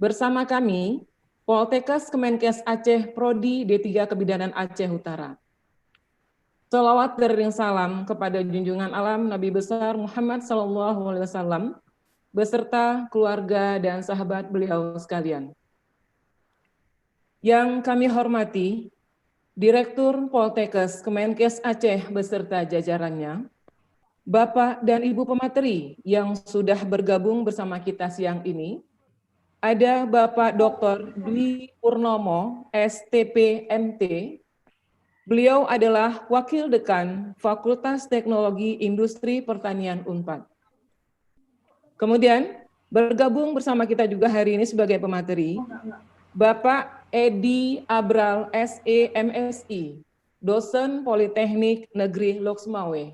bersama kami Poltekkes Kemenkes Aceh Prodi D3 Kebidanan Aceh Utara. Shalawat beriring salam kepada junjungan alam Nabi besar Muhammad SAW beserta keluarga dan sahabat beliau sekalian. Yang kami hormati Direktur Poltekkes Kemenkes Aceh beserta jajarannya, Bapak dan Ibu Pemateri yang sudah bergabung bersama kita siang ini, ada Bapak Dr. Dwi Purnomo, STP MT. Beliau adalah Wakil Dekan Fakultas Teknologi Industri Pertanian Unpad. Kemudian bergabung bersama kita juga hari ini sebagai pemateri, Bapak Edi Abral SE MSI, dosen Politeknik Negeri Loksmawe.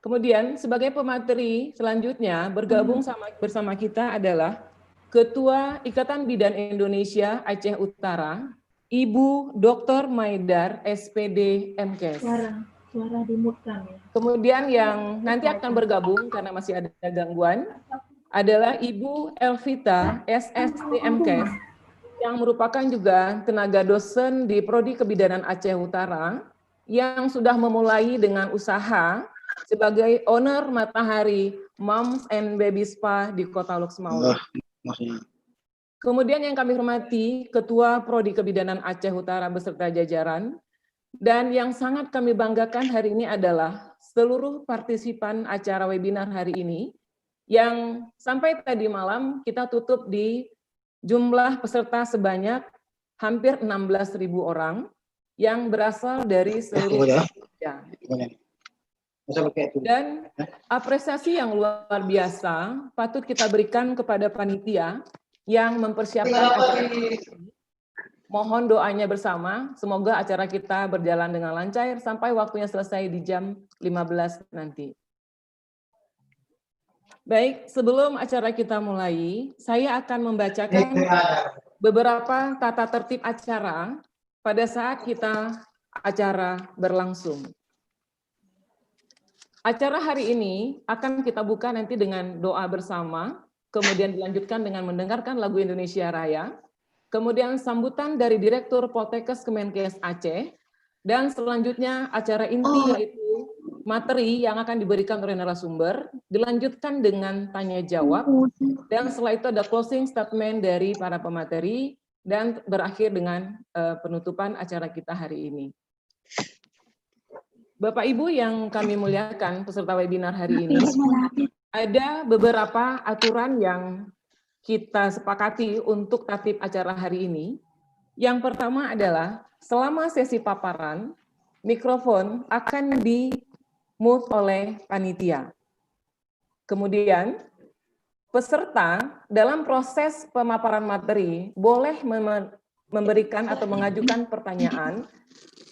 Kemudian sebagai pemateri selanjutnya bergabung bersama kita adalah Ketua Ikatan Bidan Indonesia Aceh Utara, Ibu Dr. Maidar SPD MKes. Suara dimutkan ya. Kemudian yang nanti akan bergabung karena masih ada gangguan adalah Ibu Elvita SST MKes yang merupakan juga tenaga dosen di Prodi Kebidanan Aceh Utara yang sudah memulai dengan usaha sebagai owner Matahari Moms and Baby Spa di Kota Loksmawe. Kemudian yang kami hormati Ketua Prodi Kebidanan Aceh Utara beserta jajaran, dan yang sangat kami banggakan hari ini adalah seluruh partisipan acara webinar hari ini yang sampai tadi malam kita tutup di jumlah peserta sebanyak hampir 16.000 orang yang berasal dari seluruh Indonesia. Dan apresiasi yang luar biasa patut kita berikan kepada panitia yang mempersiapkan acara ini. Mohon doanya bersama, semoga acara kita berjalan dengan lancar sampai waktunya selesai di jam 15 nanti. Baik, sebelum acara kita mulai, saya akan membacakan beberapa tata tertib acara pada saat kita acara berlangsung. Acara hari ini akan kita buka nanti dengan doa bersama, kemudian dilanjutkan dengan mendengarkan lagu Indonesia Raya, kemudian sambutan dari Direktur Poltekkes Kemenkes Aceh, dan selanjutnya acara inti yaitu materi yang akan diberikan oleh narasumber, dilanjutkan dengan tanya jawab, dan setelah itu ada closing statement dari para pemateri, dan berakhir dengan penutupan acara kita hari ini. Bapak Ibu yang kami muliakan peserta webinar hari ini, ada beberapa aturan yang kita sepakati untuk tertib acara hari ini. Yang pertama adalah selama sesi paparan, mikrofon akan di-mute oleh panitia. Kemudian, peserta dalam proses pemaparan materi boleh memberikan atau mengajukan pertanyaan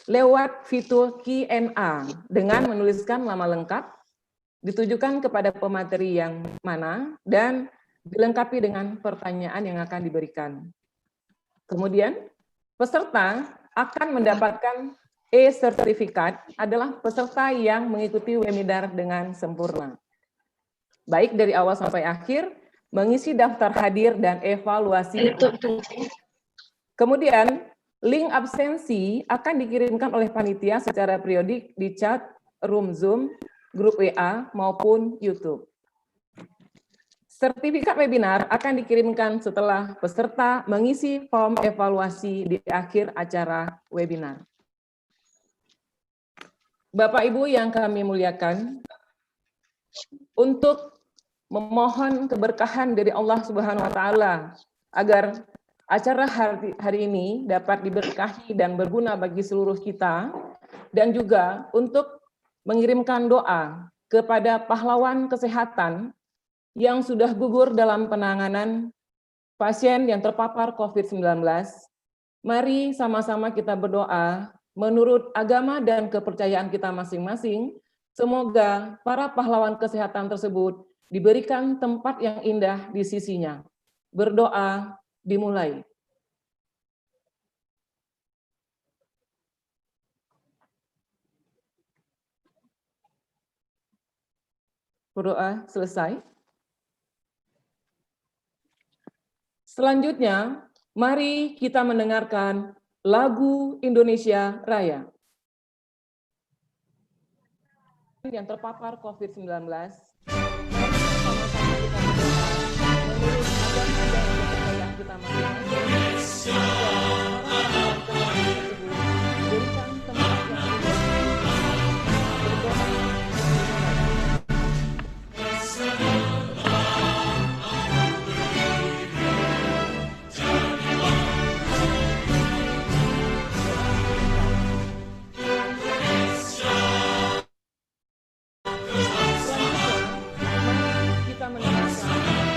lewat fitur Q&A dengan menuliskan nama lengkap, ditujukan kepada pemateri yang mana, dan dilengkapi dengan pertanyaan yang akan diberikan. Kemudian, peserta akan mendapatkan e-sertifikat adalah peserta yang mengikuti webinar dengan sempurna. Baik dari awal sampai akhir, mengisi daftar hadir dan evaluasi. Kemudian, link absensi akan dikirimkan oleh panitia secara periodik di chat room Zoom, grup WA, maupun YouTube. Sertifikat webinar akan dikirimkan setelah peserta mengisi form evaluasi di akhir acara webinar. Bapak Ibu yang kami muliakan, untuk memohon keberkahan dari Allah Subhanahu wa Ta'ala agar acara hari ini dapat diberkahi dan berguna bagi seluruh kita, dan juga untuk mengirimkan doa kepada pahlawan kesehatan yang sudah gugur dalam penanganan pasien yang terpapar COVID-19, mari sama-sama kita berdoa menurut agama dan kepercayaan kita masing-masing, semoga para pahlawan kesehatan tersebut diberikan tempat yang indah di sisinya. Berdoa dimulai. Berdoa selesai. Selanjutnya, mari kita mendengarkan lagu Indonesia Raya. Yang terpapar COVID-19, sama-sama kita berdoa menurut agama dan kepercayaan kita masing-masing. Berikan tempat yang berdoa. Kita mendengarkan lagu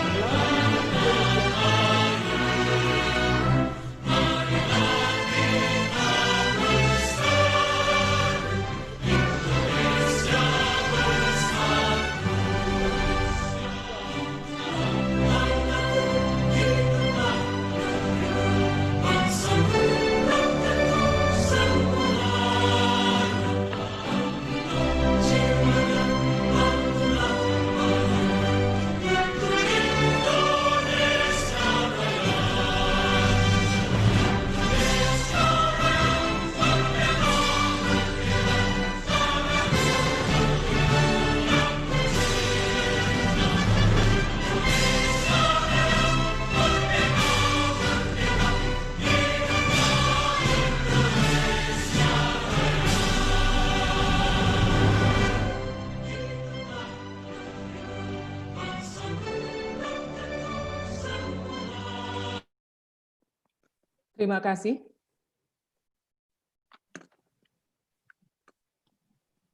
Terima kasih.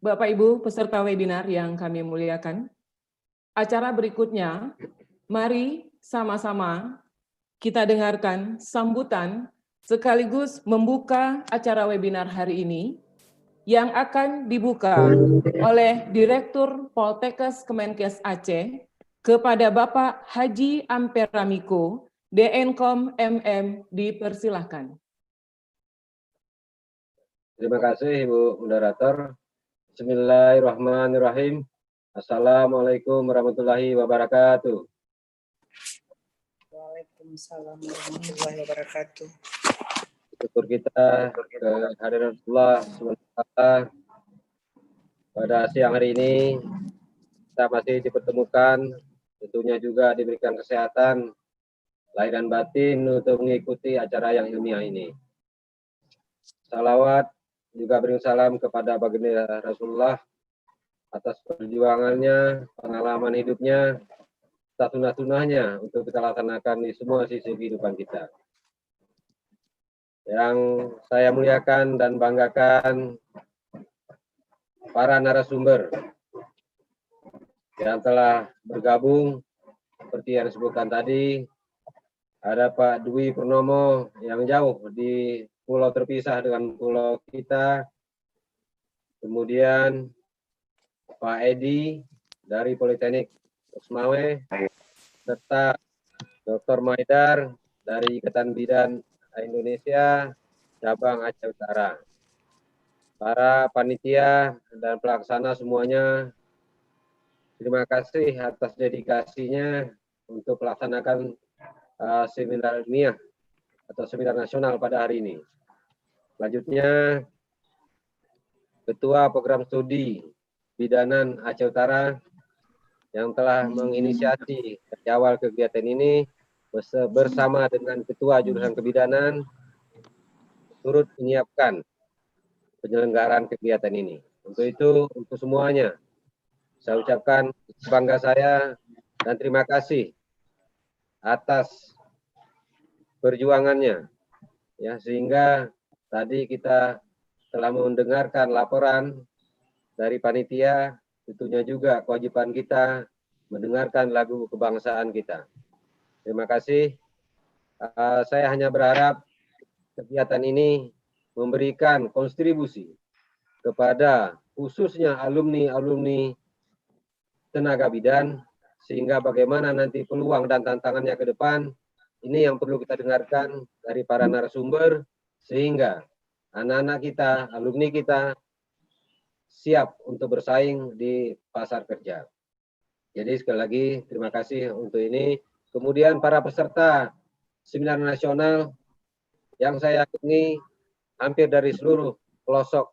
Bapak Ibu peserta webinar yang kami muliakan, acara berikutnya, mari sama-sama kita dengarkan sambutan sekaligus membuka acara webinar hari ini yang akan dibuka oleh Direktur Poltekkes Kemenkes Aceh kepada Bapak Haji Amperamiko, DNkom MM, dipersilahkan. Terima kasih Ibu Moderator. Bismillahirrahmanirrahim. Assalamualaikum warahmatullahi wabarakatuh. Waalaikumsalam warahmatullahi wabarakatuh. Syukur kita kehadiran Allah SWT. Pada siang hari ini kita masih dipertemukan, tentunya juga diberikan kesehatan lahir dan batin untuk mengikuti acara yang ilmiah ini. Salawat juga beri salam kepada baginda Rasulullah atas perjuangannya, pengalaman hidupnya, sunnah-sunnahnya untuk kita laksanakan di semua sisi kehidupan kita. Yang saya muliakan dan banggakan para narasumber yang telah bergabung seperti yang disebutkan tadi. Ada Pak Dwi Purnomo yang jauh di pulau terpisah dengan pulau kita. Kemudian Pak Edi dari Politeknik Osmawe, serta Dr. Maidar dari Ikatan Bidan Indonesia, cabang Aceh Utara. Para panitia dan pelaksana semuanya, terima kasih atas dedikasinya untuk melaksanakan seminar ilmiah atau seminar nasional pada hari ini. Selanjutnya, Ketua Program Studi Bidanan Aceh Utara yang telah menginisiasi dari awal kegiatan ini bersama dengan Ketua Jurusan Kebidanan turut menyiapkan penyelenggaraan kegiatan ini. Untuk itu, untuk semuanya, saya ucapkan bangga saya dan terima kasih atas perjuangannya, ya, sehingga tadi kita telah mendengarkan laporan dari panitia, tentunya juga kewajiban kita mendengarkan lagu kebangsaan kita. Terima kasih. Saya hanya berharap kegiatan ini memberikan kontribusi kepada khususnya alumni-alumni tenaga bidan, sehingga bagaimana nanti peluang dan tantangannya ke depan, ini yang perlu kita dengarkan dari para narasumber, sehingga anak-anak kita, alumni kita, siap untuk bersaing di pasar kerja. Jadi sekali lagi terima kasih untuk ini. Kemudian para peserta seminar nasional yang saya yakini hampir dari seluruh pelosok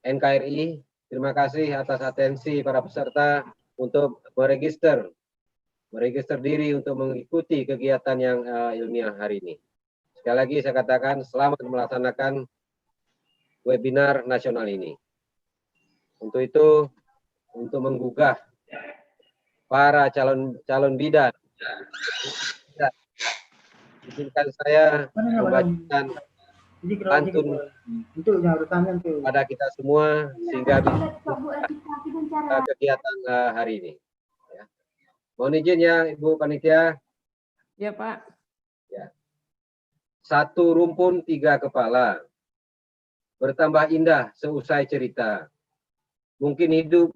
NKRI. Terima kasih atas atensi para peserta untuk meregister diri untuk mengikuti kegiatan yang ilmiah hari ini. Sekali lagi saya katakan selamat melaksanakan webinar nasional ini. Untuk itu, untuk menggugah para calon bidan, izinkan saya membacakan pantun pada kita semua sehingga bisa kegiatan hari ini. Ya. Mohon izin ya Ibu Panitia. Ya Pak. Ya. Satu rumpun tiga kepala, bertambah indah seusai cerita. Mungkin hidup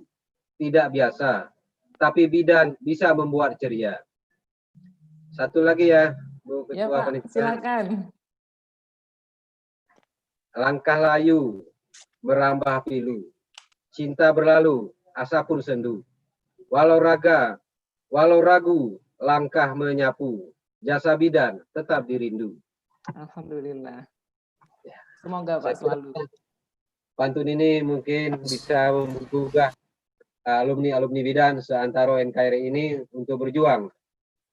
tidak biasa, tapi bidan bisa membuat ceria. Satu lagi ya, Bu Ketua Ya Pak, Panitia. silakan. Langkah layu, merambah pilu. Cinta berlalu, asa pun sendu. Walau ragu, langkah menyapu. Jasa bidan tetap dirindu. Alhamdulillah. Semoga Pak selalu. Pantun ini mungkin bisa menggugah alumni bidan seantero NKRI ini untuk berjuang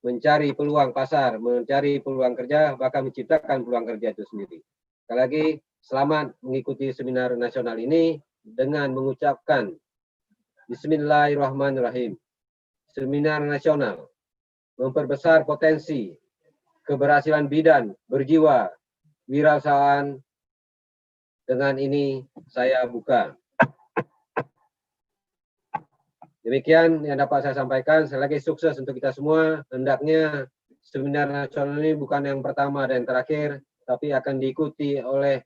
mencari peluang pasar, mencari peluang kerja, bahkan menciptakan peluang kerja itu sendiri. Sekali lagi, selamat mengikuti seminar nasional ini dengan mengucapkan Bismillahirrahmanirrahim. Seminar nasional memperbesar potensi keberhasilan bidan berjiwa wirausahaan. Dengan ini saya buka. Demikian yang dapat saya sampaikan. Sekali lagi sukses untuk kita semua. Hendaknya seminar nasional ini bukan yang pertama dan terakhir, tapi akan diikuti oleh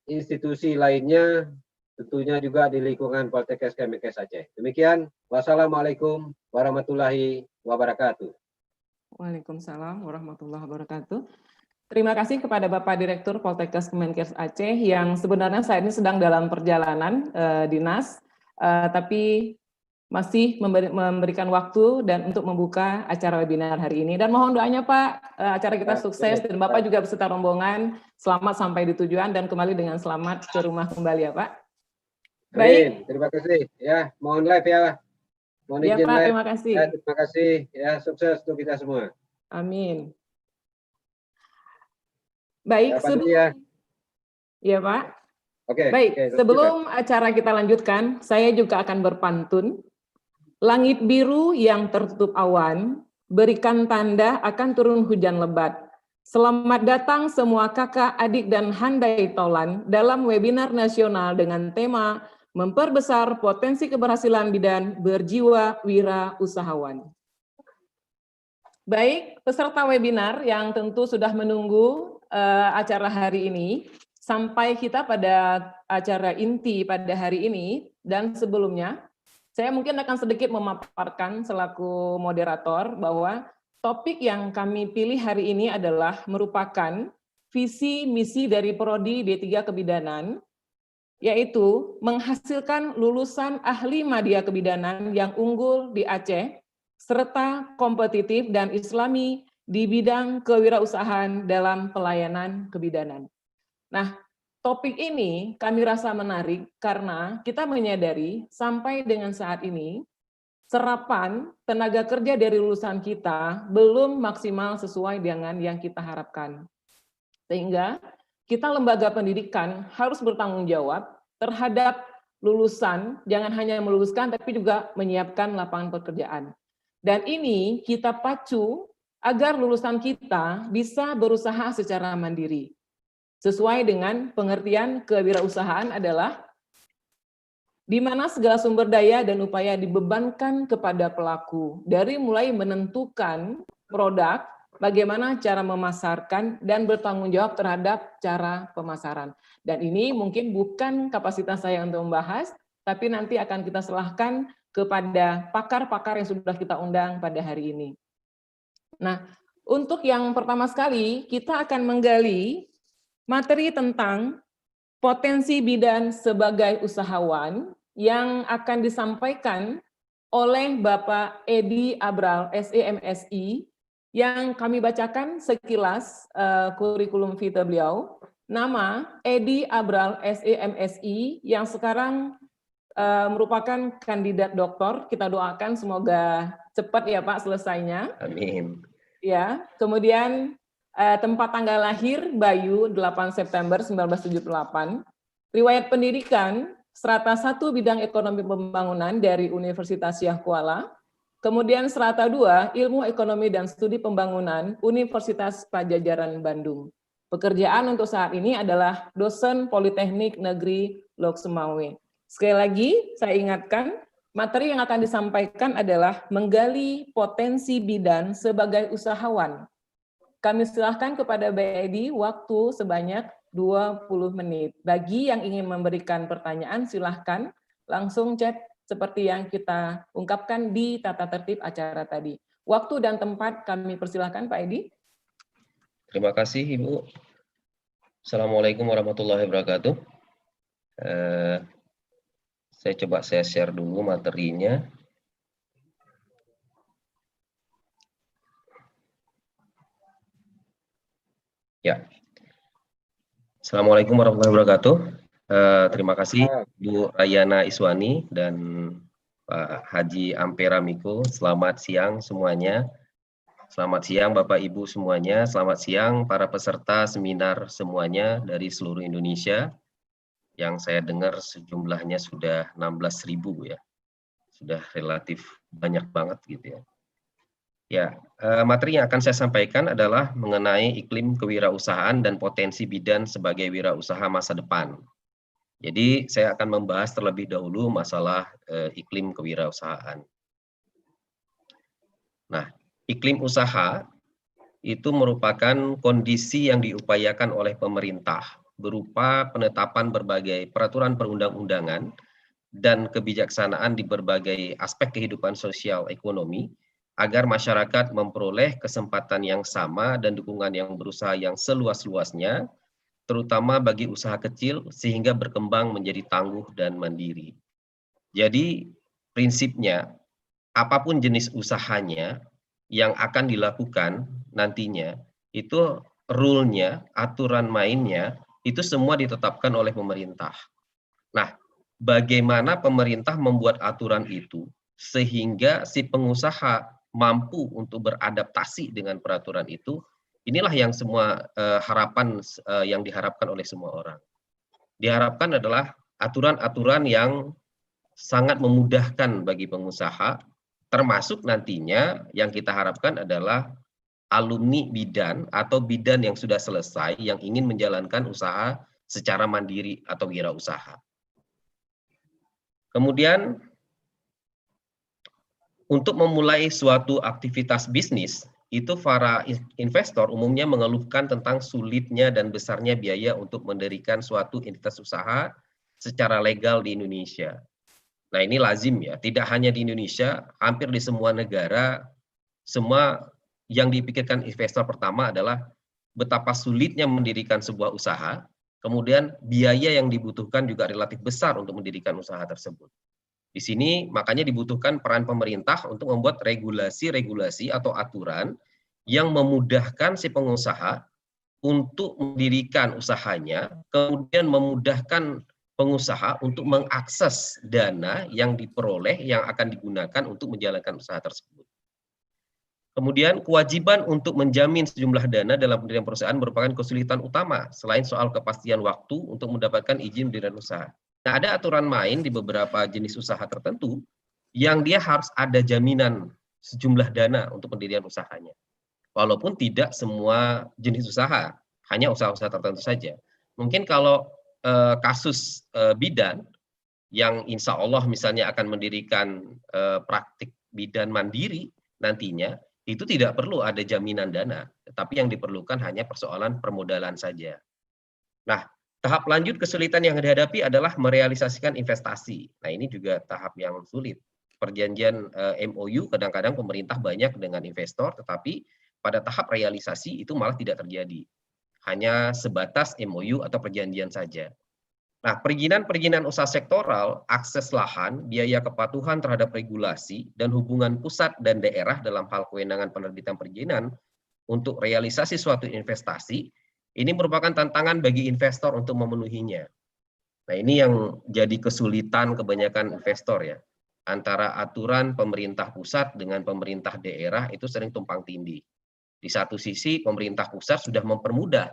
institusi lainnya, tentunya juga di lingkungan Poltekkes Kemenkes Aceh. Demikian, wassalamualaikum warahmatullahi wabarakatuh. Waalaikumsalam warahmatullahi wabarakatuh. Terima kasih kepada Bapak Direktur Poltekkes Kemenkes Aceh yang sebenarnya saat ini sedang dalam perjalanan dinas, tapi masih memberikan waktu dan untuk membuka acara webinar hari ini. Dan mohon doanya Pak, acara kita sukses dan Bapak juga beserta rombongan selamat sampai di tujuan dan kembali dengan selamat ke rumah kembali ya Pak. Baik, terima kasih. Ya, mohon live ya. Mohon ya izin Pak, live. terima kasih. Ya, terima kasih. Ya, sukses untuk kita semua. Amin. Baik, ya Pak. Baik, sebelum acara kita lanjutkan, saya juga akan berpantun. Langit biru yang tertutup awan, berikan tanda akan turun hujan lebat. Selamat datang semua kakak, adik, dan handai tolan dalam webinar nasional dengan tema memperbesar potensi keberhasilan bidan berjiwa wira usahawan. Baik, peserta webinar yang tentu sudah menunggu acara hari ini, sampai kita pada acara inti pada hari ini dan sebelumnya, saya mungkin akan sedikit memaparkan selaku moderator bahwa topik yang kami pilih hari ini adalah merupakan visi misi dari Prodi D3 Kebidanan, yaitu menghasilkan lulusan ahli madya kebidanan yang unggul di Aceh, serta kompetitif dan islami di bidang kewirausahaan dalam pelayanan kebidanan. Nah, topik ini kami rasa menarik karena kita menyadari sampai dengan saat ini, serapan tenaga kerja dari lulusan kita belum maksimal sesuai dengan yang kita harapkan. Sehingga kita lembaga pendidikan harus bertanggung jawab terhadap lulusan, jangan hanya meluluskan tapi juga menyiapkan lapangan pekerjaan. Dan ini kita pacu agar lulusan kita bisa berusaha secara mandiri. Sesuai dengan pengertian kewirausahaan adalah di mana segala sumber daya dan upaya dibebankan kepada pelaku, dari mulai menentukan produk, bagaimana cara memasarkan, dan bertanggung jawab terhadap cara pemasaran. Dan ini mungkin bukan kapasitas saya untuk membahas, tapi nanti akan kita serahkan kepada pakar-pakar yang sudah kita undang pada hari ini. Nah, untuk yang pertama sekali, kita akan menggali materi tentang potensi bidan sebagai usahawan yang akan disampaikan oleh Bapak Edi Abral, SEMSI, Yang kami bacakan sekilas kurikulum vitae beliau. Nama Edi Abral SEMSI yang sekarang merupakan kandidat doktor. Kita doakan semoga cepat ya Pak selesainya. Amin. Ya, kemudian tempat tanggal lahir Bayu 8 September 1978. Riwayat pendidikan strata 1 bidang ekonomi pembangunan dari Universitas Syah Kuala. Kemudian strata 2 ilmu ekonomi dan studi pembangunan Universitas Pajajaran Bandung. Pekerjaan untuk saat ini adalah dosen Politeknik Negeri Lok Sumawe. Sekali lagi saya ingatkan, materi yang akan disampaikan adalah menggali potensi bidan sebagai usahawan. Kami silahkan kepada Mbak Edi waktu sebanyak 20 menit. Bagi yang ingin memberikan pertanyaan, silahkan langsung chat seperti yang kita ungkapkan di tata tertib acara tadi. Waktu dan tempat kami persilahkan Pak Edi. Terima kasih Ibu. Assalamualaikum warahmatullahi wabarakatuh. Saya coba share dulu materinya. Ya. Assalamualaikum warahmatullahi wabarakatuh. Terima kasih Bu Rayana Iswani dan Pak Haji Ampera Miko. Selamat siang semuanya. Selamat siang Bapak Ibu semuanya. Selamat siang para peserta seminar semuanya dari seluruh Indonesia. Yang saya dengar sejumlahnya sudah 16.000 ya. Sudah relatif banyak banget gitu ya. Ya, materi yang akan saya sampaikan adalah mengenai iklim kewirausahaan dan potensi bidan sebagai wirausaha masa depan. Jadi saya akan membahas terlebih dahulu masalah iklim kewirausahaan. Nah, iklim usaha itu merupakan kondisi yang diupayakan oleh pemerintah berupa penetapan berbagai peraturan perundang-undangan dan kebijaksanaan di berbagai aspek kehidupan sosial ekonomi agar masyarakat memperoleh kesempatan yang sama dan dukungan yang berusaha yang seluas-luasnya, terutama bagi usaha kecil sehingga berkembang menjadi tangguh dan mandiri. Jadi prinsipnya apapun jenis usahanya yang akan dilakukan nantinya itu rule-nya, aturan mainnya itu semua ditetapkan oleh pemerintah. Nah, bagaimana pemerintah membuat aturan itu sehingga si pengusaha mampu untuk beradaptasi dengan peraturan itu, inilah yang semua harapan yang diharapkan oleh semua orang. Diharapkan adalah aturan-aturan yang sangat memudahkan bagi pengusaha, termasuk nantinya yang kita harapkan adalah alumni bidan atau bidan yang sudah selesai yang ingin menjalankan usaha secara mandiri atau wirausaha. Kemudian untuk memulai suatu aktivitas bisnis, itu para investor umumnya mengeluhkan tentang sulitnya dan besarnya biaya untuk mendirikan suatu entitas usaha secara legal di Indonesia. Nah ini lazim ya, tidak hanya di Indonesia, hampir di semua negara, semua yang dipikirkan investor pertama adalah betapa sulitnya mendirikan sebuah usaha, kemudian biaya yang dibutuhkan juga relatif besar untuk mendirikan usaha tersebut. Di sini makanya dibutuhkan peran pemerintah untuk membuat regulasi-regulasi atau aturan yang memudahkan si pengusaha untuk mendirikan usahanya, kemudian memudahkan pengusaha untuk mengakses dana yang diperoleh yang akan digunakan untuk menjalankan usaha tersebut. Kemudian kewajiban untuk menjamin sejumlah dana dalam pendirian perusahaan merupakan kesulitan utama selain soal kepastian waktu untuk mendapatkan izin pendirian usaha. Nah, ada aturan main di beberapa jenis usaha tertentu yang dia harus ada jaminan sejumlah dana untuk pendirian usahanya. Walaupun tidak semua jenis usaha, hanya usaha-usaha tertentu saja. Mungkin kalau kasus bidan yang insya Allah misalnya akan mendirikan praktik bidan mandiri nantinya, itu tidak perlu ada jaminan dana, tetapi yang diperlukan hanya persoalan permodalan saja. Nah, tahap lanjut kesulitan yang dihadapi adalah merealisasikan investasi. Nah, ini juga tahap yang sulit. Perjanjian MOU kadang-kadang pemerintah banyak dengan investor, tetapi pada tahap realisasi itu malah tidak terjadi. Hanya sebatas MOU atau perjanjian saja. Nah, perizinan usaha sektoral, akses lahan, biaya kepatuhan terhadap regulasi, dan hubungan pusat dan daerah dalam hal kewenangan penerbitan perizinan untuk realisasi suatu investasi, ini merupakan tantangan bagi investor untuk memenuhinya. Nah, ini yang jadi kesulitan kebanyakan investor ya. Antara aturan pemerintah pusat dengan pemerintah daerah itu sering tumpang tindih. Di satu sisi, pemerintah pusat sudah mempermudah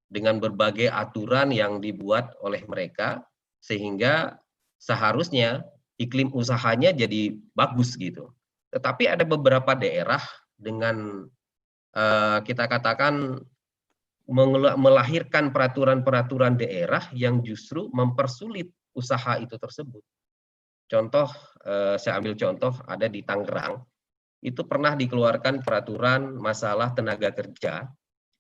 dengan berbagai aturan yang dibuat oleh mereka, sehingga seharusnya iklim usahanya jadi bagus gitu. Tetapi ada beberapa daerah dengan kita katakan melahirkan peraturan-peraturan daerah yang justru mempersulit usaha itu tersebut. Contoh, saya ambil contoh ada di Tangerang, itu pernah dikeluarkan peraturan masalah tenaga kerja,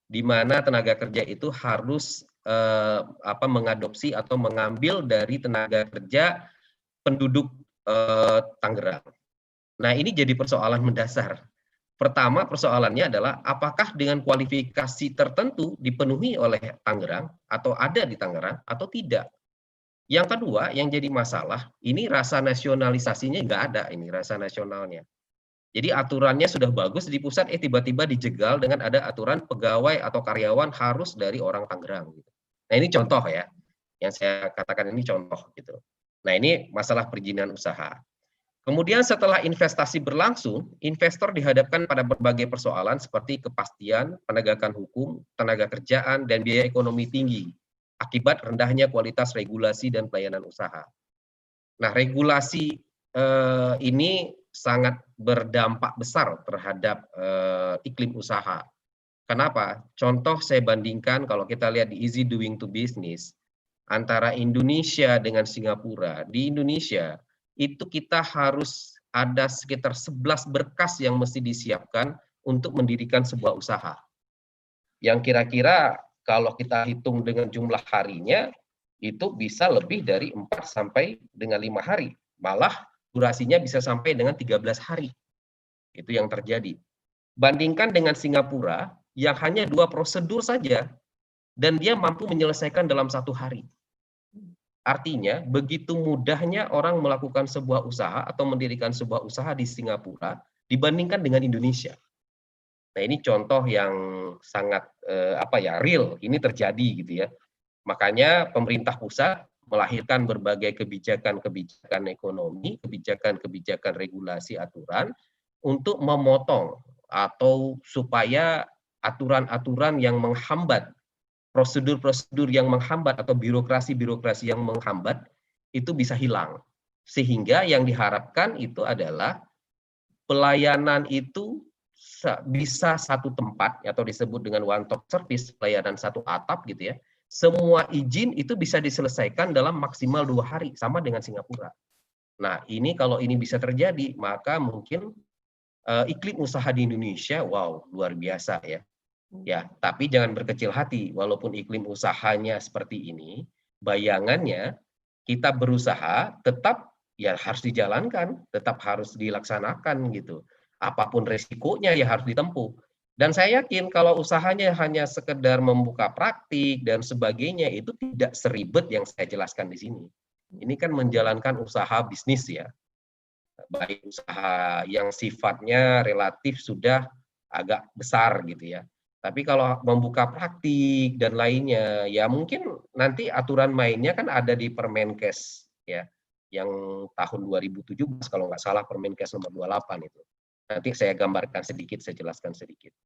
di mana tenaga kerja itu harus mengadopsi atau mengambil dari tenaga kerja penduduk Tangerang. Nah, ini jadi persoalan mendasar. Pertama, persoalannya adalah apakah dengan kualifikasi tertentu dipenuhi oleh Tangerang atau ada di Tangerang atau tidak. Yang kedua, yang jadi masalah, ini rasa nasionalisasinya nggak ada, ini rasa nasionalnya. Jadi aturannya sudah bagus di pusat, tiba-tiba dijegal dengan ada aturan pegawai atau karyawan harus dari orang Tangerang. Nah, ini contoh ya, yang saya katakan ini contoh gitu. Nah, ini masalah perizinan usaha. Kemudian setelah investasi berlangsung, investor dihadapkan pada berbagai persoalan seperti kepastian, penegakan hukum, tenaga kerjaan, dan biaya ekonomi tinggi akibat rendahnya kualitas regulasi dan pelayanan usaha. Nah, regulasi ini sangat berdampak besar terhadap iklim usaha. Kenapa? Contoh saya bandingkan kalau kita lihat di easy doing to business antara Indonesia dengan Singapura. Di Indonesia itu kita harus ada sekitar 11 berkas yang mesti disiapkan untuk mendirikan sebuah usaha. Yang kira-kira kalau kita hitung dengan jumlah harinya, itu bisa lebih dari 4 sampai dengan 5 hari. Malah durasinya bisa sampai dengan 13 hari. Itu yang terjadi. Bandingkan dengan Singapura, yang hanya 2 prosedur saja, dan dia mampu menyelesaikan dalam 1 hari. Artinya, begitu mudahnya orang melakukan sebuah usaha atau mendirikan sebuah usaha di Singapura, dibandingkan dengan Indonesia. Nah, ini contoh yang sangat real, ini terjadi gitu ya. Makanya pemerintah pusat melahirkan berbagai kebijakan-kebijakan ekonomi, kebijakan-kebijakan regulasi aturan untuk memotong atau supaya aturan-aturan yang menghambat, prosedur-prosedur yang menghambat atau birokrasi-birokrasi yang menghambat itu bisa hilang. Sehingga yang diharapkan itu adalah pelayanan itu bisa satu tempat atau disebut dengan one stop service, pelayanan satu atap gitu ya. Semua izin itu bisa diselesaikan dalam maksimal 2 hari, sama dengan Singapura. Nah, ini kalau ini bisa terjadi, maka mungkin iklim usaha di Indonesia, wow, luar biasa ya. Ya, tapi jangan berkecil hati, walaupun iklim usahanya seperti ini, bayangannya kita berusaha tetap ya harus dijalankan, tetap harus dilaksanakan gitu. Apapun resikonya ya harus ditempuh. Dan saya yakin kalau usahanya hanya sekedar membuka praktik dan sebagainya itu tidak seribet yang saya jelaskan di sini. Ini kan menjalankan usaha bisnis ya. Baik usaha yang sifatnya relatif sudah agak besar gitu ya. Tapi kalau membuka praktik dan lainnya ya mungkin nanti aturan mainnya kan ada di Permenkes ya. Yang tahun 2017 kalau nggak salah Permenkes nomor 28 itu. Nanti saya gambarkan sedikit, saya jelaskan sedikit.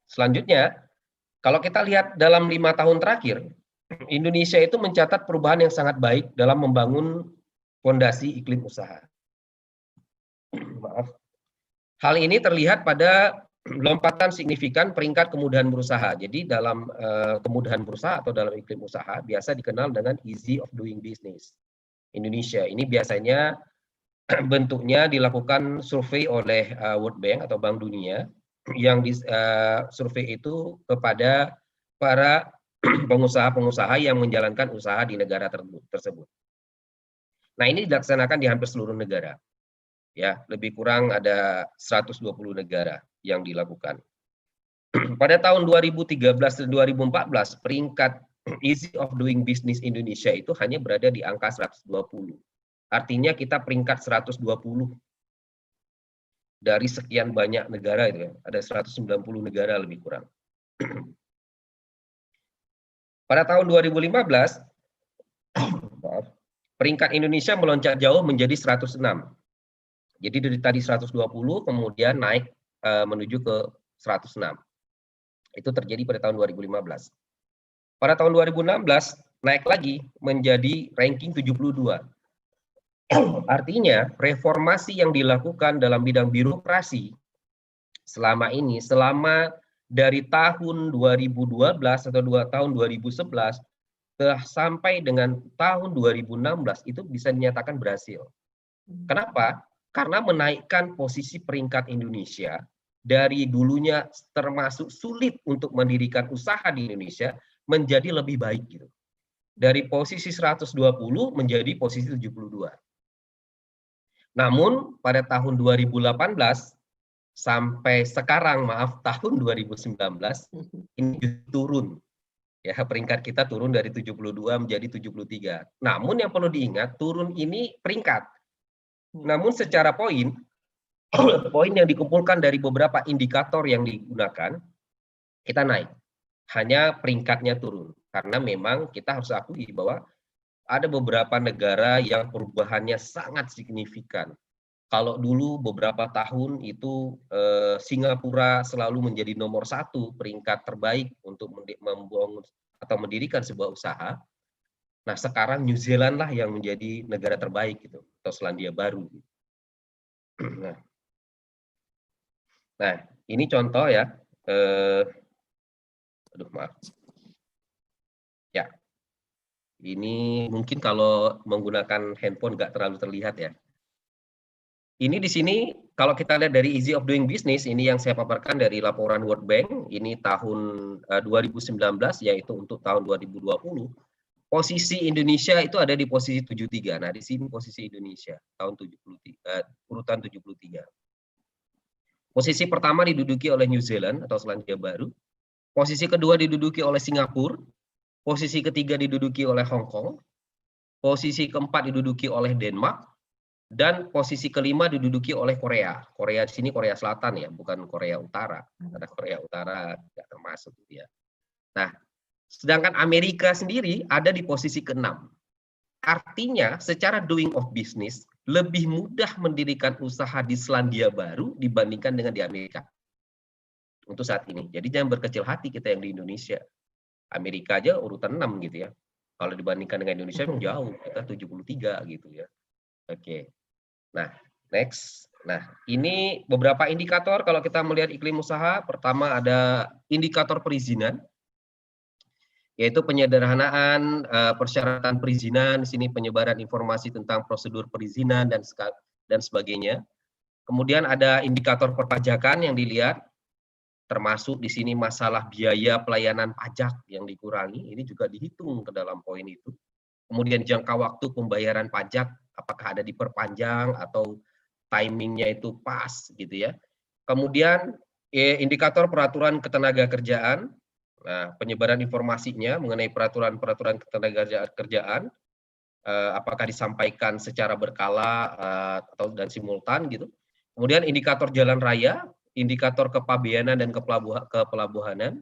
Selanjutnya, kalau kita lihat dalam 5 tahun terakhir, Indonesia itu mencatat perubahan yang sangat baik dalam membangun fondasi iklim usaha. Maaf. Hal ini terlihat pada lompatan signifikan peringkat kemudahan berusaha. Jadi dalam kemudahan berusaha atau dalam iklim usaha biasa dikenal dengan easy of doing business. Indonesia ini biasanya bentuknya dilakukan survei oleh World Bank atau Bank Dunia yang survei itu kepada para pengusaha-pengusaha yang menjalankan usaha di negara tersebut. Nah, ini dilaksanakan di hampir seluruh negara. Ya, lebih kurang ada 120 negara yang dilakukan. Pada tahun 2013 dan 2014, peringkat easy of doing business Indonesia itu hanya berada di angka 120. Artinya kita peringkat 120 dari sekian banyak negara itu ya. Ada 190 negara lebih kurang. Pada tahun 2015, peringkat Indonesia melonjak jauh menjadi 106. Jadi dari tadi 120 kemudian naik menuju ke 106. Itu terjadi pada tahun 2015. Pada tahun 2016 naik lagi menjadi ranking 72. Artinya reformasi yang dilakukan dalam bidang birokrasi selama ini, selama dari tahun 2012 atau tahun 2011 sampai dengan tahun 2016 itu bisa dinyatakan berhasil. Kenapa? Karena menaikkan posisi peringkat Indonesia dari dulunya termasuk sulit untuk mendirikan usaha di Indonesia menjadi lebih baik gitu. Dari posisi 120 menjadi posisi 72. Namun pada tahun 2018 sampai sekarang, maaf, tahun 2019 ini turun. Ya, peringkat kita turun dari 72 menjadi 73. Namun yang perlu diingat, turun ini peringkat. Namun secara poin, poin yang dikumpulkan dari beberapa indikator yang digunakan, kita naik. Hanya peringkatnya turun. Karena memang kita harus akui bahwa ada beberapa negara yang perubahannya sangat signifikan. Kalau dulu beberapa tahun itu Singapura selalu menjadi nomor 1 peringkat terbaik untuk membangun atau mendirikan sebuah usaha. Nah sekarang New Zealand lah yang menjadi negara terbaik gitu, atau Selandia Baru. Nah ini contoh ya. Aduh maaf. Ya, ini mungkin kalau menggunakan handphone nggak terlalu terlihat ya. Ini di sini kalau kita lihat dari easy of doing business, ini yang saya paparkan dari laporan World Bank, ini tahun 2019 yaitu untuk tahun 2020. Posisi Indonesia itu ada di posisi 73. Nah, di sini posisi Indonesia tahun 73, urutan 73. Posisi pertama diduduki oleh New Zealand atau Selandia Baru. Posisi kedua diduduki oleh Singapura. Posisi ketiga diduduki oleh Hong Kong. Posisi keempat diduduki oleh Denmark. Dan posisi kelima diduduki oleh Korea. Korea di sini Korea Selatan ya, bukan Korea Utara. Karena Korea Utara tidak termasuk ya. Nah, sedangkan Amerika sendiri ada di posisi ke-6. Artinya secara doing of business lebih mudah mendirikan usaha di Selandia Baru dibandingkan dengan di Amerika. Untuk saat ini. Jadi jangan berkecil hati kita yang di Indonesia. Amerika aja urutan 6 gitu ya. Kalau dibandingkan dengan Indonesia memang jauh, kita 73 gitu ya. Oke. Nah, next. Nah, ini beberapa indikator kalau kita melihat iklim usaha. Pertama ada indikator perizinan, yaitu penyederhanaan persyaratan perizinan. Di sini penyebaran informasi tentang prosedur perizinan dan sebagainya. Kemudian ada indikator perpajakan yang dilihat, termasuk di sini masalah biaya pelayanan pajak yang dikurangi. Ini juga dihitung ke dalam poin itu. Kemudian jangka waktu pembayaran pajak, apakah ada diperpanjang atau timingnya itu pas gitu ya. Kemudian indikator peraturan ketenaga kerjaan, nah, penyebaran informasinya mengenai peraturan-peraturan ketenaga kerjaan, apakah disampaikan secara berkala atau dan simultan gitu. Kemudian indikator jalan raya, indikator kepabeanan dan kepelabuhanan,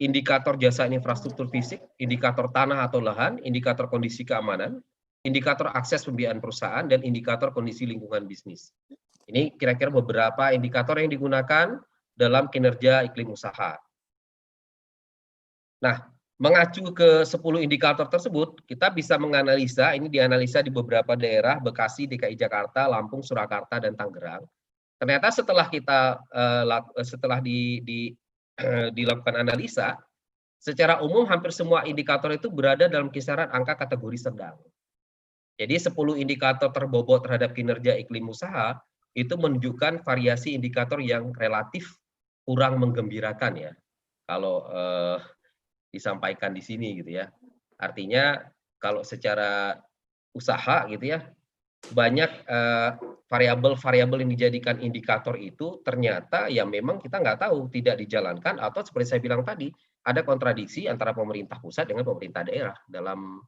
indikator jasa infrastruktur fisik, indikator tanah atau lahan, indikator kondisi keamanan, indikator akses pembiayaan perusahaan, dan indikator kondisi lingkungan bisnis. Ini kira-kira beberapa indikator yang digunakan dalam kinerja iklim usaha. Nah, mengacu ke 10 indikator tersebut, kita bisa menganalisa, ini dianalisa di beberapa daerah, Bekasi, DKI Jakarta, Lampung, Surakarta, dan Tangerang. Ternyata setelah kita dilakukan analisa, secara umum hampir semua indikator itu berada dalam kisaran angka kategori sedang. Jadi 10 indikator terbobot terhadap kinerja iklim usaha itu menunjukkan variasi indikator yang relatif kurang menggembirakan ya. Kalau disampaikan di sini gitu ya. Artinya kalau secara usaha gitu ya, banyak variabel-variabel yang dijadikan indikator itu ternyata ya memang kita nggak tahu, tidak dijalankan, atau seperti saya bilang tadi, ada kontradiksi antara pemerintah pusat dengan pemerintah daerah dalam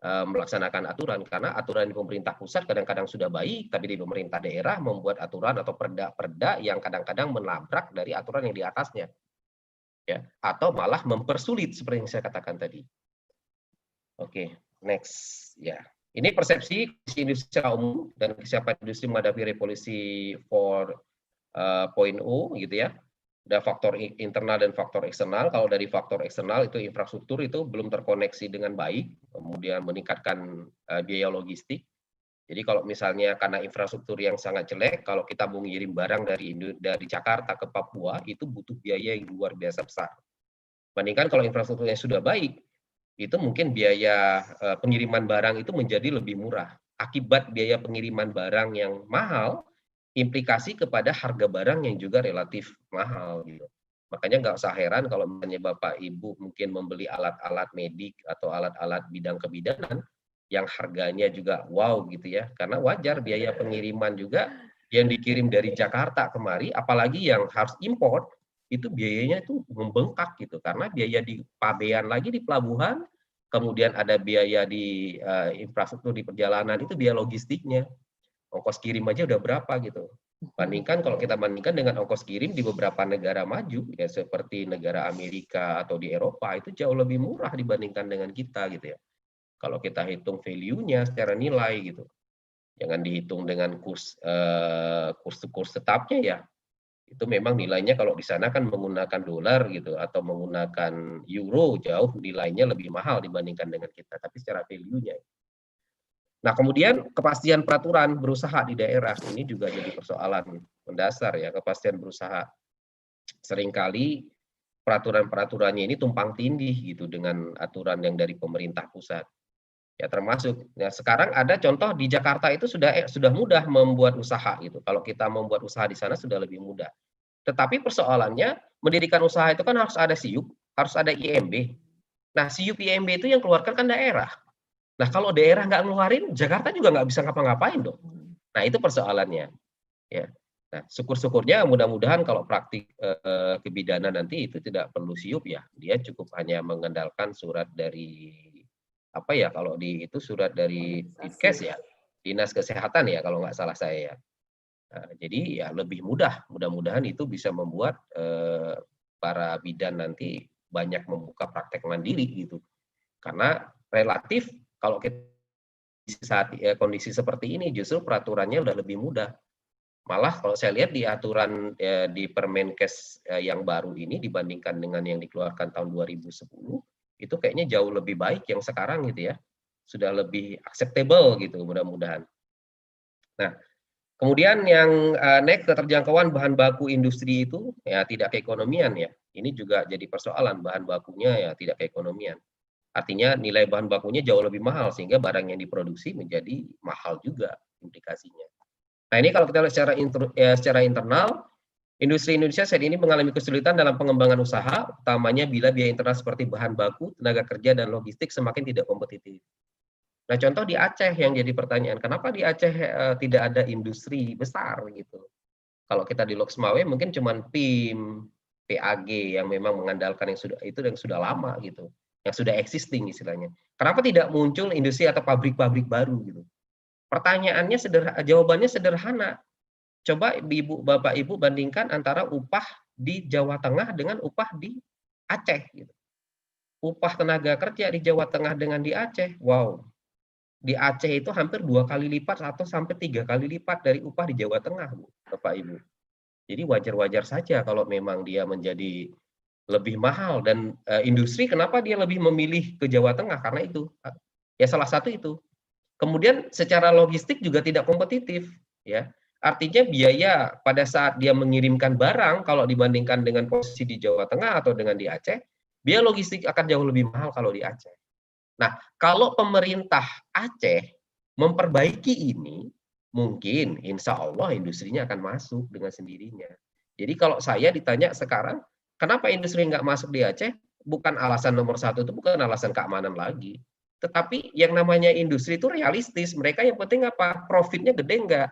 melaksanakan aturan, karena aturan di pemerintah pusat kadang-kadang sudah baik, tapi di pemerintah daerah membuat aturan atau perda-perda yang kadang-kadang menabrak dari aturan yang di atasnya, ya, atau malah mempersulit seperti yang saya katakan tadi. Oke, next, ya. Ini persepsi industri secara umum dan kesiapan industri menghadapi revolusi 4.0 gitu ya. Ada faktor internal dan faktor eksternal. Kalau dari faktor eksternal itu infrastruktur itu belum terkoneksi dengan baik, kemudian meningkatkan biaya logistik. Jadi kalau misalnya karena infrastruktur yang sangat jelek, kalau kita mau ngirim barang dari Jakarta ke Papua itu butuh biaya yang luar biasa besar. Bandingkan kalau infrastrukturnya sudah baik, itu mungkin biaya pengiriman barang itu menjadi lebih murah. Akibat biaya pengiriman barang yang mahal, implikasi kepada harga barang yang juga relatif mahal gitu. Makanya nggak usah heran kalau misalnya Bapak Ibu mungkin membeli alat-alat medik atau alat-alat bidang kebidanan yang harganya juga wow gitu ya. Karena wajar biaya pengiriman juga yang dikirim dari Jakarta kemari, apalagi yang harus import, itu biayanya itu membengkak gitu. Karena biaya di pabean lagi di pelabuhan, kemudian ada biaya di infrastruktur di perjalanan, itu biaya logistiknya. Ongkos kirim aja udah berapa gitu. Bandingkan kalau kita bandingkan dengan ongkos kirim di beberapa negara maju ya seperti negara Amerika atau di Eropa itu jauh lebih murah dibandingkan dengan kita gitu ya. Kalau kita hitung value-nya secara nilai gitu. Jangan dihitung dengan kurs tetapnya ya. Itu memang nilainya kalau di sana kan menggunakan dolar gitu atau menggunakan euro, jauh nilainya lebih mahal dibandingkan dengan kita, tapi secara value-nya. Nah, kemudian kepastian peraturan berusaha di daerah ini juga jadi persoalan mendasar ya, kepastian berusaha. Seringkali peraturan-peraturannya ini tumpang tindih gitu dengan aturan yang dari pemerintah pusat. Ya termasuk. Ya, sekarang ada contoh di Jakarta itu sudah mudah membuat usaha gitu. Kalau kita membuat usaha di sana sudah lebih mudah. Tetapi persoalannya mendirikan usaha itu kan harus ada SIUP, harus ada IMB. Nah, SIUP IMB itu yang keluarkan kan daerah. Nah, kalau daerah nggak ngeluarin, Jakarta juga nggak bisa ngapa-ngapain dong. Nah, itu persoalannya. Ya. Nah, syukur-syukurnya mudah-mudahan kalau praktik kebidanan nanti itu tidak perlu SIUP ya. Dia cukup hanya mengandalkan surat dari apa ya, kalau di itu surat dari Dinkes ya, Dinas Kesehatan ya kalau nggak salah saya ya. Nah, jadi ya lebih mudah, mudah-mudahan itu bisa membuat para bidan nanti banyak membuka praktek mandiri gitu. Karena relatif kalau kita saat kondisi seperti ini justru peraturannya udah lebih mudah. Malah kalau saya lihat di aturan di Permenkes yang baru ini dibandingkan dengan yang dikeluarkan tahun 2010 itu kayaknya jauh lebih baik yang sekarang gitu ya. Sudah lebih acceptable gitu mudah-mudahan. Nah, kemudian yang next keterjangkauan bahan baku industri itu ya tidak keekonomian ya. Ini juga jadi persoalan, bahan bakunya ya tidak keekonomian. Artinya nilai bahan bakunya jauh lebih mahal sehingga barang yang diproduksi menjadi mahal juga implikasinya. Nah, ini kalau kita lihat secara internal, industri Indonesia saat ini mengalami kesulitan dalam pengembangan usaha, utamanya bila biaya internal seperti bahan baku, tenaga kerja, dan logistik semakin tidak kompetitif. Nah, contoh di Aceh yang jadi pertanyaan, kenapa di Aceh tidak ada industri besar gitu? Kalau kita di Loksmawe mungkin cuma PIM, PAG yang memang mengandalkan yang sudah lama gitu, yang sudah existing istilahnya. Kenapa tidak muncul industri atau pabrik-pabrik baru gitu? Pertanyaannya jawabannya sederhana. Coba Bapak Ibu bandingkan antara upah di Jawa Tengah dengan upah di Aceh. Gitu. Upah tenaga kerja di Jawa Tengah dengan di Aceh, wow. Di Aceh itu hampir 2 kali lipat atau sampai 3 kali lipat dari upah di Jawa Tengah, Bapak Ibu. Jadi wajar-wajar saja kalau memang dia menjadi lebih mahal dan industri kenapa dia lebih memilih ke Jawa Tengah karena itu. Ya salah satu itu. Kemudian secara logistik juga tidak kompetitif, ya. Artinya biaya pada saat dia mengirimkan barang kalau dibandingkan dengan posisi di Jawa Tengah atau dengan di Aceh, biaya logistik akan jauh lebih mahal kalau di Aceh. Nah, kalau pemerintah Aceh memperbaiki ini, mungkin insya Allah industrinya akan masuk dengan sendirinya. Jadi kalau saya ditanya sekarang, kenapa industri nggak masuk di Aceh? Bukan alasan nomor satu, itu bukan alasan keamanan lagi. Tetapi yang namanya industri itu realistis. Mereka yang penting apa? Profitnya gede enggak?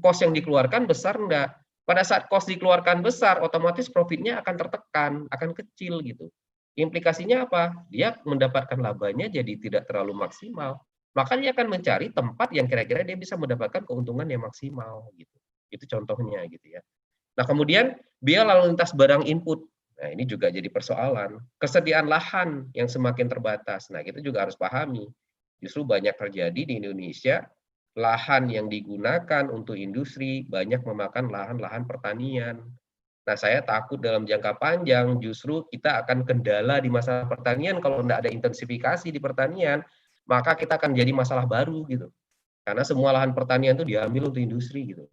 Cost yang dikeluarkan besar enggak? Pada saat cost dikeluarkan besar, otomatis profitnya akan tertekan, akan kecil gitu. Implikasinya apa? Dia mendapatkan labanya jadi tidak terlalu maksimal. Maka dia akan mencari tempat yang kira-kira dia bisa mendapatkan keuntungan yang maksimal gitu. Itu contohnya gitu ya. Nah, kemudian biaya lalu lintas barang input. Nah, ini juga jadi persoalan. Kesediaan lahan yang semakin terbatas. Nah, kita juga harus pahami. Justru banyak terjadi di Indonesia, lahan yang digunakan untuk industri banyak memakan lahan-lahan pertanian. Nah, saya takut dalam jangka panjang justru kita akan kendala di masa pertanian kalau tidak ada intensifikasi di pertanian, maka kita akan jadi masalah baru gitu. Karena semua lahan pertanian itu diambil untuk industri gitu.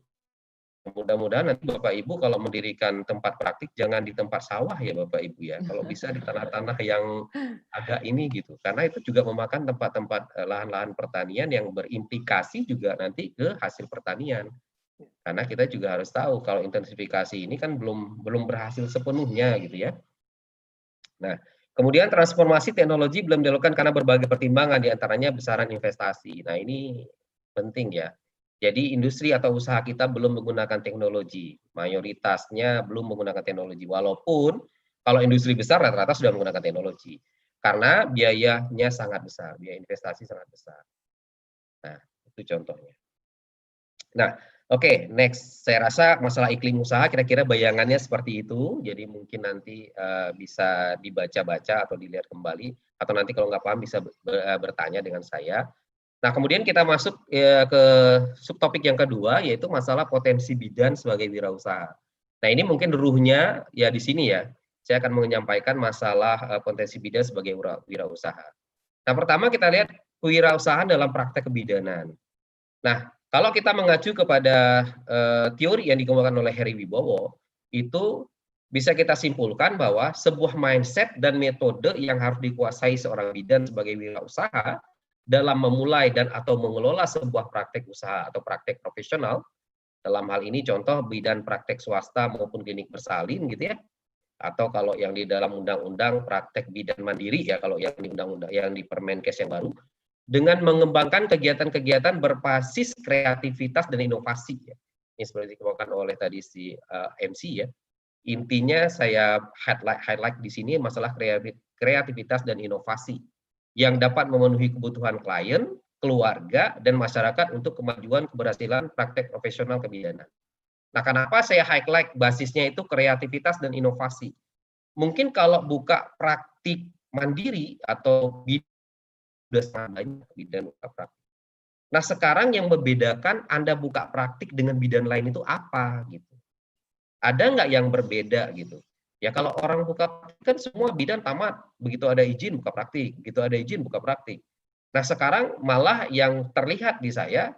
Mudah-mudahan nanti Bapak Ibu kalau mendirikan tempat praktik jangan di tempat sawah ya Bapak Ibu ya. Kalau bisa di tanah-tanah yang agak ini gitu. Karena itu juga memakan tempat-tempat lahan-lahan pertanian yang berimplikasi juga nanti ke hasil pertanian. Karena kita juga harus tahu kalau intensifikasi ini kan belum berhasil sepenuhnya gitu ya. Nah, kemudian transformasi teknologi belum dilakukan karena berbagai pertimbangan, diantaranya besaran investasi. Nah, ini penting ya. Jadi industri atau usaha kita belum menggunakan teknologi, mayoritasnya belum menggunakan teknologi. Walaupun kalau industri besar rata-rata sudah menggunakan teknologi, karena biayanya sangat besar, biaya investasi sangat besar. Nah, itu contohnya. Nah, oke, next. Saya rasa masalah iklim usaha kira-kira bayangannya seperti itu. Jadi mungkin nanti bisa dibaca-baca atau dilihat kembali, atau nanti kalau nggak paham bisa bertanya dengan saya. Nah, kemudian kita masuk ke subtopik yang kedua, yaitu masalah potensi bidan sebagai wirausaha. Nah, ini mungkin ruhnya ya di sini ya. Saya akan menyampaikan masalah potensi bidan sebagai wirausaha. Nah, pertama kita lihat kewirausahaan dalam praktek kebidanan. Nah, kalau kita mengacu kepada teori yang dikembangkan oleh Heri Wibowo, itu bisa kita simpulkan bahwa sebuah mindset dan metode yang harus dikuasai seorang bidan sebagai wirausaha dalam memulai dan atau mengelola sebuah praktek usaha atau praktek profesional, dalam hal ini contoh bidan praktek swasta maupun klinik bersalin gitu ya, atau kalau yang di dalam undang-undang praktek bidan mandiri ya, kalau yang di undang-undang yang di Permenkes yang baru, dengan mengembangkan kegiatan-kegiatan berbasis kreativitas dan inovasi ya. Ini seperti dikembangkan oleh tadi si MC ya. Intinya saya highlight di sini masalah kreativitas dan inovasi yang dapat memenuhi kebutuhan klien, keluarga, dan masyarakat untuk kemajuan keberhasilan praktek profesional kebidanan. Nah, kenapa saya highlight basisnya itu kreativitas dan inovasi? Mungkin kalau buka praktik mandiri atau sudah sangat banyak bidan buka praktik. Nah, sekarang yang membedakan Anda buka praktik dengan bidan lain itu apa gitu? Ada nggak yang berbeda gitu? Ya kalau orang buka praktik kan semua bidan tamat, begitu ada izin buka praktik, begitu ada izin buka praktik. Nah, sekarang malah yang terlihat di saya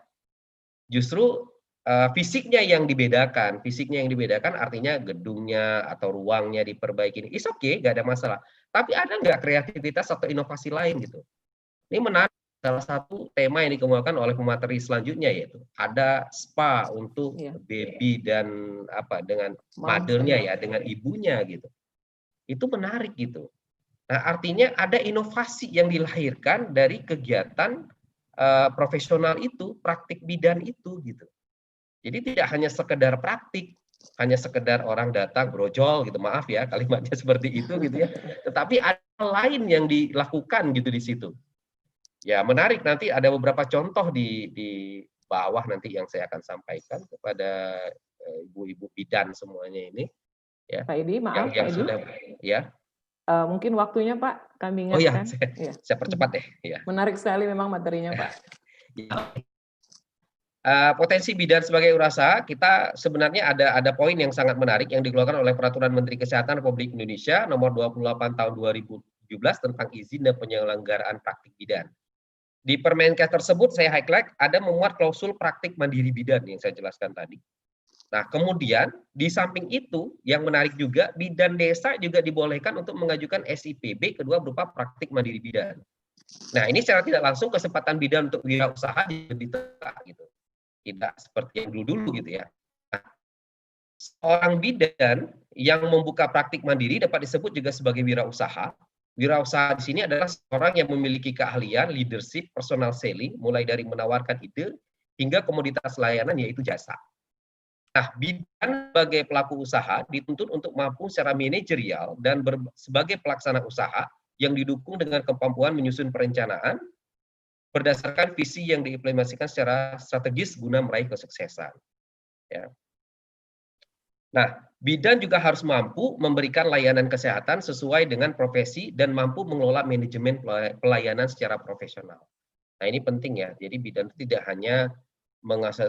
justru fisiknya yang dibedakan. Fisiknya yang dibedakan artinya gedungnya atau ruangnya diperbaiki. It's okay, nggak ada masalah. Tapi ada nggak kreativitas atau inovasi lain gitu? Ini menarik, salah satu tema yang dikemukakan oleh pemateri selanjutnya yaitu ada spa untuk baby dan apa dengan mothernya ya, dengan ibunya gitu. Itu menarik gitu. Nah, artinya ada inovasi yang dilahirkan dari kegiatan profesional itu, praktik bidan itu gitu. Jadi tidak hanya sekedar praktik, hanya sekedar orang datang brojol gitu, maaf ya kalimatnya seperti itu gitu ya. Tetapi ada lain yang dilakukan gitu di situ. Ya, menarik, nanti ada beberapa contoh di bawah nanti yang saya akan sampaikan kepada ibu-ibu bidan semuanya ini. Ya. Pak Edi, maaf yang Pak Edi. Sudah, ya. Mungkin waktunya Pak, kami ingatkan. Oh ya, saya percepat deh. Ya. Menarik sekali memang materinya Pak. Potensi bidan sebagai wirausaha, kita sebenarnya ada poin yang sangat menarik yang dikeluarkan oleh Peraturan Menteri Kesehatan Republik Indonesia nomor 28 tahun 2017 tentang izin dan penyelenggaraan praktik bidan. Di Permenkes tersebut saya highlight ada memuat klausul praktik mandiri bidan yang saya jelaskan tadi. Nah, kemudian di samping itu yang menarik juga bidan desa juga dibolehkan untuk mengajukan SIPB kedua berupa praktik mandiri bidan. Nah, ini secara tidak langsung kesempatan bidan untuk wirausaha lebih terbuka gitu. Tidak seperti yang dulu-dulu gitu ya. Nah, seorang bidan yang membuka praktik mandiri dapat disebut juga sebagai wirausaha Wirausaha di sini adalah orang yang memiliki keahlian, leadership, personal selling, mulai dari menawarkan ide hingga komoditas layanan yaitu jasa. Nah, bidan sebagai pelaku usaha dituntut untuk mampu secara manajerial dan sebagai pelaksana usaha yang didukung dengan kemampuan menyusun perencanaan berdasarkan visi yang diimplementasikan secara strategis guna meraih kesuksesan. Ya. Nah, bidan juga harus mampu memberikan layanan kesehatan sesuai dengan profesi dan mampu mengelola manajemen pelayanan secara profesional. Nah, ini penting ya. Jadi bidan itu tidak hanya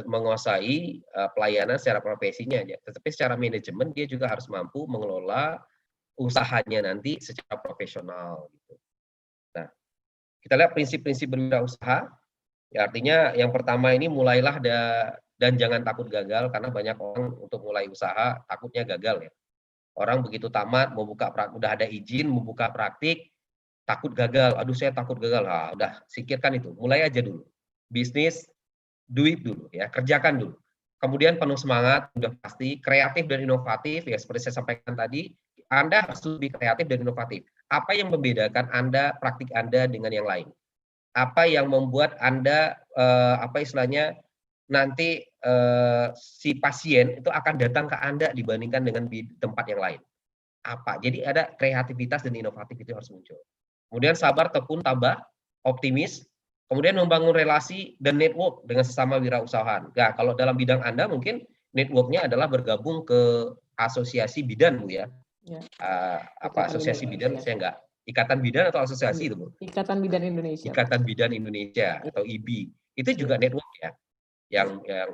menguasai pelayanan secara profesinya aja, tetapi secara manajemen dia juga harus mampu mengelola usahanya nanti secara profesional. Gitu. Nah, kita lihat prinsip-prinsip berwirausaha. Ya, artinya yang pertama ini mulailah dan jangan takut gagal, karena banyak orang untuk mulai usaha takutnya gagal ya. Orang begitu tamat udah ada izin membuka praktik, takut gagal. Aduh, saya takut gagal. Nah, udah sikirkan itu, mulai aja dulu. Bisnis duit dulu ya, kerjakan dulu. Kemudian penuh semangat, sudah pasti, kreatif dan inovatif ya, seperti saya sampaikan tadi, Anda harus lebih kreatif dan inovatif. Apa yang membedakan Anda, praktik Anda dengan yang lain? Apa yang membuat Anda nanti si pasien itu akan datang ke Anda dibandingkan dengan di tempat yang lain? Apa? Jadi ada kreativitas dan inovatif itu harus muncul. Kemudian sabar, tekun, tabah, optimis. Kemudian membangun relasi dan network dengan sesama wirausahaan. Nah, kalau dalam bidang Anda mungkin networknya adalah bergabung ke asosiasi bidan, Bu ya. Ya. Asosiasi bidan, saya enggak. Ikatan Bidan atau asosiasi itu, Bu? Ikatan Bidan Indonesia. Ikatan Bidan Indonesia atau IBI. Itu juga network ya.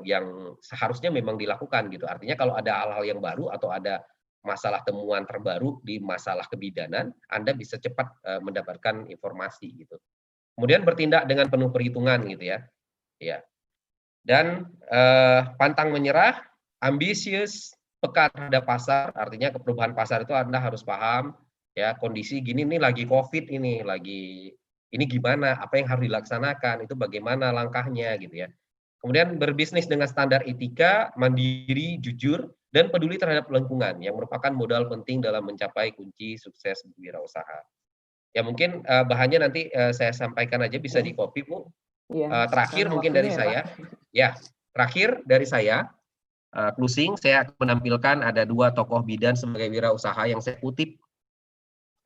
Yang seharusnya memang dilakukan gitu. Artinya kalau ada hal-hal yang baru atau ada masalah temuan terbaru di masalah kebidanan, Anda bisa cepat mendapatkan informasi gitu. Kemudian bertindak dengan penuh perhitungan gitu ya. Ya. Dan pantang menyerah, ambisius, peka terhadap pasar, artinya perubahan pasar itu Anda harus paham ya, kondisi gini nih lagi Covid ini gimana, apa yang harus dilaksanakan, itu bagaimana langkahnya gitu ya. Kemudian berbisnis dengan standar etika, mandiri, jujur, dan peduli terhadap lingkungan yang merupakan modal penting dalam mencapai kunci sukses wirausaha. Ya mungkin bahannya nanti saya sampaikan aja, bisa di copy Bu. Ya, terakhir mungkin dari saya, ya terakhir dari saya, closing saya menampilkan ada 2 tokoh bidan sebagai wirausaha yang saya kutip,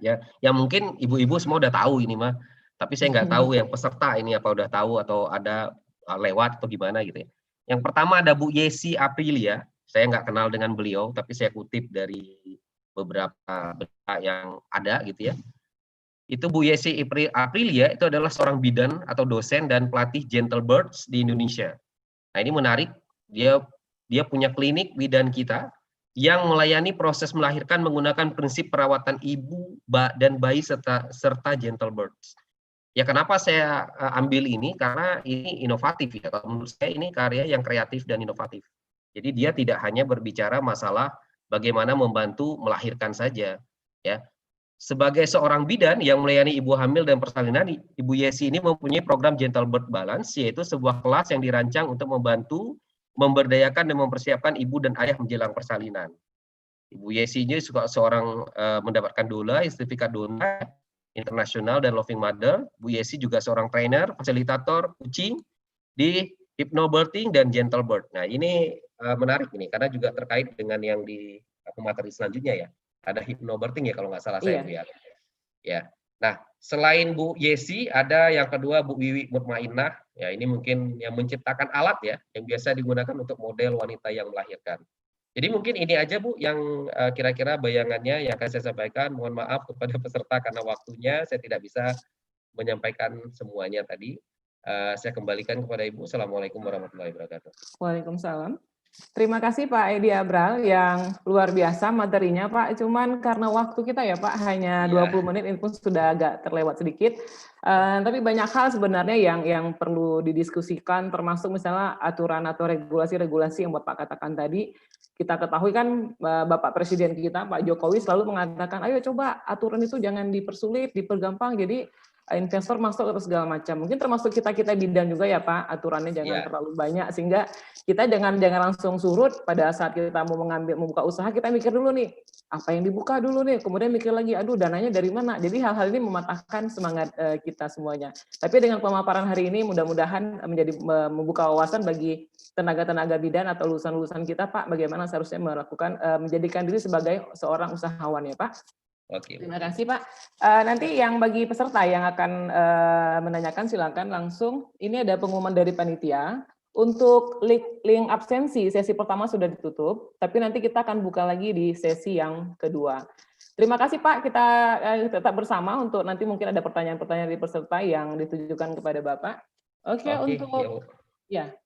ya, yang mungkin ibu-ibu semua udah tahu ini mah, tapi saya nggak tahu yang peserta ini apa udah tahu atau ada lewat atau gimana gitu ya. Yang pertama ada Bu Yesi Aprilia, saya nggak kenal dengan beliau, tapi saya kutip dari beberapa berita yang ada gitu ya. Itu Bu Yesi Aprilia itu adalah seorang bidan atau dosen dan pelatih Gentle Birds di Indonesia. Nah, ini menarik, dia punya klinik bidan kita yang melayani proses melahirkan menggunakan prinsip perawatan ibu dan bayi serta Gentle Birds. Ya, kenapa saya ambil ini? Karena ini inovatif ya. Kalau menurut saya ini karya yang kreatif dan inovatif. Jadi dia tidak hanya berbicara masalah bagaimana membantu melahirkan saja, ya. Sebagai seorang bidan yang melayani ibu hamil dan persalinan, Ibu Yesi ini mempunyai program Gentle Birth Balance, yaitu sebuah kelas yang dirancang untuk membantu, memberdayakan dan mempersiapkan ibu dan ayah menjelang persalinan. Ibu Yesi ini juga seorang mendapatkan DOLA, sertifikat DOLA internasional dan Loving Mother. Bu Yesi juga seorang trainer, fasilitator, coaching di hypnobirthing dan Gentle Birth. Nah, ini menarik ini karena juga terkait dengan yang di materi selanjutnya ya. Ada hypnobirthing ya kalau nggak salah saya lihat. Ya. Nah, selain Bu Yesi ada yang kedua Bu Wiwi Mutmainnah. Ya, ini mungkin yang menciptakan alat ya yang biasa digunakan untuk model wanita yang melahirkan. Jadi mungkin ini aja Bu yang kira-kira bayangannya yang akan saya sampaikan. Mohon maaf kepada peserta karena waktunya saya tidak bisa menyampaikan semuanya tadi. Saya kembalikan kepada Ibu. Assalamualaikum warahmatullahi wabarakatuh. Waalaikumsalam. Terima kasih Pak Edi Abral yang luar biasa materinya Pak. Cuman karena waktu kita ya Pak hanya 20 menit, ini pun sudah agak terlewat sedikit. Tapi banyak hal sebenarnya yang perlu didiskusikan, termasuk misalnya aturan atau regulasi-regulasi yang Bapak katakan tadi. Kita ketahui kan Bapak Presiden kita Pak Jokowi selalu mengatakan, ayo coba aturan itu jangan dipersulit, dipergampang. Jadi investor masuk atau segala macam. Mungkin termasuk kita bidan juga ya Pak, aturannya jangan terlalu banyak sehingga kita jangan langsung surut pada saat kita mau membuka usaha, kita mikir dulu nih apa yang dibuka dulu nih, kemudian mikir lagi aduh dananya dari mana. Jadi hal-hal ini mematahkan semangat kita semuanya. Tapi dengan pemaparan hari ini mudah-mudahan membuka wawasan bagi tenaga-tenaga bidan atau lulusan-lulusan kita Pak, bagaimana seharusnya melakukan menjadikan diri sebagai seorang usahawan ya Pak. Oke. Terima kasih Pak. Nanti yang bagi peserta yang akan menanyakan silakan langsung. Ini ada pengumuman dari panitia. Untuk link absensi sesi pertama sudah ditutup, tapi nanti kita akan buka lagi di sesi yang kedua. Terima kasih Pak, kita tetap bersama untuk nanti mungkin ada pertanyaan-pertanyaan dari peserta yang ditujukan kepada Bapak. Oke,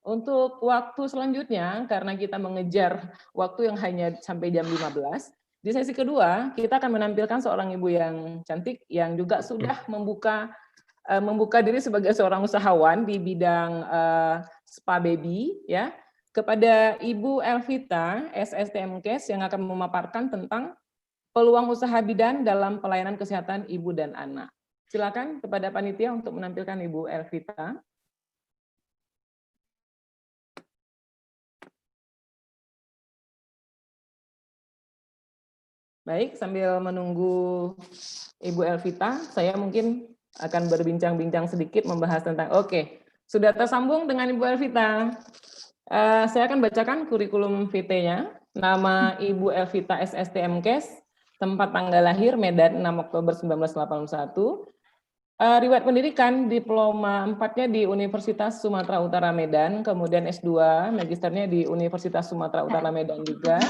untuk waktu selanjutnya, karena kita mengejar waktu yang hanya sampai jam 15, di sesi kedua, kita akan menampilkan seorang ibu yang cantik, yang juga sudah membuka diri sebagai seorang usahawan di bidang spa baby, ya, kepada Ibu Elvita, SSTMKes, yang akan memaparkan tentang peluang usaha bidan dalam pelayanan kesehatan ibu dan anak. Silakan kepada panitia untuk menampilkan Ibu Elvita. Baik, sambil menunggu Ibu Elvita, saya mungkin akan berbincang-bincang sedikit membahas tentang, sudah tersambung dengan Ibu Elvita. Saya akan bacakan kurikulum VT-nya. Nama Ibu Elvita SSTMKes, tempat tanggal lahir Medan 6 Oktober 1981. Riwayat pendidikan, diploma 4-nya di Universitas Sumatera Utara Medan, kemudian S2, magisternya di Universitas Sumatera Utara Medan juga.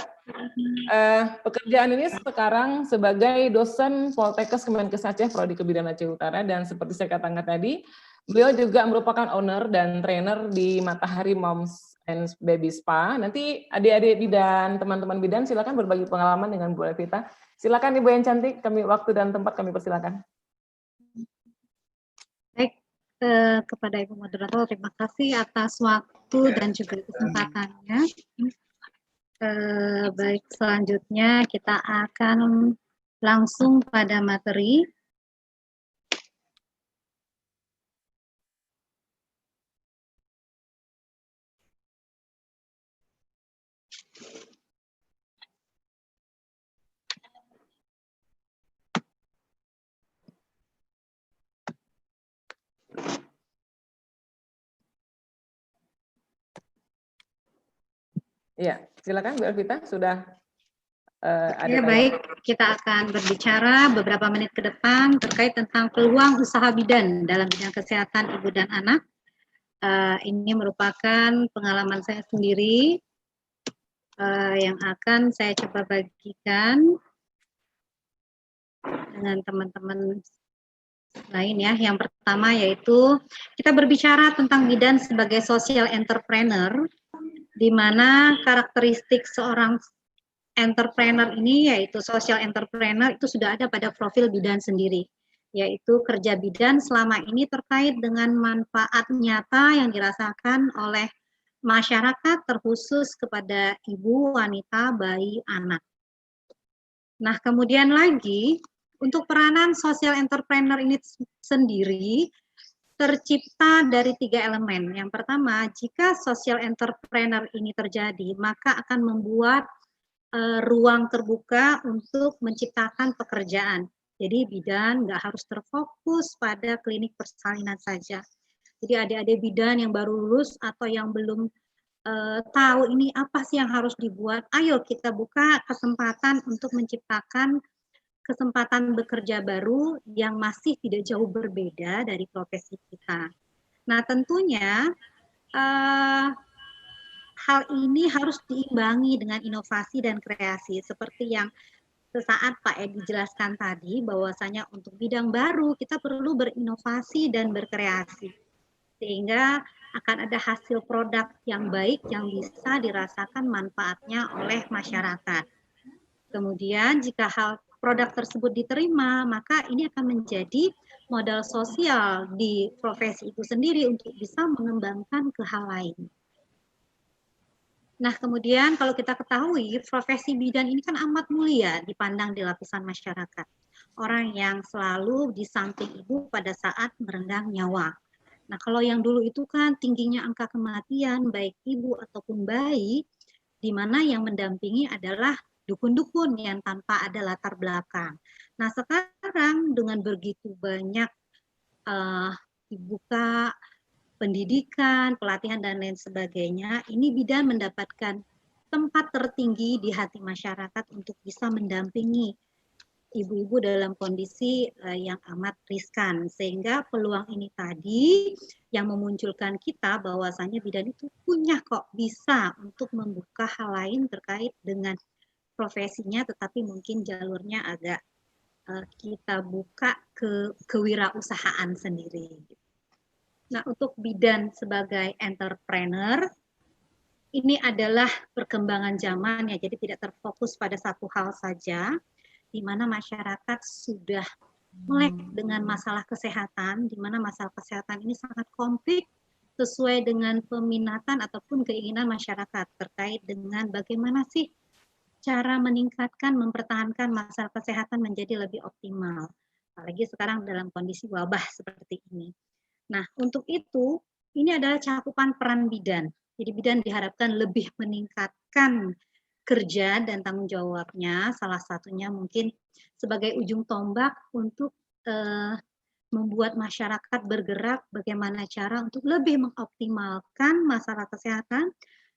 Pekerjaan ini sekarang sebagai dosen Poltekkes Kemenkes Aceh, Prodi Kebidanan Aceh Utara, dan seperti saya katakan tadi, beliau juga merupakan owner dan trainer di Matahari Moms and Baby Spa. Nanti adik-adik bidan, teman-teman bidan, silakan berbagi pengalaman dengan Bu Elvita. Silakan Ibu yang cantik, kami waktu dan tempat kami persilakan. Baik, kepada Ibu Moderator, terima kasih atas waktu dan juga kesempatannya. Baik, selanjutnya kita akan langsung pada materi. Iya, silakan Bu Elvita, sudah ada. Baik, kita akan berbicara beberapa menit ke depan terkait tentang peluang usaha bidan dalam bidang kesehatan ibu dan anak. Ini merupakan pengalaman saya sendiri yang akan saya coba bagikan dengan teman-teman lain ya. Yang pertama yaitu kita berbicara tentang bidan sebagai social entrepreneur, di mana karakteristik seorang entrepreneur ini yaitu social entrepreneur itu sudah ada pada profil bidan sendiri, yaitu kerja bidan selama ini terkait dengan manfaat nyata yang dirasakan oleh masyarakat terkhusus kepada ibu, wanita, bayi, anak. Nah, kemudian lagi untuk peranan social entrepreneur ini sendiri tercipta dari 3 elemen. Yang pertama, jika social entrepreneur ini terjadi, maka akan membuat ruang terbuka untuk menciptakan pekerjaan. Jadi bidan nggak harus terfokus pada klinik persalinan saja. Jadi adik-adik bidan yang baru lulus atau yang belum tahu ini apa sih yang harus dibuat, ayo kita buka kesempatan untuk menciptakan kesempatan bekerja baru yang masih tidak jauh berbeda dari profesi kita. Nah, tentunya hal ini harus diimbangi dengan inovasi dan kreasi, seperti yang sesaat Pak Edi jelaskan tadi, bahwasanya untuk bidang baru kita perlu berinovasi dan berkreasi, sehingga akan ada hasil produk yang baik yang bisa dirasakan manfaatnya oleh masyarakat. Kemudian jika produk tersebut diterima, maka ini akan menjadi modal sosial di profesi itu sendiri untuk bisa mengembangkan ke hal lain. Nah, kemudian kalau kita ketahui profesi bidan ini kan amat mulia dipandang di lapisan masyarakat. orang yang selalu di samping ibu pada saat merenggang nyawa. Nah, kalau yang dulu itu kan tingginya angka kematian baik ibu ataupun bayi, di mana yang mendampingi adalah dukun-dukun yang tanpa ada latar belakang. Nah, sekarang dengan begitu banyak dibuka pendidikan, pelatihan, dan lain sebagainya, ini bidan mendapatkan tempat tertinggi di hati masyarakat untuk bisa mendampingi ibu-ibu dalam kondisi yang amat riskan. Sehingga peluang ini tadi yang memunculkan kita bahwasanya bidan itu punya kok bisa untuk membuka hal lain terkait dengan profesinya, tetapi mungkin jalurnya agak kita buka ke kewirausahaan sendiri. Nah, untuk bidan sebagai entrepreneur, ini adalah perkembangan zaman ya, jadi tidak terfokus pada satu hal saja, di mana masyarakat sudah melek dengan masalah kesehatan, di mana masalah kesehatan ini sangat kompleks sesuai dengan peminatan ataupun keinginan masyarakat terkait dengan bagaimana sih cara meningkatkan, mempertahankan masalah kesehatan menjadi lebih optimal. Apalagi sekarang dalam kondisi wabah seperti ini. Nah, untuk itu, ini adalah cakupan peran bidan. Jadi bidan diharapkan lebih meningkatkan kerja dan tanggung jawabnya, salah satunya mungkin sebagai ujung tombak untuk membuat masyarakat bergerak bagaimana cara untuk lebih mengoptimalkan masalah kesehatan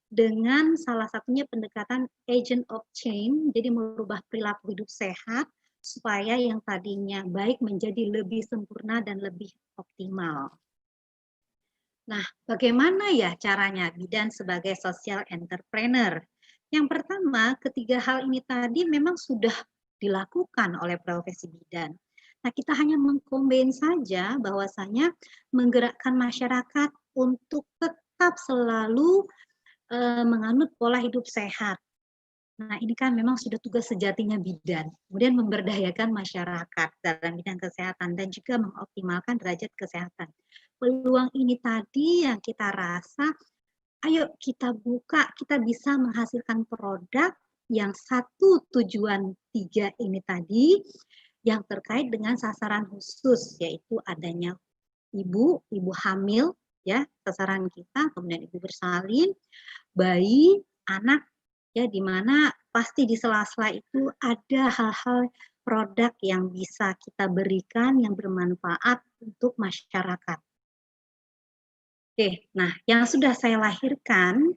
dengan salah satunya pendekatan agent of change, jadi merubah perilaku hidup sehat supaya yang tadinya baik menjadi lebih sempurna dan lebih optimal. Nah, bagaimana ya caranya bidan sebagai social entrepreneur? Yang pertama, ketiga hal ini tadi memang sudah dilakukan oleh profesi bidan. Nah, kita hanya mengkombin saja bahwasanya menggerakkan masyarakat untuk tetap selalu menganut pola hidup sehat. Nah, ini kan memang sudah tugas sejatinya bidan. Kemudian memberdayakan masyarakat dalam bidang kesehatan dan juga mengoptimalkan derajat kesehatan. Peluang ini tadi yang kita rasa, ayo kita buka, kita bisa menghasilkan produk yang satu tujuan 3 ini tadi, yang terkait dengan sasaran khusus, yaitu adanya ibu hamil, ya, sasaran kita, kemudian ibu bersalin, bayi, anak, ya, di mana pasti di sela-sela itu ada hal-hal produk yang bisa kita berikan yang bermanfaat untuk masyarakat. Oke, nah yang sudah saya lahirkan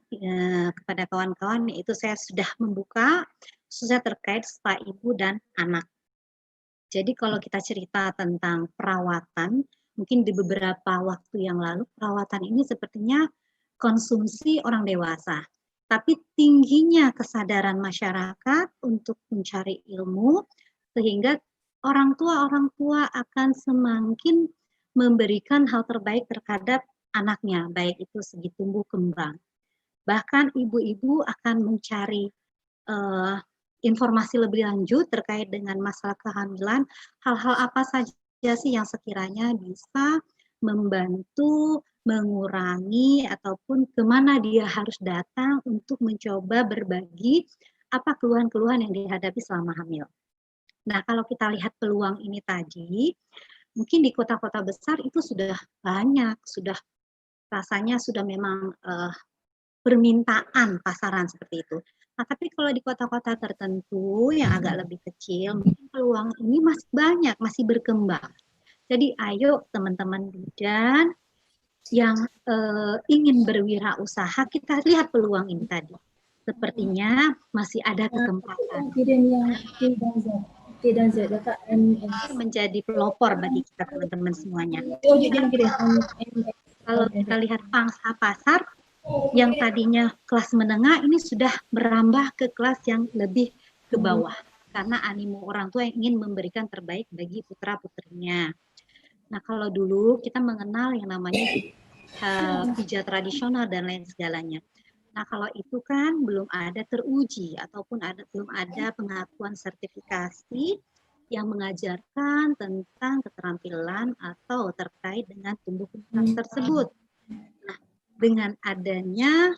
kepada kawan-kawan yaitu saya sudah membuka khususnya terkait spa ibu dan anak. Jadi kalau kita cerita tentang perawatan, mungkin di beberapa waktu yang lalu perawatan ini sepertinya konsumsi orang dewasa. Tapi tingginya kesadaran masyarakat untuk mencari ilmu sehingga orang tua akan semakin memberikan hal terbaik terhadap anaknya, baik itu segi tumbuh kembang. Bahkan ibu-ibu akan mencari informasi lebih lanjut terkait dengan masalah kehamilan, hal-hal apa saja sih yang sekiranya bisa membantu mengurangi ataupun kemana dia harus datang untuk mencoba berbagi apa keluhan-keluhan yang dihadapi selama hamil. Nah, kalau kita lihat peluang ini tadi, mungkin di kota-kota besar itu sudah banyak, sudah rasanya sudah memang permintaan pasaran seperti itu. Nah, tapi kalau di kota-kota tertentu yang agak lebih kecil, mungkin peluang ini masih banyak, masih berkembang. Jadi ayo teman-teman bidan yang ingin berwirausaha, kita lihat peluang ini tadi. Sepertinya masih ada kesempatan. Menjadi pelopor bagi kita teman-teman semuanya. Kalau kita lihat pangsa pasar, yang tadinya kelas menengah ini sudah merambah ke kelas yang lebih ke bawah. Karena animo orang tua yang ingin memberikan terbaik bagi putra-putrinya. Nah, kalau dulu kita mengenal yang namanya pijat tradisional dan lain segalanya. Nah, kalau itu kan belum ada teruji ataupun belum ada pengakuan sertifikasi yang mengajarkan tentang keterampilan atau terkait dengan tumbuh kembang tersebut. Nah, dengan adanya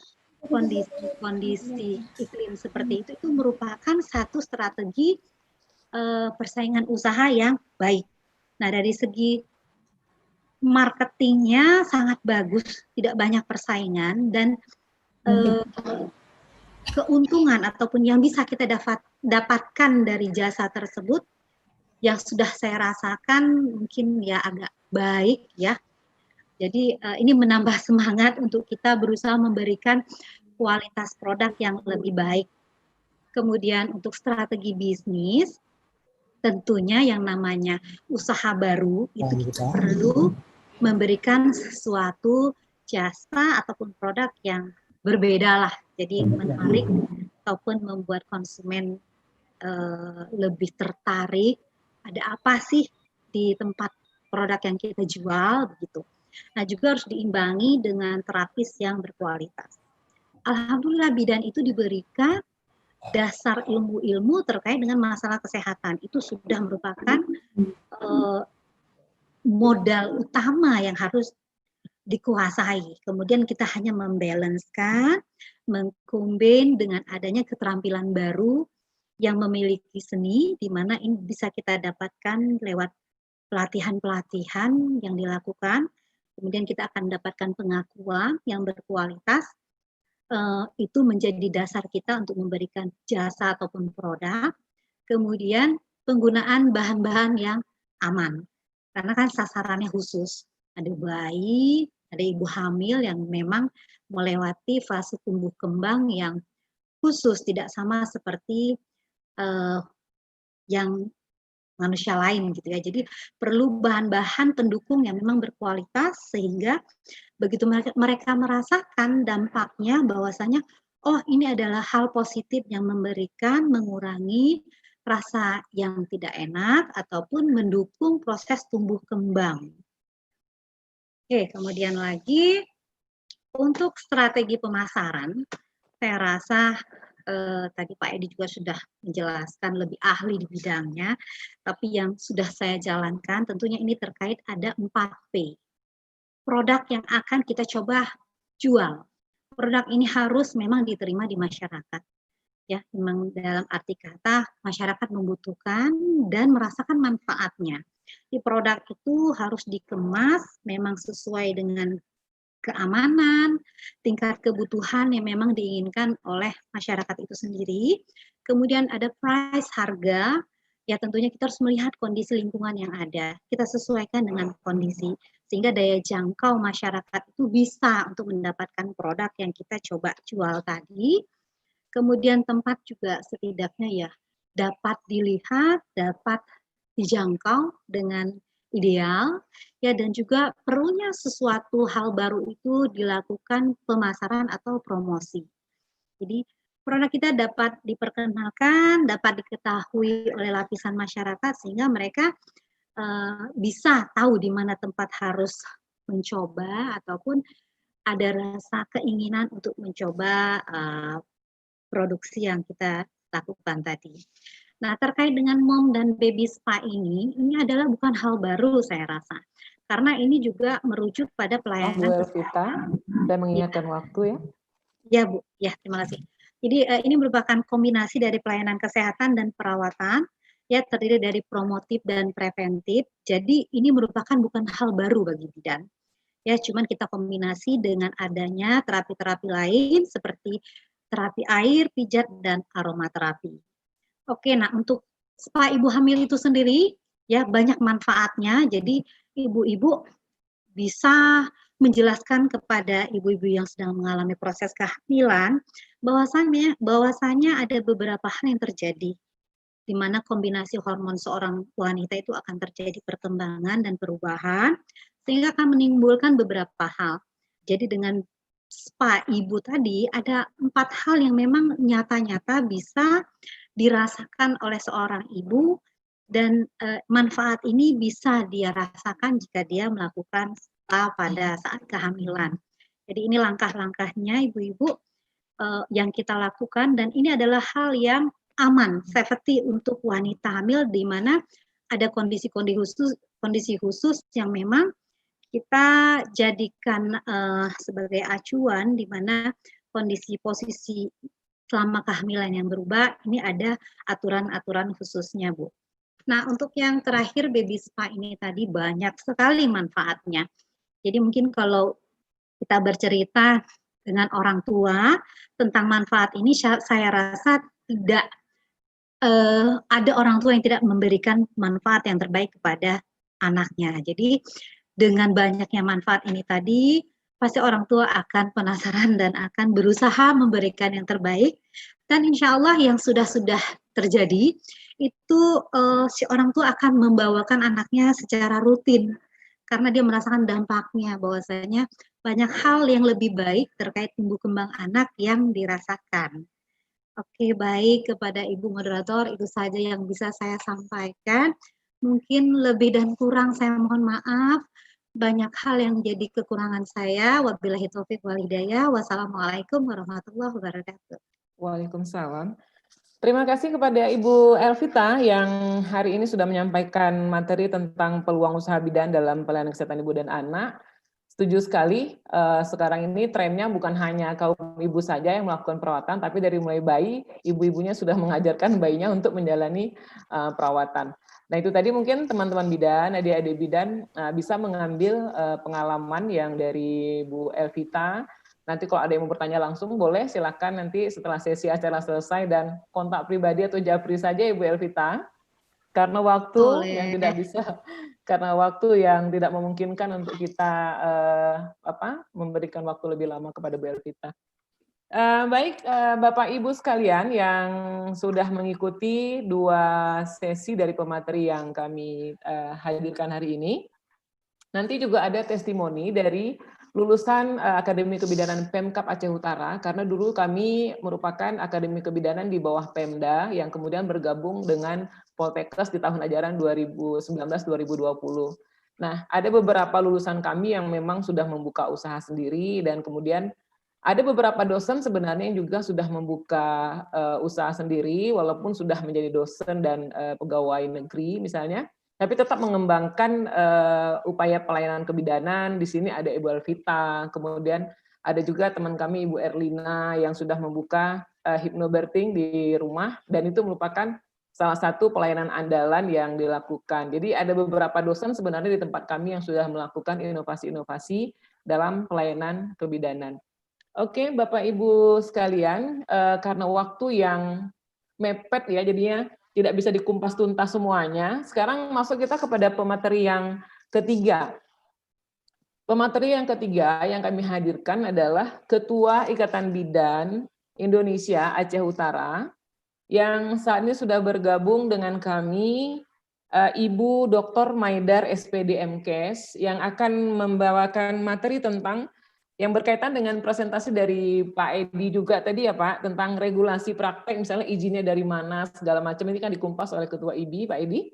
kondisi iklim seperti itu merupakan satu strategi persaingan usaha yang baik. Nah, dari segi marketingnya sangat bagus, tidak banyak persaingan, dan keuntungan ataupun yang bisa kita dapatkan dari jasa tersebut yang sudah saya rasakan mungkin ya agak baik ya. Jadi ini menambah semangat untuk kita berusaha memberikan kualitas produk yang lebih baik. Kemudian untuk strategi bisnis, tentunya yang namanya usaha baru itu kita perlu memberikan sesuatu jasa ataupun produk yang berbeda lah. Jadi menarik ataupun membuat konsumen lebih tertarik. Ada apa sih di tempat produk yang kita jual begitu. Nah, juga harus diimbangi dengan terapis yang berkualitas. Alhamdulillah bidan itu diberikan dasar ilmu-ilmu terkait dengan masalah kesehatan. Itu sudah merupakan modal utama yang harus dikuasai. Kemudian kita hanya membalancekan, mengkombin dengan adanya keterampilan baru yang memiliki seni, di mana ini bisa kita dapatkan lewat pelatihan-pelatihan yang dilakukan. Kemudian kita akan dapatkan pengakuan yang berkualitas. Itu menjadi dasar kita untuk memberikan jasa ataupun produk. Kemudian penggunaan bahan-bahan yang aman. Karena kan sasarannya khusus. Ada bayi, ada ibu hamil yang memang melewati fase tumbuh kembang yang khusus, tidak sama seperti yang manusia lain gitu ya. Jadi perlu bahan-bahan pendukung yang memang berkualitas sehingga begitu mereka merasakan dampaknya bahwasanya oh ini adalah hal positif yang mengurangi rasa yang tidak enak ataupun mendukung proses tumbuh kembang. Oke, kemudian lagi untuk strategi pemasaran, saya rasa tadi Pak Edi juga sudah menjelaskan lebih ahli di bidangnya, tapi yang sudah saya jalankan tentunya ini terkait ada 4P. Produk yang akan kita coba jual. Produk ini harus memang diterima di masyarakat. Ya, memang dalam arti kata masyarakat membutuhkan dan merasakan manfaatnya. Di produk itu harus dikemas memang sesuai dengan keamanan, tingkat kebutuhan yang memang diinginkan oleh masyarakat itu sendiri. Kemudian ada price, harga, ya tentunya kita harus melihat kondisi lingkungan yang ada. Kita sesuaikan dengan kondisi, sehingga daya jangkau masyarakat itu bisa untuk mendapatkan produk yang kita coba jual tadi. Kemudian tempat juga setidaknya ya dapat dilihat, dapat dijangkau dengan ideal, ya, dan juga perlunya sesuatu hal baru itu dilakukan pemasaran atau promosi. Jadi produk kita dapat diperkenalkan, dapat diketahui oleh lapisan masyarakat sehingga mereka bisa tahu di mana tempat harus mencoba ataupun ada rasa keinginan untuk mencoba produksi yang kita lakukan tadi. Nah, terkait dengan mom dan baby spa ini adalah bukan hal baru saya rasa. Karena ini juga merujuk pada pelayanan Bu Elvita, saya mengingatkan waktu ya. Ya Bu, ya terima kasih. Jadi ini merupakan kombinasi dari pelayanan kesehatan dan perawatan, ya terdiri dari promotif dan preventif. Jadi ini merupakan bukan hal baru bagi bidan. Ya, cuman kita kombinasi dengan adanya terapi-terapi lain seperti terapi air, pijat, dan aromaterapi. Oke, nah untuk spa ibu hamil itu sendiri ya banyak manfaatnya. Jadi ibu-ibu bisa menjelaskan kepada ibu-ibu yang sedang mengalami proses kehamilan bahwasanya ada beberapa hal yang terjadi di mana kombinasi hormon seorang wanita itu akan terjadi perkembangan dan perubahan sehingga akan menimbulkan beberapa hal. Jadi dengan spa ibu tadi ada 4 hal yang memang nyata-nyata bisa dirasakan oleh seorang ibu dan manfaat ini bisa dia rasakan jika dia melakukan spa pada saat kehamilan. Jadi ini langkah-langkahnya ibu-ibu yang kita lakukan dan ini adalah hal yang aman, safety untuk wanita hamil di mana ada kondisi khusus yang memang kita jadikan sebagai acuan di mana kondisi posisi selama kehamilan yang berubah, ini ada aturan-aturan khususnya, Bu. Nah, untuk yang terakhir baby spa ini tadi banyak sekali manfaatnya. Jadi mungkin kalau kita bercerita dengan orang tua tentang manfaat ini, saya rasa tidak ada orang tua yang tidak memberikan manfaat yang terbaik kepada anaknya. Jadi dengan banyaknya manfaat ini tadi, pasti orang tua akan penasaran dan akan berusaha memberikan yang terbaik. Dan insya Allah yang sudah-sudah terjadi, itu si orang tua akan membawakan anaknya secara rutin. Karena dia merasakan dampaknya, bahwasanya banyak hal yang lebih baik terkait tumbuh kembang anak yang dirasakan. Oke, baik, kepada Ibu Moderator, itu saja yang bisa saya sampaikan. Mungkin lebih dan kurang saya mohon maaf. Banyak hal yang menjadi kekurangan saya. Wabillahi taufiq wal hidayah. Wassalamualaikum warahmatullahi wabarakatuh. Waalaikumsalam. Terima kasih kepada Ibu Elvita yang hari ini sudah menyampaikan materi tentang peluang usaha bidan dalam pelayanan kesehatan ibu dan anak. Setuju sekali, sekarang ini trennya bukan hanya kaum ibu saja yang melakukan perawatan, tapi dari mulai bayi, ibu-ibunya sudah mengajarkan bayinya untuk menjalani perawatan. Nah itu tadi mungkin teman-teman bidan, adik-adik bidan bisa mengambil pengalaman yang dari Bu Elvita. Nanti kalau ada yang mau bertanya langsung boleh, silakan nanti setelah sesi acara selesai dan kontak pribadi atau japri saja Ibu Elvita. Karena waktu yang tidak bisa, karena waktu yang tidak memungkinkan untuk kita memberikan waktu lebih lama kepada Bu Elvita. Baik, Bapak Ibu sekalian yang sudah mengikuti 2 sesi dari pemateri yang kami hadirkan hari ini. Nanti juga ada testimoni dari lulusan Akademi Kebidanan Pemkab Aceh Utara, karena dulu kami merupakan Akademi Kebidanan di bawah Pemda yang kemudian bergabung dengan Poltekkes di tahun ajaran 2019-2020. Nah, ada beberapa lulusan kami yang memang sudah membuka usaha sendiri, dan kemudian ada beberapa dosen sebenarnya yang juga sudah membuka usaha sendiri, walaupun sudah menjadi dosen dan pegawai negeri misalnya, tapi tetap mengembangkan upaya pelayanan kebidanan. Di sini ada Ibu Elvita, kemudian ada juga teman kami Ibu Erlina yang sudah membuka hypnobirthing di rumah, dan itu merupakan salah satu pelayanan andalan yang dilakukan. Jadi ada beberapa dosen sebenarnya di tempat kami yang sudah melakukan inovasi-inovasi dalam pelayanan kebidanan. Oke, Bapak Ibu sekalian, karena waktu yang mepet ya, jadinya tidak bisa dikumpas tuntas semuanya. Sekarang masuk kita kepada pemateri yang ketiga. Pemateri yang ketiga yang kami hadirkan adalah Ketua Ikatan Bidan Indonesia Aceh Utara, yang saat ini sudah bergabung dengan kami, Ibu Dr. Maidar SPD MKes, yang akan membawakan materi tentang yang berkaitan dengan presentasi dari Pak Edi juga tadi ya Pak, tentang regulasi praktek, misalnya izinnya dari mana, segala macam, ini kan dikumpas oleh Ketua IBI, Pak Edi.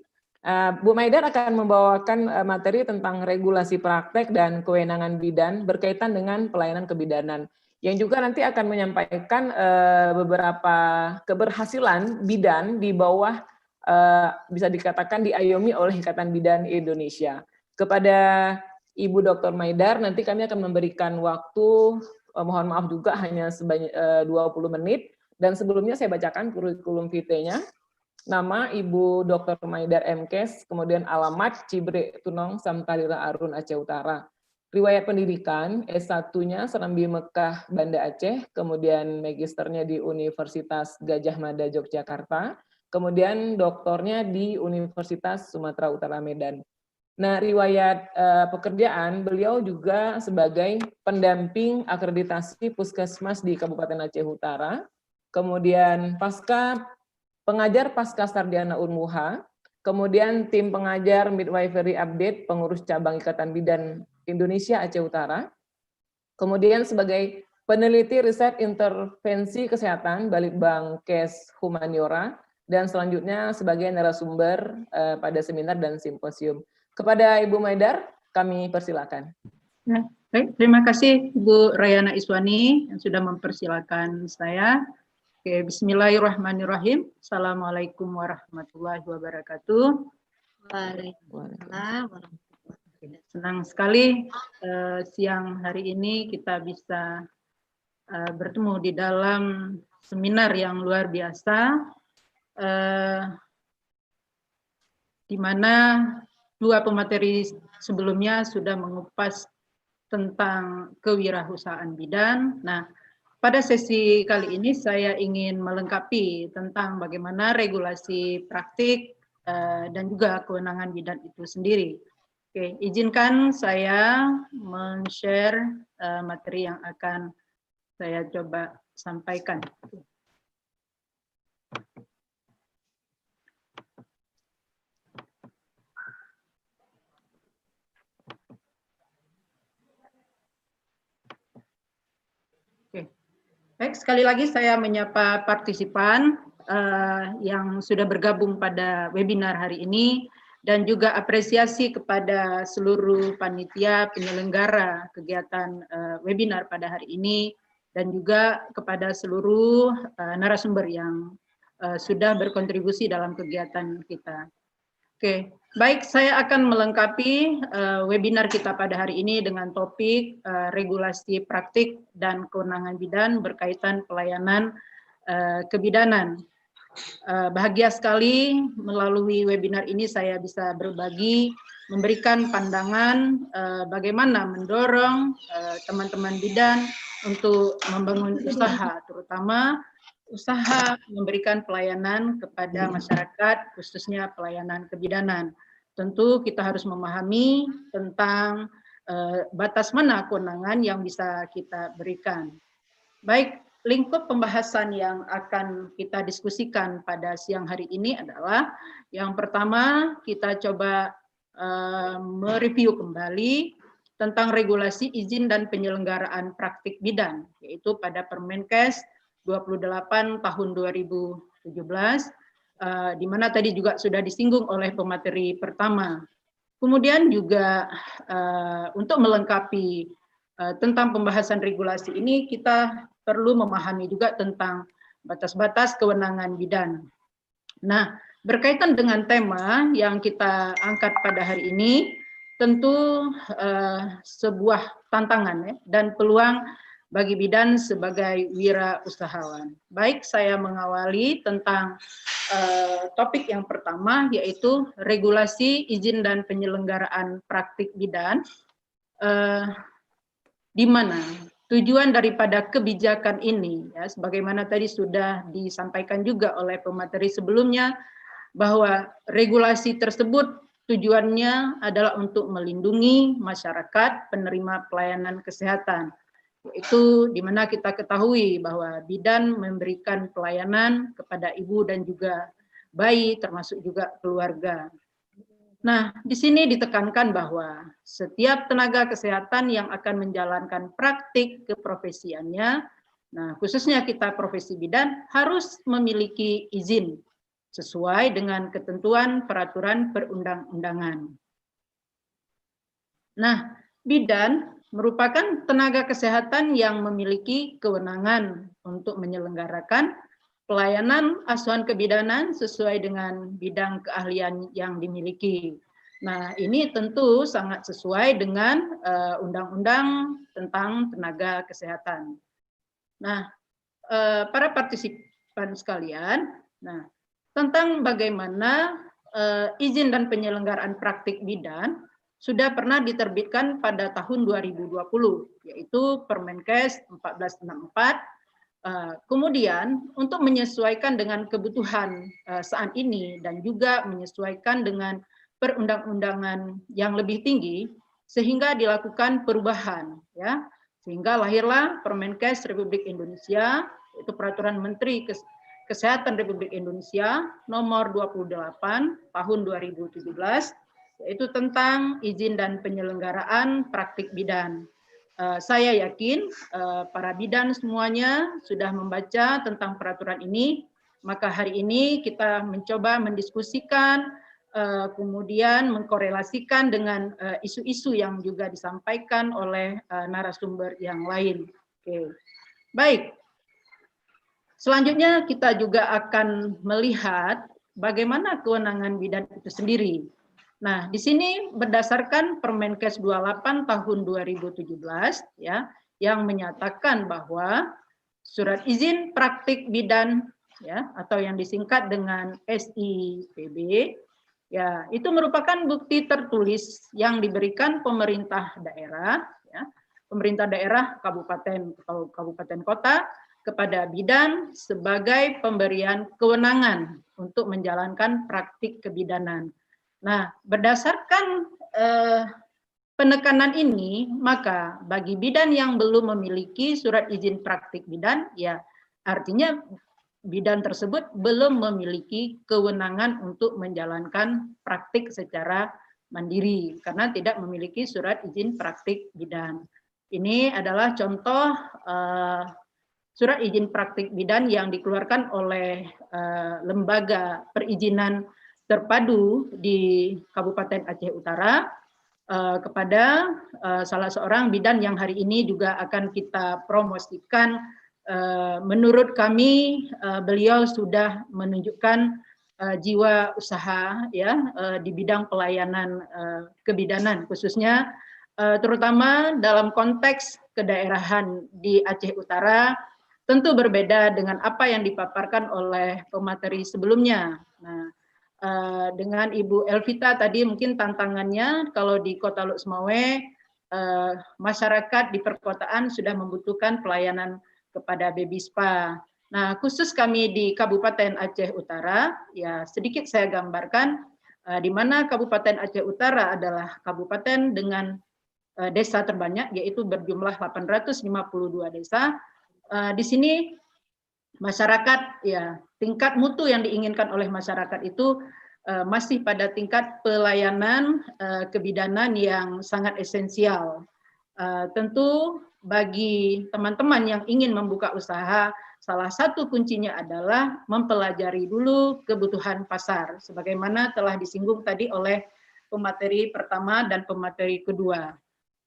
Bu Maidar akan membawakan materi tentang regulasi praktek dan kewenangan bidan berkaitan dengan pelayanan kebidanan, yang juga nanti akan menyampaikan beberapa keberhasilan bidan di bawah, bisa dikatakan diayomi oleh Ikatan Bidan Indonesia. Kepada Ibu Dr. Maidar, nanti kami akan memberikan waktu, mohon maaf juga hanya sebanyak 20 menit, dan sebelumnya saya bacakan kurikulum vitae-nya. Nama Ibu Dr. Maidar MKes, kemudian alamat Cibre Tunong Samtarira Arun Aceh Utara. Riwayat pendidikan, S1-nya Serambi Mekah Banda Aceh, kemudian magisternya di Universitas Gajah Mada Yogyakarta, kemudian doktornya di Universitas Sumatera Utara Medan. Nah, riwayat pekerjaan, beliau juga sebagai pendamping akreditasi puskesmas di Kabupaten Aceh Utara, kemudian pengajar pasca sarjana Unmuha, kemudian tim pengajar midwifery update pengurus cabang Ikatan Bidan Indonesia Aceh Utara, kemudian sebagai peneliti riset intervensi kesehatan Balitbang Kes Humaniora, dan selanjutnya sebagai narasumber pada seminar dan simposium. Kepada Ibu Maidar, kami persilakan. Ya, baik, terima kasih Bu Rayana Iswani yang sudah mempersilakan saya. Oke, bismillahirrahmanirrahim. Assalamualaikum warahmatullahi wabarakatuh. Waalaikumsalam. Senang sekali siang hari ini kita bisa bertemu di dalam seminar yang luar biasa. di mana dua pemateri sebelumnya sudah mengupas tentang kewirausahaan bidan. Nah, pada sesi kali ini saya ingin melengkapi tentang bagaimana regulasi praktik dan juga kewenangan bidan itu sendiri. Oke, izinkan saya men-share materi yang akan saya coba sampaikan. Baik, sekali lagi saya menyapa partisipan yang sudah bergabung pada webinar hari ini dan juga apresiasi kepada seluruh panitia penyelenggara kegiatan webinar pada hari ini dan juga kepada seluruh narasumber yang sudah berkontribusi dalam kegiatan kita. Oke, baik, saya akan melengkapi webinar kita pada hari ini dengan topik regulasi praktik dan kewenangan bidan berkaitan pelayanan kebidanan. Bahagia sekali melalui webinar ini saya bisa berbagi, memberikan pandangan bagaimana mendorong teman-teman bidan untuk membangun usaha, terutama usaha memberikan pelayanan kepada masyarakat, khususnya pelayanan kebidanan. Tentu kita harus memahami tentang batas mana kewenangan yang bisa kita berikan. Baik, lingkup pembahasan yang akan kita diskusikan pada siang hari ini adalah yang pertama kita coba mereview kembali tentang regulasi izin dan penyelenggaraan praktik bidan, yaitu pada Permenkes 28 tahun 2017, di mana tadi juga sudah disinggung oleh pemateri pertama. Kemudian juga untuk melengkapi tentang pembahasan regulasi ini, kita perlu memahami juga tentang batas-batas kewenangan bidan. Nah, berkaitan dengan tema yang kita angkat pada hari ini, tentu sebuah tantangan dan peluang bagi bidan sebagai wirausahawan. Baik, saya mengawali tentang topik yang pertama, yaitu regulasi izin dan penyelenggaraan praktik bidan, di mana tujuan daripada kebijakan ini, ya, sebagaimana tadi sudah disampaikan juga oleh pemateri sebelumnya, bahwa regulasi tersebut tujuannya adalah untuk melindungi masyarakat penerima pelayanan kesehatan. Itu di mana kita ketahui bahwa bidan memberikan pelayanan kepada ibu dan juga bayi, termasuk juga keluarga. Nah, di sini ditekankan bahwa setiap tenaga kesehatan yang akan menjalankan praktik keprofesiannya, nah khususnya kita profesi bidan, harus memiliki izin sesuai dengan ketentuan peraturan perundang-undangan. Nah, bidan merupakan tenaga kesehatan yang memiliki kewenangan untuk menyelenggarakan pelayanan asuhan kebidanan sesuai dengan bidang keahlian yang dimiliki. Nah, ini tentu sangat sesuai dengan undang-undang tentang tenaga kesehatan. Nah, para partisipan sekalian, nah, tentang bagaimana izin dan penyelenggaraan praktik bidan sudah pernah diterbitkan pada tahun 2020, yaitu Permenkes 1464. Kemudian untuk menyesuaikan dengan kebutuhan saat ini dan juga menyesuaikan dengan perundang-undangan yang lebih tinggi, sehingga dilakukan perubahan, ya, sehingga lahirlah Permenkes Republik Indonesia, yaitu Peraturan Menteri Kesehatan Republik Indonesia Nomor 28 Tahun 2017, yaitu tentang izin dan penyelenggaraan praktik bidan. Saya yakin para bidan semuanya sudah membaca tentang peraturan ini, maka hari ini kita mencoba mendiskusikan, kemudian mengkorelasikan dengan isu-isu yang juga disampaikan oleh narasumber yang lain. Oke. Baik, selanjutnya kita juga akan melihat bagaimana kewenangan bidan itu sendiri. Nah, di sini berdasarkan Permenkes 28 tahun 2017 ya, yang menyatakan bahwa surat izin praktik bidan ya, atau yang disingkat dengan SIPB, Ya, itu merupakan bukti tertulis yang diberikan pemerintah daerah, ya, pemerintah daerah kabupaten kota kepada bidan sebagai pemberian kewenangan untuk menjalankan praktik kebidanan. Nah, berdasarkan penekanan ini, maka bagi bidan yang belum memiliki surat izin praktik bidan, ya artinya bidan tersebut belum memiliki kewenangan untuk menjalankan praktik secara mandiri karena tidak memiliki surat izin praktik bidan. Ini adalah contoh surat izin praktik bidan yang dikeluarkan oleh lembaga perizinan terpadu di Kabupaten Aceh Utara kepada salah seorang bidan yang hari ini juga akan kita promosikan. Menurut kami beliau sudah menunjukkan jiwa usaha ya di bidang pelayanan kebidanan khususnya terutama dalam konteks kedaerahan di Aceh Utara tentu berbeda dengan apa yang dipaparkan oleh pemateri sebelumnya. Nah, dengan Ibu Elvita tadi mungkin tantangannya kalau di Kota Luk Semawe masyarakat di perkotaan sudah membutuhkan pelayanan kepada baby spa. Nah, khusus kami di Kabupaten Aceh Utara, ya sedikit saya gambarkan di mana Kabupaten Aceh Utara adalah kabupaten dengan desa terbanyak, yaitu berjumlah 852 desa. Di sini masyarakat, ya tingkat mutu yang diinginkan oleh masyarakat itu masih pada tingkat pelayanan kebidanan yang sangat esensial. Tentu bagi teman-teman yang ingin membuka usaha, salah satu kuncinya adalah mempelajari dulu kebutuhan pasar, sebagaimana telah disinggung tadi oleh pemateri pertama dan pemateri kedua.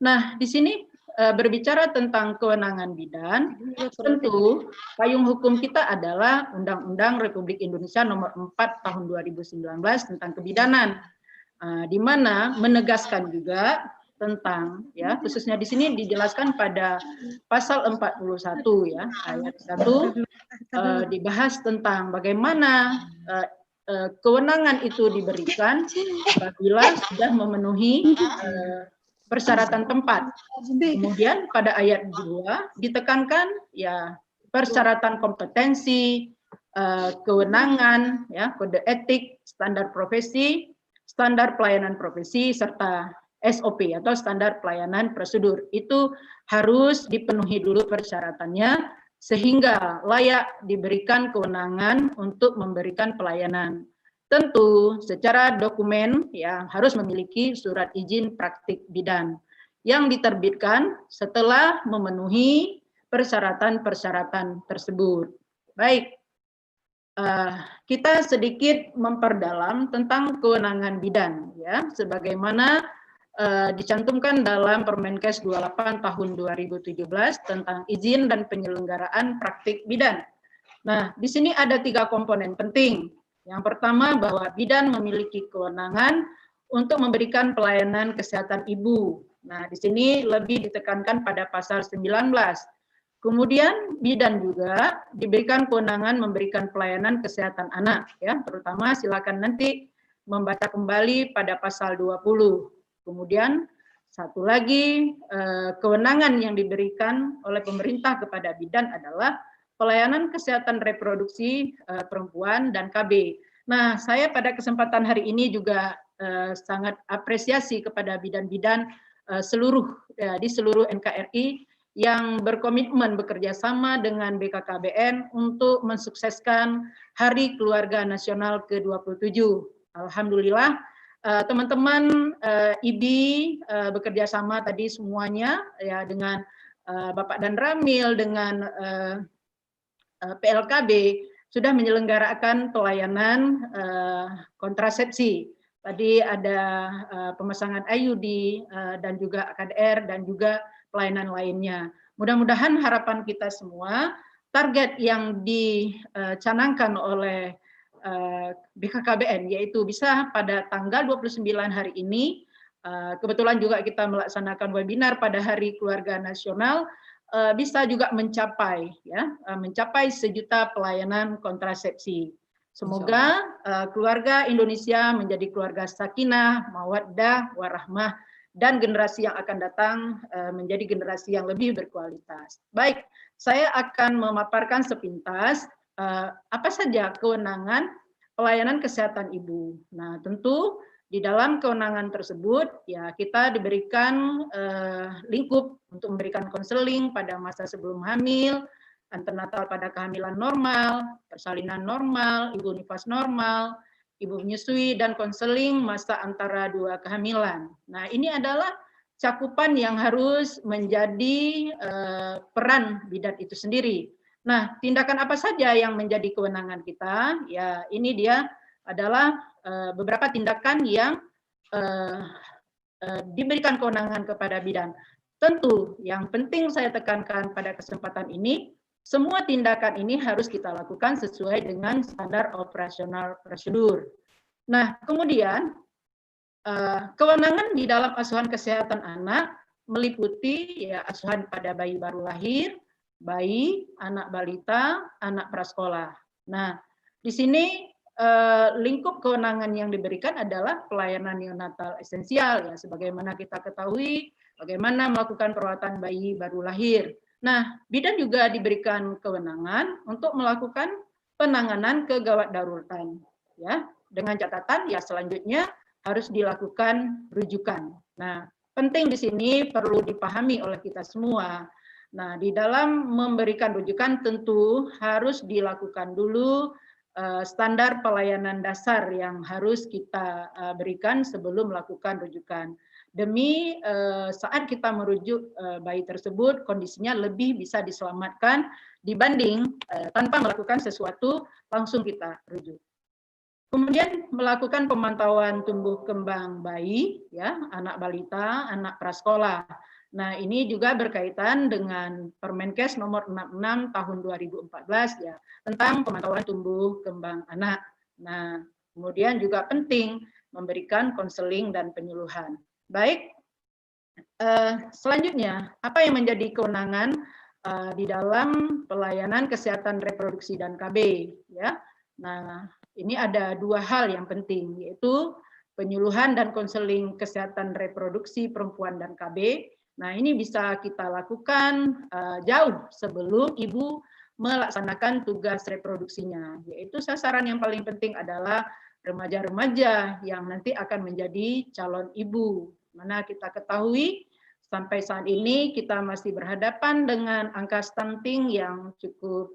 Nah, di sini berbicara tentang kewenangan bidan, tentu payung hukum kita adalah Undang-Undang Republik Indonesia Nomor 4 Tahun 2019 tentang kebidanan, di mana menegaskan juga tentang ya khususnya di sini dijelaskan pada pasal 41 ya ayat 1 dibahas tentang bagaimana kewenangan itu diberikan apabila sudah memenuhi persyaratan tempat. Kemudian pada ayat 2 ditekankan ya persyaratan kompetensi, kewenangan ya kode etik, standar profesi, standar pelayanan profesi serta SOP atau standar pelayanan prosedur itu harus dipenuhi dulu persyaratannya sehingga layak diberikan kewenangan untuk memberikan pelayanan. Tentu secara dokumen ya harus memiliki surat izin praktik bidan yang diterbitkan setelah memenuhi persyaratan-persyaratan tersebut. Baik, kita sedikit memperdalam tentang kewenangan bidan ya sebagaimana dicantumkan dalam Permenkes 28 tahun 2017 tentang izin dan penyelenggaraan praktik bidan. Nah, di sini ada 3 komponen penting. Yang pertama bahwa bidan memiliki kewenangan untuk memberikan pelayanan kesehatan ibu. Nah, di sini lebih ditekankan pada pasal 19. Kemudian bidan juga diberikan kewenangan memberikan pelayanan kesehatan anak ya, terutama silakan nanti membaca kembali pada pasal 20. Kemudian satu lagi kewenangan yang diberikan oleh pemerintah kepada bidan adalah pelayanan kesehatan reproduksi perempuan dan KB. Nah, saya pada kesempatan hari ini juga sangat apresiasi kepada bidan-bidan di seluruh NKRI yang berkomitmen bekerja sama dengan BKKBN untuk mensukseskan Hari Keluarga Nasional ke-27. Alhamdulillah. Teman-teman IBI bekerja sama tadi semuanya ya dengan Bapak Dan Ramil dengan PLKB sudah menyelenggarakan pelayanan kontrasepsi. Tadi ada pemasangan IUD dan juga KDR dan juga pelayanan lainnya. Mudah-mudahan harapan kita semua target yang dicanangkan oleh BKKBN yaitu bisa pada tanggal 29 hari ini, kebetulan juga kita melaksanakan webinar pada Hari Keluarga Nasional, bisa juga mencapai 1 juta pelayanan kontrasepsi. Semoga keluarga Indonesia menjadi keluarga sakinah, mawaddah, warahmah, dan generasi yang akan datang menjadi generasi yang lebih berkualitas. Baik, saya akan memaparkan sepintas apa saja kewenangan pelayanan kesehatan ibu. Nah, tentu di dalam kewenangan tersebut, ya kita diberikan lingkup untuk memberikan konseling pada masa sebelum hamil, antenatal pada kehamilan normal, persalinan normal, ibu nifas normal, ibu menyusui, dan konseling masa antara dua kehamilan. Nah, ini adalah cakupan yang harus menjadi peran bidan itu sendiri. Nah, tindakan apa saja yang menjadi kewenangan kita? Ya, ini dia adalah beberapa tindakan yang diberikan kewenangan kepada bidan. Tentu yang penting saya tekankan pada kesempatan ini, semua tindakan ini harus kita lakukan sesuai dengan standar operasional prosedur. Nah, kemudian kewenangan di dalam asuhan kesehatan anak meliputi ya asuhan pada bayi baru lahir, bayi, anak balita, anak prasekolah. Nah, di sini lingkup kewenangan yang diberikan adalah pelayanan neonatal esensial ya, sebagaimana kita ketahui bagaimana melakukan perawatan bayi baru lahir. Nah, bidan juga diberikan kewenangan untuk melakukan penanganan kegawat daruratan, ya, dengan catatan ya selanjutnya harus dilakukan rujukan. Nah, penting di sini perlu dipahami oleh kita semua. Nah, di dalam memberikan rujukan tentu harus dilakukan dulu standar pelayanan dasar yang harus kita berikan sebelum melakukan rujukan. Demi saat kita merujuk bayi tersebut, kondisinya lebih bisa diselamatkan dibanding tanpa melakukan sesuatu, langsung kita rujuk. Kemudian melakukan pemantauan tumbuh kembang bayi, ya, anak balita, anak prasekolah. Nah, ini juga berkaitan dengan Permenkes nomor 66 tahun 2014 ya, tentang pemantauan tumbuh kembang anak. Nah, kemudian juga penting memberikan konseling dan penyuluhan. Baik, selanjutnya apa yang menjadi kewenangan di dalam pelayanan kesehatan reproduksi dan KB ya. Nah, ini ada dua hal yang penting, yaitu penyuluhan dan konseling kesehatan reproduksi perempuan dan KB. Nah, ini bisa kita lakukan jauh sebelum ibu melaksanakan tugas reproduksinya, yaitu sasaran yang paling penting adalah remaja-remaja yang nanti akan menjadi calon ibu. Mana kita ketahui sampai saat ini kita masih berhadapan dengan angka stunting yang cukup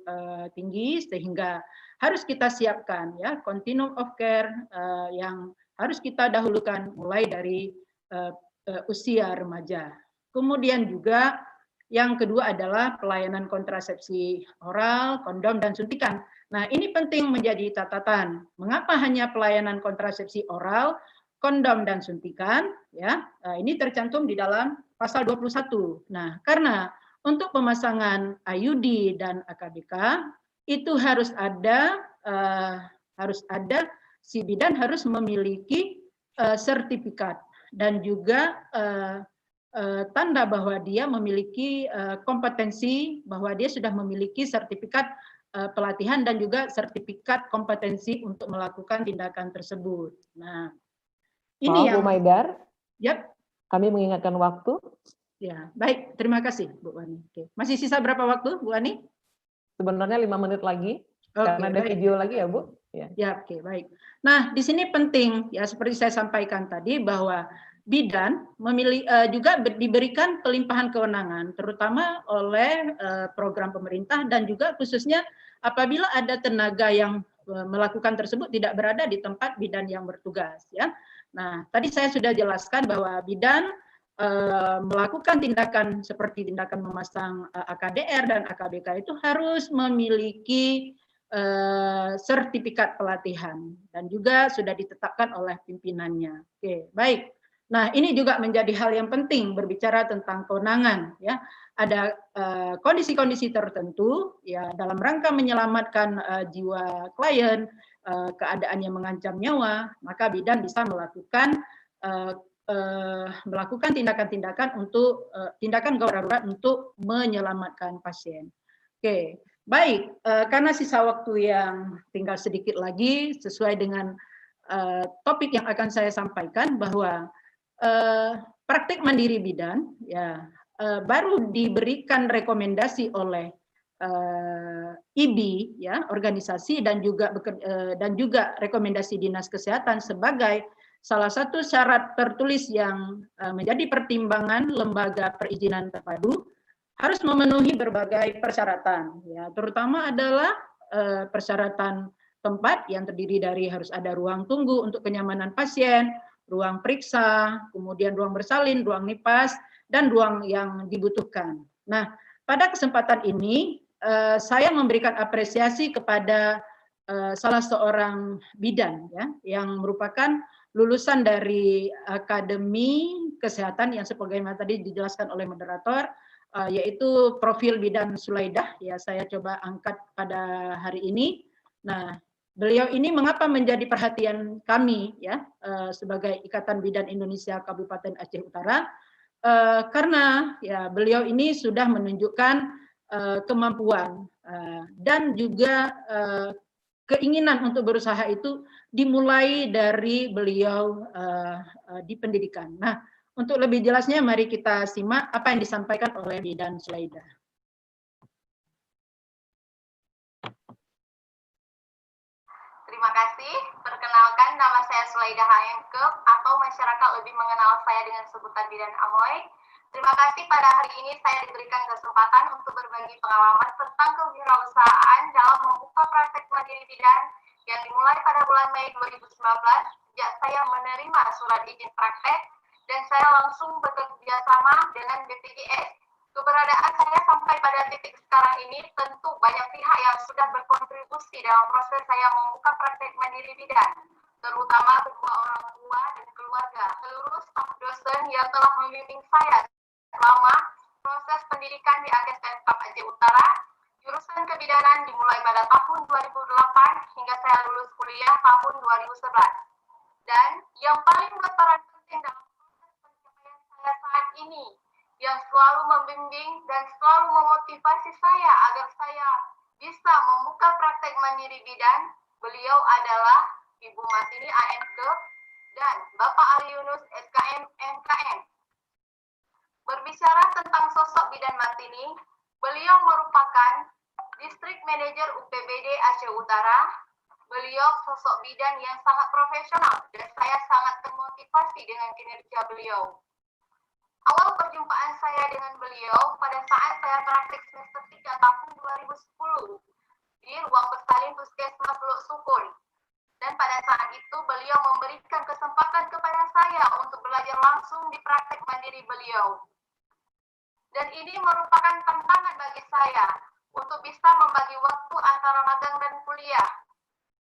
tinggi, sehingga harus kita siapkan ya continuum of care yang harus kita dahulukan mulai dari usia remaja. Kemudian juga yang kedua adalah pelayanan kontrasepsi oral, kondom, dan suntikan. Nah, ini penting menjadi catatan. Mengapa hanya pelayanan kontrasepsi oral, kondom, dan suntikan? Ya, ini tercantum di dalam pasal 21. Nah, karena untuk pemasangan IUD dan AKBK itu harus ada si bidan harus memiliki sertifikat dan juga tanda bahwa dia memiliki kompetensi, bahwa dia sudah memiliki sertifikat pelatihan dan juga sertifikat kompetensi untuk melakukan tindakan tersebut. Nah, ini Bu Maidar. Yap. Kami mengingatkan waktu. Ya, baik. Terima kasih, Bu Wani. Oke. Masih sisa berapa waktu, Bu Wani? Sebenarnya 5 menit lagi. Karena ada baik. video lagi ya, Bu. Ya, oke, baik. Nah, di sini penting ya seperti saya sampaikan tadi bahwa bidan juga diberikan pelimpahan kewenangan terutama oleh program pemerintah dan juga khususnya apabila ada tenaga yang melakukan tersebut tidak berada di tempat bidan yang bertugas ya. Nah, tadi saya sudah jelaskan bahwa bidan melakukan tindakan seperti tindakan memasang AKDR dan AKBK itu harus memiliki sertifikat pelatihan dan juga sudah ditetapkan oleh pimpinannya. Oke, baik. Nah, ini juga menjadi hal yang penting berbicara tentang kewenangan ya. Ada kondisi-kondisi tertentu ya dalam rangka menyelamatkan jiwa klien, keadaan yang mengancam nyawa, maka bidan bisa melakukan tindakan-tindakan untuk tindakan gawat darurat untuk menyelamatkan pasien. Oke. Baik, karena sisa waktu yang tinggal sedikit lagi, sesuai dengan topik yang akan saya sampaikan, bahwa praktik mandiri bidan ya baru diberikan rekomendasi oleh IBI ya, organisasi, dan juga rekomendasi Dinas Kesehatan sebagai salah satu syarat tertulis yang menjadi pertimbangan lembaga perizinan terpadu, harus memenuhi berbagai persyaratan ya, terutama adalah persyaratan tempat yang terdiri dari harus ada ruang tunggu untuk kenyamanan pasien, ruang periksa, kemudian ruang bersalin, ruang nipas, dan ruang yang dibutuhkan. Nah, pada kesempatan ini saya memberikan apresiasi kepada salah seorang bidan ya, yang merupakan lulusan dari Akademi Kesehatan yang sebagaimana tadi dijelaskan oleh moderator, yaitu profil bidan Sulaidah ya, saya coba angkat pada hari ini. Nah, beliau ini mengapa menjadi perhatian kami ya sebagai Ikatan Bidan Indonesia Kabupaten Aceh Utara, karena ya beliau ini sudah menunjukkan kemampuan dan juga keinginan untuk berusaha itu dimulai dari beliau di pendidikan. Nah, untuk lebih jelasnya mari kita simak apa yang disampaikan oleh Bidan Sulaidah. Terima kasih. Perkenalkan, nama saya Sulaidah HMK, atau masyarakat lebih mengenal saya dengan sebutan Bidan Amoy. Terima kasih pada hari ini saya diberikan kesempatan untuk berbagi pengalaman tentang kewirausahaan dalam membuka praktek mandiri bidan yang dimulai pada bulan Mei 2019 sejak saya menerima surat izin praktek dan saya langsung bekerja sama dengan BPJS. Keberadaan saya sampai pada titik sekarang ini tentu banyak pihak yang sudah berkontribusi dalam proses saya membuka praktek mandiri bidan, terutama kedua orang tua dan keluarga, seluruh staf dosen yang telah membimbing saya selama proses pendidikan di AKSPM Aceh Utara. Jurusan kebidanan dimulai pada tahun 2008 hingga saya lulus kuliah tahun 2011. Dan yang paling berperan penting dalam proses pencapaian saya saat ini, yang selalu membimbing dan selalu memotivasi saya agar saya bisa membuka praktek mandiri bidan, beliau adalah Ibu Martini AMK dan Bapak Ali Yunus SKM MKM. Berbicara tentang sosok Bidan Martini, beliau merupakan Distrik Manajer UPBD Aceh Utara. Beliau sosok bidan yang sangat profesional dan saya sangat termotivasi dengan kinerja beliau. Awal perjumpaan saya dengan beliau pada saat saya praktik semester 3 tahun 2010 di ruang bersalin Puskesmas Lok Sukun. Dan pada saat itu beliau memberikan kesempatan kepada saya untuk belajar langsung di praktek mandiri beliau. Dan ini merupakan tantangan bagi saya untuk bisa membagi waktu antara magang dan kuliah.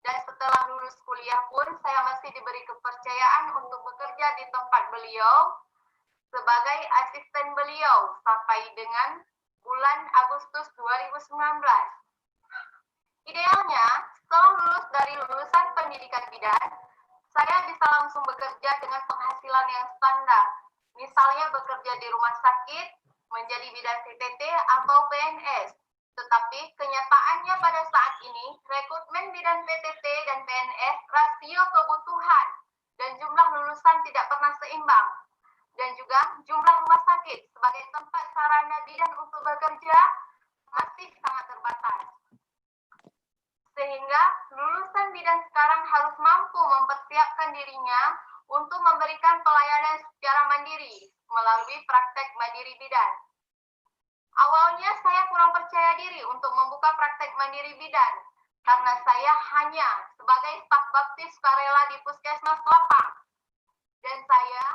Dan setelah lulus kuliah pun saya masih diberi kepercayaan untuk bekerja di tempat beliau sebagai asisten beliau sampai dengan bulan Agustus 2019. Idealnya, setelah lulus dari lulusan pendidikan bidan, saya bisa langsung bekerja dengan penghasilan yang standar. Misalnya bekerja di rumah sakit, menjadi bidan PTT atau PNS. Tetapi kenyataannya pada saat ini, rekrutmen bidan PTT dan PNS rasio kebutuhan dan jumlah lulusan tidak pernah seimbang. Dan juga jumlah rumah sakit sebagai tempat sarana bidan untuk bekerja masih sangat terbatas. Sehingga lulusan bidan sekarang harus mampu mempersiapkan dirinya untuk memberikan pelayanan secara mandiri melalui praktek mandiri bidan. Awalnya saya kurang percaya diri untuk membuka praktek mandiri bidan karena saya hanya sebagai staf baptis sukarela di Puskesmas Kelapa. Dan saya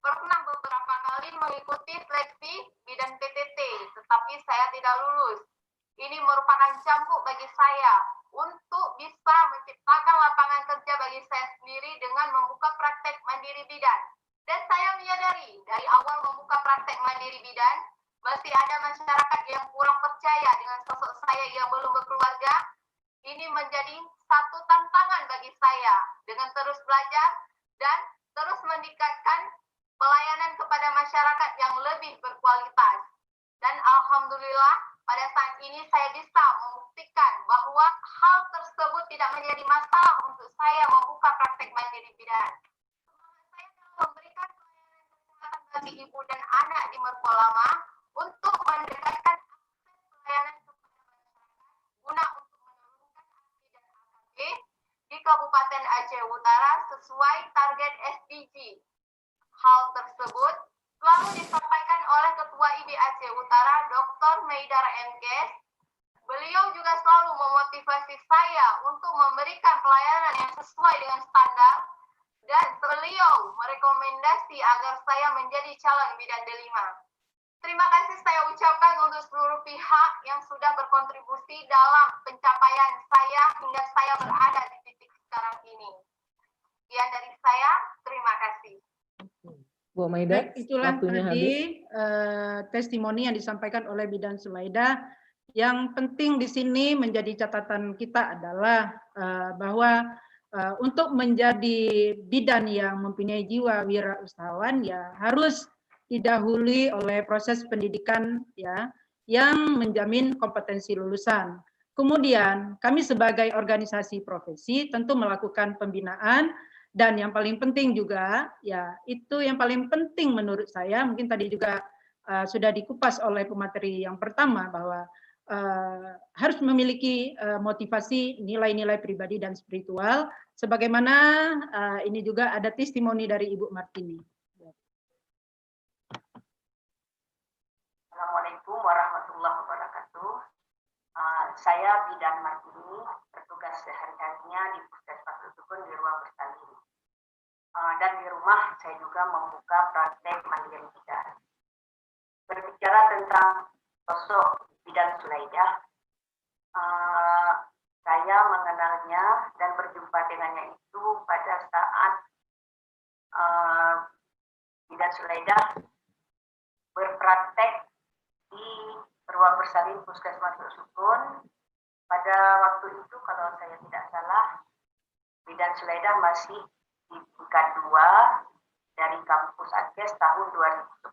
pernah beberapa kali mengikuti seleksi bidan PTT, tetapi saya tidak lulus. Ini merupakan cambuk bagi saya untuk bisa menciptakan lapangan kerja bagi saya sendiri dengan membuka praktek mandiri bidan. Dan saya menyadari dari awal membuka praktek mandiri bidan, masih ada masyarakat yang kurang percaya dengan sosok saya yang belum berkeluarga. Ini menjadi satu tantangan bagi saya dengan terus belajar dan terus meningkatkan pelayanan kepada masyarakat yang lebih berkualitas. Dan alhamdulillah Pada saat ini saya bisa membuktikan bahwa hal tersebut tidak menjadi masalah untuk saya membuka praktek mandiri bidan. Saya memberikan pelayanan kesehatan bagi ibu dan anak di Merkolama untuk mendekatkan akses pelayanan kepada masyarakat guna untuk menurunkan AKI dan AKB di Kabupaten Aceh Utara sesuai target SDG. Hal tersebut selalu disampaikan oleh Ketua IB Aceh Utara, Dr. Meidar Mkes. Beliau juga selalu memotivasi saya untuk memberikan pelayanan yang sesuai dengan standar, dan beliau merekomendasi agar saya menjadi calon bidan delima. Terima kasih saya ucapkan untuk seluruh pihak yang sudah berkontribusi dalam pencapaian saya hingga saya berada di titik sekarang ini. Sekian dari saya, terima kasih. Bu Maida, itulah waktunya tadi testimoni yang disampaikan oleh Bidan Sulaida. Yang penting di sini menjadi catatan kita adalah bahwa untuk menjadi bidan yang mempunyai jiwa wirausahawan ya harus didahului oleh proses pendidikan ya yang menjamin kompetensi lulusan. Kemudian kami sebagai organisasi profesi tentu melakukan pembinaan. Dan yang paling penting juga, ya itu yang paling penting menurut saya, mungkin tadi juga sudah dikupas oleh pemateri yang pertama, bahwa harus memiliki motivasi nilai-nilai pribadi dan spiritual, sebagaimana ini juga ada testimoni dari Ibu Martini. Assalamualaikum warahmatullahi wabarakatuh. Saya Bidan Martini, bertugas sehari-harinya di Puskesmas Usukun di ruang bersalin. Dan di rumah saya juga membuka praktek mandiri bidan. Berbicara tentang sosok Bidan Sulaida, saya mengenalnya dan berjumpa dengannya itu pada saat Bidan Sulaida berpraktek di ruang bersalin Puskesmas Usukun. Pada waktu itu kalau saya tidak salah, Bidan Sulaida masih di tingkat 2 dari kampus Aceh tahun 2010.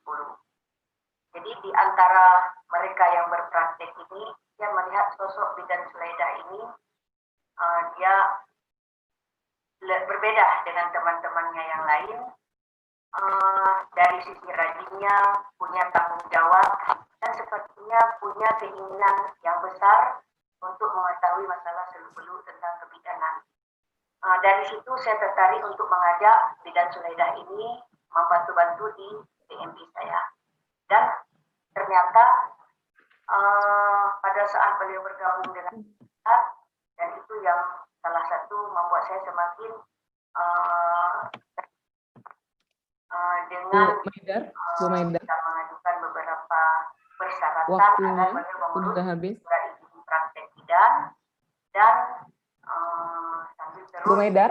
Jadi di antara mereka yang berpraktek ini, dia melihat sosok Bidan Sulaida ini, dia berbeda dengan teman-temannya yang lain. Dari sisi rajinnya, punya tanggung jawab, dan sepertinya punya keinginan yang besar untuk mengetahui masalah seluk-beluk tentang kebidanan. Dari situ saya tertarik untuk mengajak Bidan Sulaida ini membantu-bantu di PMB saya. Dan ternyata pada saat beliau bergabung dengan kita, dan itu yang salah satu membuat saya semakin dengan kita mengajukan beberapa persyaratan agar beliau mengurus surat izin praktek bidan dan sambil terus Bu Maidar,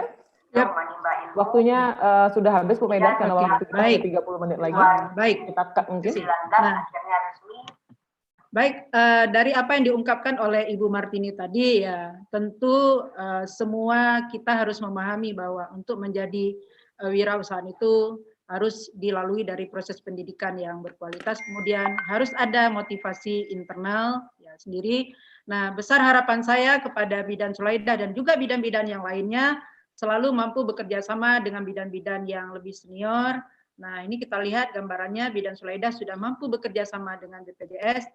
waktunya sudah habis Bu Maidar, karena waktu kita 30 menit lagi. Baik, kita cut mungkin. akhirnya resmi. Baik, dari apa yang diungkapkan oleh Ibu Martini tadi ya, tentu semua kita harus memahami bahwa untuk menjadi wirausahaan itu harus dilalui dari proses pendidikan yang berkualitas, kemudian harus ada motivasi internal ya sendiri. Nah, besar harapan saya kepada Bidan Sulaida dan juga bidan-bidan yang lainnya selalu mampu bekerja sama dengan bidan-bidan yang lebih senior. Nah, ini kita lihat gambarannya Bidan Sulaida sudah mampu bekerja sama dengan BPJS.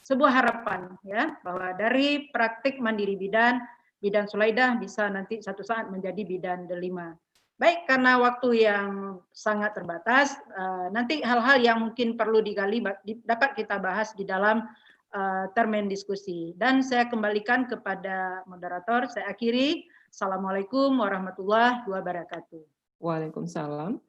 Sebuah harapan ya bahwa dari praktik mandiri bidan, Bidan Sulaida bisa nanti satu saat menjadi bidan delima. Baik, karena waktu yang sangat terbatas, nanti hal-hal yang mungkin perlu digali dapat kita bahas di dalam termen diskusi. Dan saya kembalikan kepada moderator, saya akhiri. Assalamualaikum warahmatullahi wabarakatuh. Waalaikumsalam.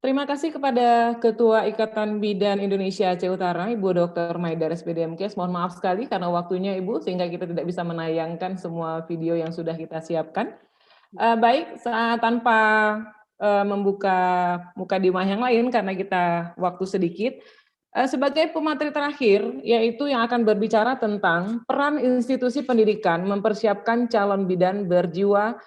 Terima kasih kepada Ketua Ikatan Bidan Indonesia Aceh Utara, Ibu Dr. Maidar SPD Mkes. Mohon maaf sekali karena waktunya Ibu, sehingga kita tidak bisa menayangkan semua video yang sudah kita siapkan. Baik, tanpa membuka muka dimah yang lain karena kita waktu sedikit, sebagai pemateri terakhir, yaitu yang akan berbicara tentang peran institusi pendidikan mempersiapkan calon bidan berjiwa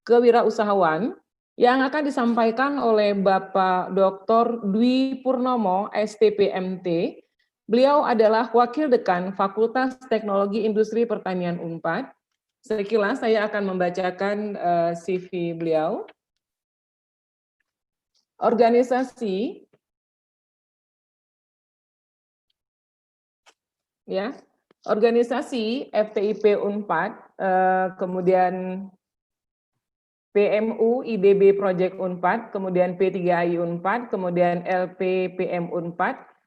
kewirausahawan, yang akan disampaikan oleh Bapak Dr. Dwi Purnomo, STPMT, Beliau adalah Wakil Dekan Fakultas Teknologi Industri Pertanian Unpad. Sekilas saya akan membacakan CV beliau. Organisasi FTIP Unpad, kemudian PMU IDB Project Unpad, kemudian P3I Unpad, kemudian LPPM Unpad,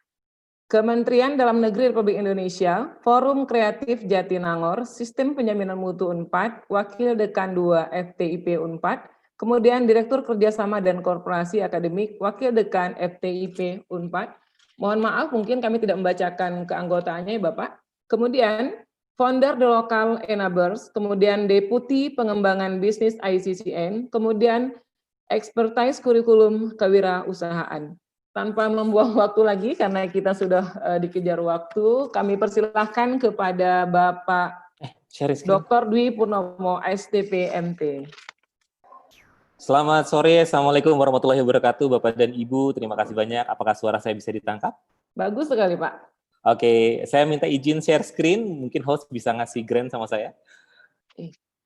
Kementerian Dalam Negeri Republik Indonesia, Forum Kreatif Jatinangor, Sistem Penjaminan Mutu Unpad, Wakil Dekan 2 FTIP Unpad, kemudian Direktur Kerjasama dan Korporasi Akademik, Wakil Dekan FTIP Unpad. Mohon maaf, mungkin kami tidak membacakan keanggotaannya, Bapak. Kemudian, Founder The Local Enablers, kemudian Deputi Pengembangan Bisnis ICCN, kemudian Expertise Kurikulum Kewirausahaan. Tanpa membuang waktu lagi, karena kita sudah dikejar waktu, kami persilahkan kepada Bapak Dr. Dwi Purnomo, STP MT. Selamat sore, Assalamualaikum warahmatullahi wabarakatuh, Bapak dan Ibu. Terima kasih banyak. Apakah suara saya bisa ditangkap? Bagus sekali, Pak. Oke, saya minta izin share screen. Mungkin host bisa ngasih grant sama saya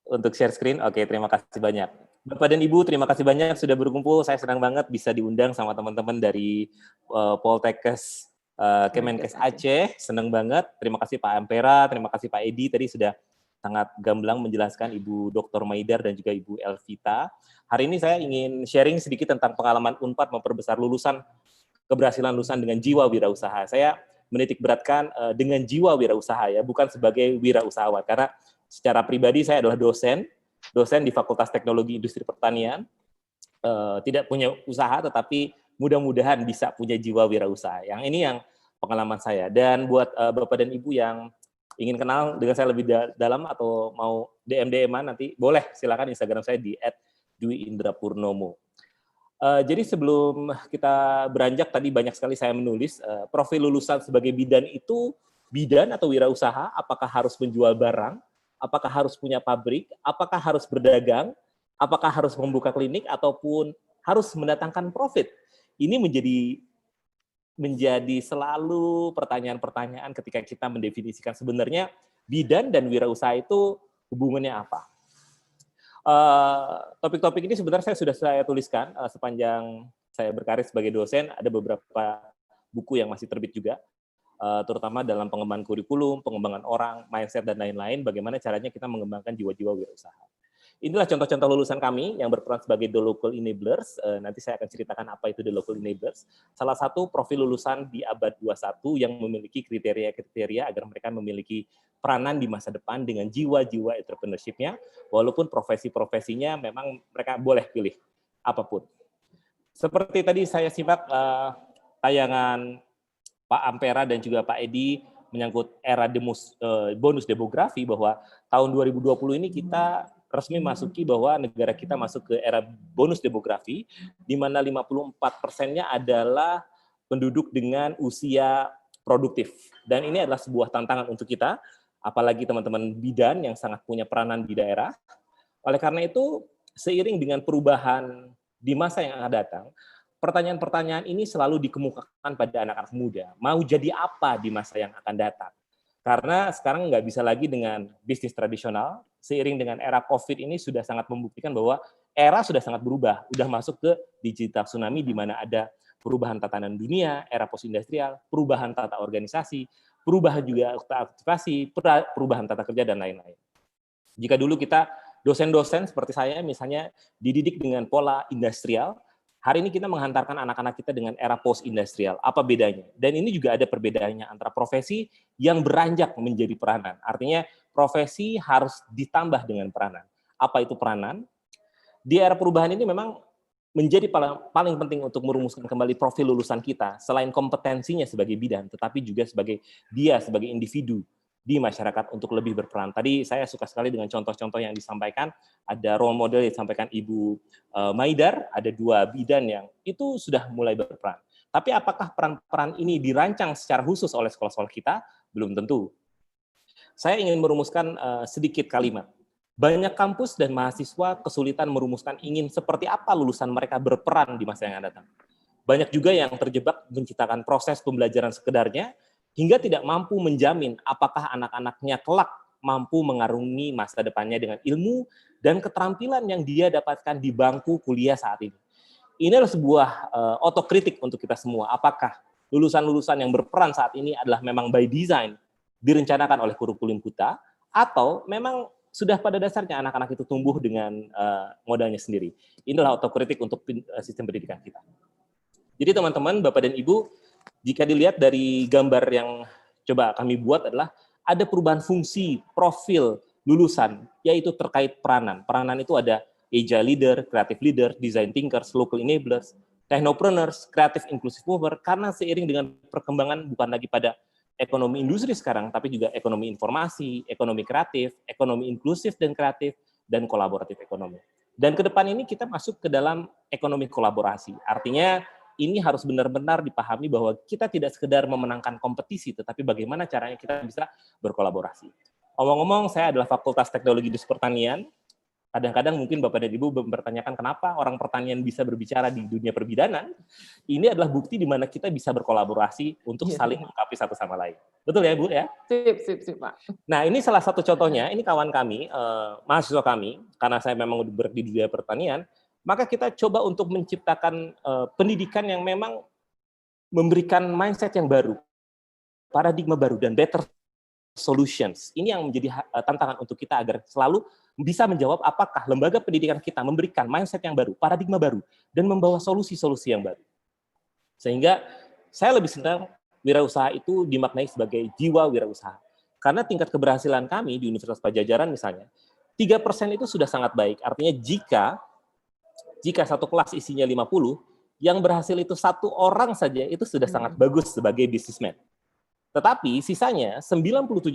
untuk share screen. Oke, terima kasih banyak. Bapak dan Ibu, terima kasih banyak sudah berkumpul. Saya senang banget bisa diundang sama teman-teman dari Poltekkes Kemenkes Aceh. Senang banget. Terima kasih Pak Ampera, terima kasih Pak Edi. Tadi sudah sangat gamblang menjelaskan Ibu Dr. Maidar dan juga Ibu Elvita. Hari ini saya ingin sharing sedikit tentang pengalaman Unpad memperbesar keberhasilan lulusan dengan jiwa wirausaha. Saya menitik beratkan dengan jiwa wirausaha ya, bukan sebagai wirausahawan. Karena secara pribadi saya adalah dosen di Fakultas Teknologi Industri Pertanian, tidak punya usaha, tetapi mudah-mudahan bisa punya jiwa wirausaha. Yang ini yang pengalaman saya. Dan buat Bapak dan Ibu yang ingin kenal dengan saya lebih dalam atau mau DM-an nanti, boleh silakan Instagram saya di @dwiindrapurnomo. Jadi sebelum kita beranjak, tadi banyak sekali saya menulis, profil lulusan sebagai bidan itu, bidan atau wirausaha, apakah harus menjual barang, apakah harus punya pabrik, apakah harus berdagang, apakah harus membuka klinik, ataupun harus mendatangkan profit. Ini menjadi selalu pertanyaan-pertanyaan ketika kita mendefinisikan sebenarnya bidan dan wirausaha itu hubungannya apa. Topik-topik ini sebenarnya sudah saya tuliskan sepanjang saya berkarir sebagai dosen. Ada beberapa buku yang masih terbit juga, terutama dalam pengembangan kurikulum, pengembangan orang, mindset, dan lain-lain, bagaimana caranya kita mengembangkan jiwa-jiwa wirausaha. Inilah contoh-contoh lulusan kami yang berperan sebagai The Local Enablers. Nanti saya akan ceritakan apa itu The Local Enablers. Salah satu profil lulusan di abad 21 yang memiliki kriteria-kriteria agar mereka memiliki peranan di masa depan dengan jiwa-jiwa entrepreneurship-nya, walaupun profesi-profesinya memang mereka boleh pilih apapun. Seperti tadi saya simak tayangan Pak Ampera dan juga Pak Edi menyangkut era bonus demografi, bahwa tahun 2020 ini kita resmi masuki bahwa negara kita masuk ke era bonus demografi, di mana 54%-nya adalah penduduk dengan usia produktif. Dan ini adalah sebuah tantangan untuk kita, apalagi teman-teman bidan yang sangat punya peranan di daerah. Oleh karena itu, seiring dengan perubahan di masa yang akan datang, pertanyaan-pertanyaan ini selalu dikemukakan pada anak-anak muda. Mau jadi apa di masa yang akan datang? Karena sekarang nggak bisa lagi dengan bisnis tradisional, seiring dengan era COVID ini sudah sangat membuktikan bahwa era sudah sangat berubah, udah masuk ke digital tsunami di mana ada perubahan tatanan dunia, era post-industrial, perubahan tata organisasi, perubahan juga aktivasi, perubahan tata kerja, dan lain-lain. Jika dulu kita dosen-dosen seperti saya misalnya dididik dengan pola industrial, hari ini kita menghantarkan anak-anak kita dengan era post-industrial. Apa bedanya? Dan ini juga ada perbedaannya antara profesi yang beranjak menjadi peranan. Artinya profesi harus ditambah dengan peranan. Apa itu peranan? Di era perubahan ini memang menjadi paling penting untuk merumuskan kembali profil lulusan kita, selain kompetensinya sebagai bidan, tetapi juga sebagai individu di masyarakat untuk lebih berperan. Tadi saya suka sekali dengan contoh-contoh yang disampaikan, ada role model yang disampaikan Ibu Maidar, ada 2 bidan yang itu sudah mulai berperan. Tapi apakah peran-peran ini dirancang secara khusus oleh sekolah-sekolah kita? Belum tentu. Saya ingin merumuskan sedikit kalimat. Banyak kampus dan mahasiswa kesulitan merumuskan ingin seperti apa lulusan mereka berperan di masa yang akan datang. Banyak juga yang terjebak menciptakan proses pembelajaran sekedarnya, hingga tidak mampu menjamin apakah anak-anaknya kelak mampu mengarungi masa depannya dengan ilmu dan keterampilan yang dia dapatkan di bangku kuliah saat ini. Ini adalah sebuah otokritik untuk kita semua. Apakah lulusan-lulusan yang berperan saat ini adalah memang by design direncanakan oleh kurikulum kita, atau memang sudah pada dasarnya anak-anak itu tumbuh dengan modalnya sendiri. Inilah otokritik untuk sistem pendidikan kita. Jadi teman-teman, Bapak dan Ibu, jika dilihat dari gambar yang coba kami buat adalah ada perubahan fungsi, profil lulusan, yaitu terkait peranan. Peranan itu ada agile leader, creative leader, design thinkers, local enablers, technopreneurs, creative inclusive mover, karena seiring dengan perkembangan bukan lagi pada ekonomi industri sekarang, tapi juga ekonomi informasi, ekonomi kreatif, ekonomi inklusif dan kreatif, dan kolaboratif ekonomi. Dan ke depan ini kita masuk ke dalam ekonomi kolaborasi. Artinya ini harus benar-benar dipahami bahwa kita tidak sekedar memenangkan kompetisi, tetapi bagaimana caranya kita bisa berkolaborasi. Omong-omong, saya adalah Fakultas Teknologi Industri Pertanian. Kadang-kadang mungkin Bapak dan Ibu mempertanyakan kenapa orang pertanian bisa berbicara di dunia perbidanan. Ini adalah bukti di mana kita bisa berkolaborasi untuk saling melengkapi satu sama lain. Betul ya, Bu ya? Sip, Pak. Nah, ini salah satu contohnya. Ini kawan kami, mahasiswa kami, karena saya memang bergerak di dunia pertanian, maka kita coba untuk menciptakan pendidikan yang memang memberikan mindset yang baru, paradigma baru, dan better solutions. Ini yang menjadi tantangan untuk kita agar selalu bisa menjawab apakah lembaga pendidikan kita memberikan mindset yang baru, paradigma baru, dan membawa solusi-solusi yang baru. Sehingga saya lebih senang wirausaha itu dimaknai sebagai jiwa wirausaha. Karena tingkat keberhasilan kami di Universitas Padjadjaran misalnya, 3% itu sudah sangat baik. Artinya jika satu kelas isinya 50, yang berhasil itu 1 orang saja itu sudah sangat bagus sebagai businessman. Tetapi sisanya 97%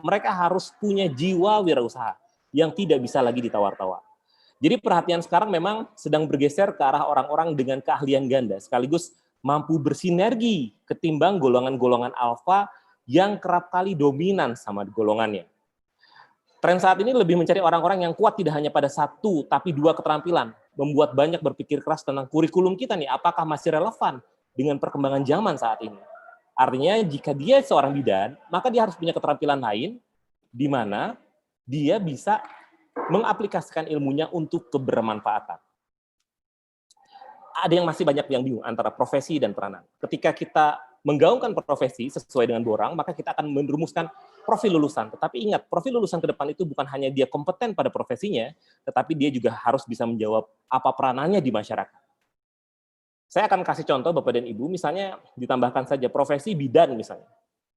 mereka harus punya jiwa wirausaha yang tidak bisa lagi ditawar-tawar. Jadi perhatian sekarang memang sedang bergeser ke arah orang-orang dengan keahlian ganda sekaligus mampu bersinergi ketimbang golongan-golongan alfa yang kerap kali dominan sama golongannya. Tren saat ini lebih mencari orang-orang yang kuat tidak hanya pada 1 tapi 2 keterampilan, membuat banyak berpikir keras tentang kurikulum kita nih, apakah masih relevan dengan perkembangan zaman saat ini. Artinya jika dia seorang bidan, maka dia harus punya keterampilan lain di mana dia bisa mengaplikasikan ilmunya untuk kebermanfaatan. Ada yang masih banyak yang bingung antara profesi dan peranan. Ketika kita menggaungkan profesi sesuai dengan borang, maka kita akan merumuskan profil lulusan. Tetapi ingat, profil lulusan ke depan itu bukan hanya dia kompeten pada profesinya, tetapi dia juga harus bisa menjawab apa peranannya di masyarakat. Saya akan kasih contoh Bapak dan Ibu, misalnya ditambahkan saja profesi bidan misalnya,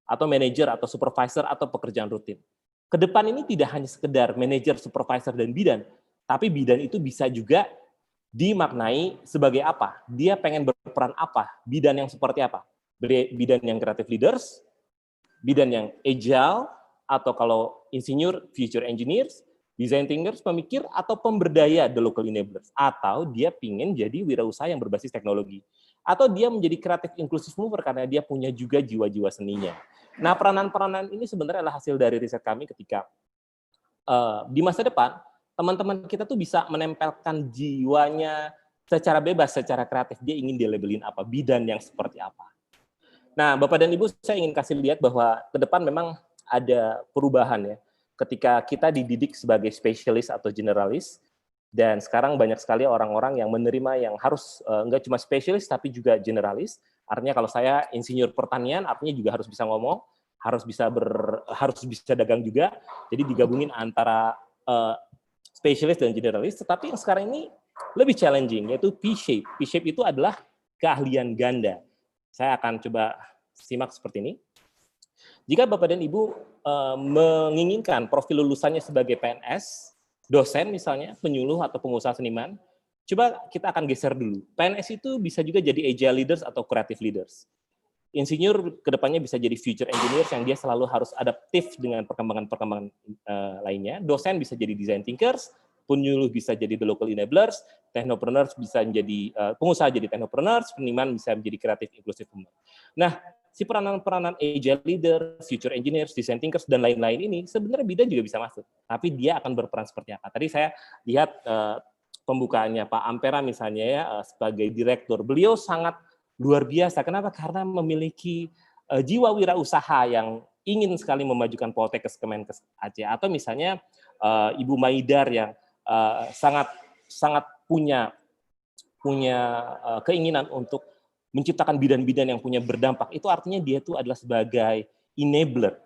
atau manajer atau supervisor atau pekerjaan rutin. Ke depan ini tidak hanya sekedar manajer, supervisor, dan bidan, tapi bidan itu bisa juga dimaknai sebagai apa? Dia pengen berperan apa? Bidan yang seperti apa? Bidan yang creative leaders, bidan yang agile, atau kalau insinyur, future engineers, design thinkers, pemikir, atau pemberdaya, the local enablers. Atau dia pingin jadi wirausaha yang berbasis teknologi. Atau dia menjadi creative inclusive mover karena dia punya juga jiwa-jiwa seninya. Nah, peranan-peranan ini sebenarnya adalah hasil dari riset kami ketika di masa depan, teman-teman kita tuh bisa menempelkan jiwanya secara bebas, secara kreatif. Dia ingin dilabelin apa, bidan yang seperti apa. Nah, Bapak dan Ibu, saya ingin kasih lihat bahwa ke depan memang ada perubahan ya. Ketika kita dididik sebagai spesialis atau generalis, dan sekarang banyak sekali orang-orang yang menerima yang harus enggak cuma spesialis tapi juga generalis. Artinya kalau saya insinyur pertanian, artinya juga harus bisa ngomong, harus bisa dagang juga. Jadi digabungin antara spesialis dan generalis. Tetapi yang sekarang ini lebih challenging, yaitu P-shape. P-shape itu adalah keahlian ganda. Saya akan coba simak seperti ini. Jika Bapak dan Ibu menginginkan profil lulusannya sebagai PNS, dosen misalnya, penyuluh atau pengusaha seniman, coba kita akan geser dulu. PNS itu bisa juga jadi agile leaders atau creative leaders. Insinyur kedepannya bisa jadi future engineers yang dia selalu harus adaptif dengan perkembangan-perkembangan lainnya. Dosen bisa jadi design thinkers, penyuluh bisa jadi the local enablers, technopreneurs bisa menjadi pengusaha jadi technopreneurs, seniman bisa menjadi creative inclusive mover. Nah, si peranan-peranan agile leader, future engineers, design thinkers, dan lain-lain ini sebenarnya bidan juga bisa masuk. Tapi dia akan berperan seperti apa? Tadi saya lihat pembukaannya Pak Ampera misalnya ya sebagai direktur. Beliau sangat luar biasa. Kenapa? Karena memiliki jiwa wirausaha yang ingin sekali memajukan Poltekkes Kemenkes Aceh, atau misalnya Ibu Maidar yang sangat punya keinginan untuk menciptakan bidan-bidan yang punya berdampak, itu artinya dia tuh adalah sebagai enabler.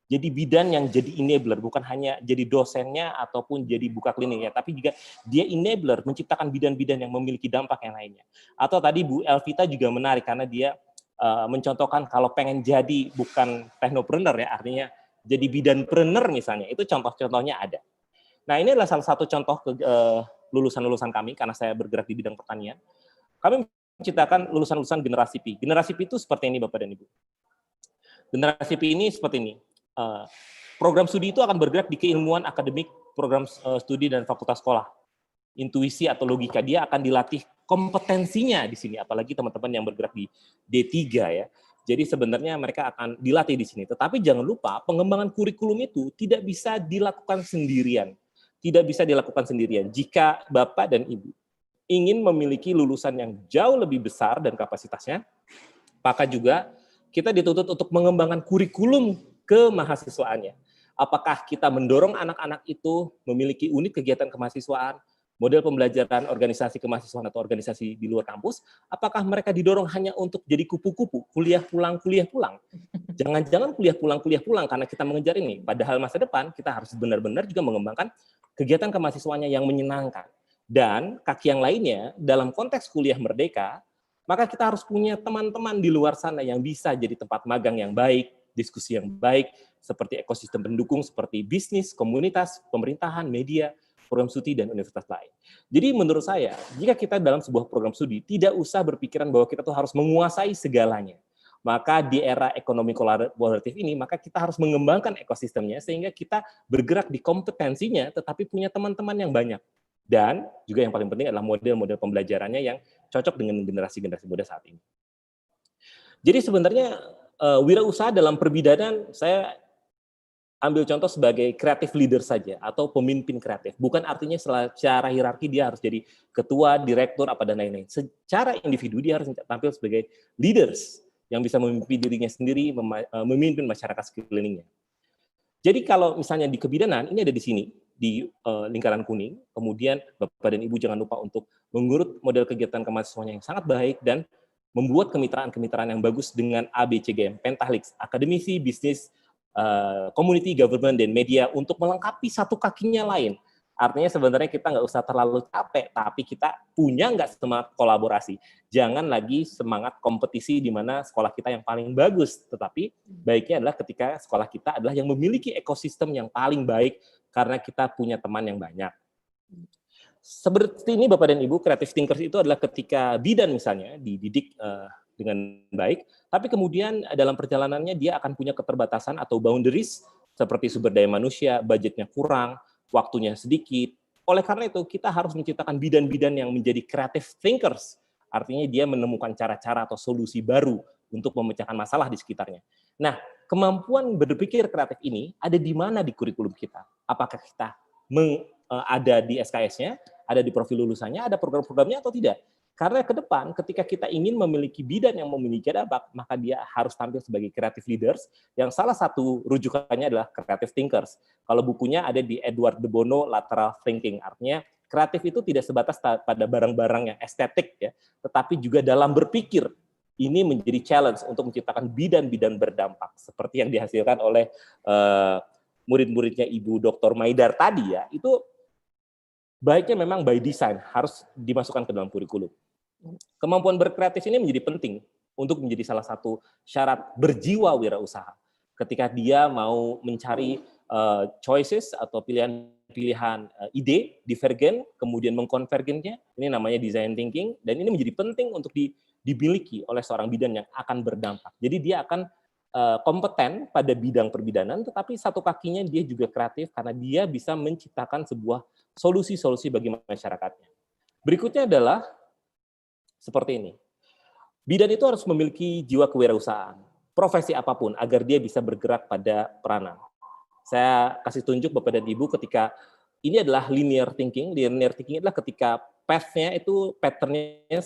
Jadi bidan yang jadi enabler, bukan hanya jadi dosennya ataupun jadi buka kliniknya, tapi juga dia enabler, menciptakan bidan-bidan yang memiliki dampak yang lainnya. Atau tadi Bu Elvita juga menarik karena dia mencontohkan kalau pengen jadi bukan teknopreneur ya, artinya jadi bidanpreneur misalnya, itu contoh-contohnya ada. Nah, ini adalah salah satu contoh lulusan-lulusan kami, karena saya bergerak di bidang pertanian. Kami menciptakan lulusan-lulusan generasi P. Generasi P itu seperti ini, Bapak dan Ibu. Generasi P ini seperti ini. Program studi itu akan bergerak di keilmuan akademik, program studi dan fakultas sekolah. Intuisi atau logika, dia akan dilatih kompetensinya di sini, apalagi teman-teman yang bergerak di D3 ya. Jadi sebenarnya mereka akan dilatih di sini. Tetapi jangan lupa, pengembangan kurikulum itu tidak bisa dilakukan sendirian. Tidak bisa dilakukan sendirian. Jika Bapak dan Ibu ingin memiliki lulusan yang jauh lebih besar dan kapasitasnya, maka juga kita dituntut untuk mengembangkan kurikulum kemahasiswaannya. Apakah kita mendorong anak-anak itu memiliki unit kegiatan kemahasiswaan, model pembelajaran organisasi kemahasiswaan atau organisasi di luar kampus, apakah mereka didorong hanya untuk jadi kupu-kupu, kuliah pulang. Jangan-jangan kuliah pulang karena kita mengejar ini. Padahal masa depan kita harus benar-benar juga mengembangkan kegiatan kemahasiswaannya yang menyenangkan. Dan kaki yang lainnya, dalam konteks kuliah merdeka, maka kita harus punya teman-teman di luar sana yang bisa jadi tempat magang yang baik, diskusi yang baik, seperti ekosistem pendukung, seperti bisnis, komunitas, pemerintahan, media, program studi, dan universitas lain. Jadi menurut saya, jika kita dalam sebuah program studi, tidak usah berpikiran bahwa kita tuh harus menguasai segalanya. Maka di era ekonomi kolaboratif ini, maka kita harus mengembangkan ekosistemnya, sehingga kita bergerak di kompetensinya, tetapi punya teman-teman yang banyak. Dan juga yang paling penting adalah model-model pembelajarannya yang cocok dengan generasi-generasi muda saat ini. Jadi sebenarnya wirausaha dalam perbidanan, saya ambil contoh sebagai creative leader saja, atau pemimpin kreatif. Bukan artinya secara hierarki dia harus jadi ketua, direktur, apa dan lain-lain. Secara individu dia harus tampil sebagai leaders, yang bisa memimpin dirinya sendiri, memimpin masyarakat sekelilingnya. Jadi kalau misalnya di kebidanan, ini ada di sini, di lingkaran kuning, kemudian Bapak dan Ibu jangan lupa untuk mengurut model kegiatan kemahasiswaan yang sangat baik, dan membuat kemitraan-kemitraan yang bagus dengan ABCGM, Pentahelix, akademisi, bisnis, community, government, dan media, untuk melengkapi satu kakinya lain. Artinya sebenarnya kita nggak usah terlalu capek, tapi kita punya nggak semangat kolaborasi. Jangan lagi semangat kompetisi di mana sekolah kita yang paling bagus, tetapi baiknya adalah ketika sekolah kita adalah yang memiliki ekosistem yang paling baik karena kita punya teman yang banyak. Seperti ini Bapak dan Ibu, creative thinkers itu adalah ketika bidan misalnya dididik dengan baik, tapi kemudian dalam perjalanannya dia akan punya keterbatasan atau boundaries seperti sumber daya manusia, budgetnya kurang, waktunya sedikit. Oleh karena itu, kita harus menciptakan bidan-bidan yang menjadi creative thinkers. Artinya dia menemukan cara-cara atau solusi baru untuk memecahkan masalah di sekitarnya. Nah, kemampuan berpikir kreatif ini ada di mana di kurikulum kita? Apakah kita ada di SKS-nya, ada di profil lulusannya, ada program-programnya atau tidak? Karena ke depan, ketika kita ingin memiliki bidan yang memiliki dampak, maka dia harus tampil sebagai creative leaders, yang salah satu rujukannya adalah creative thinkers. Kalau bukunya ada di Edward de Bono, Lateral Thinking. Artinya, kreatif itu tidak sebatas pada barang-barang yang estetik, ya, tetapi juga dalam berpikir. Ini menjadi challenge untuk menciptakan bidan-bidan berdampak, seperti yang dihasilkan oleh murid-muridnya Ibu Dr. Maidar tadi, ya, itu baiknya memang by design, harus dimasukkan ke dalam kurikulum. Kemampuan berkreatif ini menjadi penting untuk menjadi salah satu syarat berjiwa wirausaha. Ketika dia mau mencari choices atau pilihan-pilihan ide, divergen, kemudian mengkonvergennya, ini namanya design thinking, dan ini menjadi penting untuk dimiliki oleh seorang bidan yang akan berdampak. Jadi dia akan kompeten pada bidang perbidanan, tetapi satu kakinya dia juga kreatif karena dia bisa menciptakan sebuah solusi-solusi bagi masyarakatnya. Berikutnya adalah seperti ini. Bidan itu harus memiliki jiwa kewirausahaan, profesi apapun, agar dia bisa bergerak pada peranan. Saya kasih tunjuk Bapak dan Ibu ketika ini adalah linear thinking. Linear thinking adalah ketika path-nya itu pattern-nya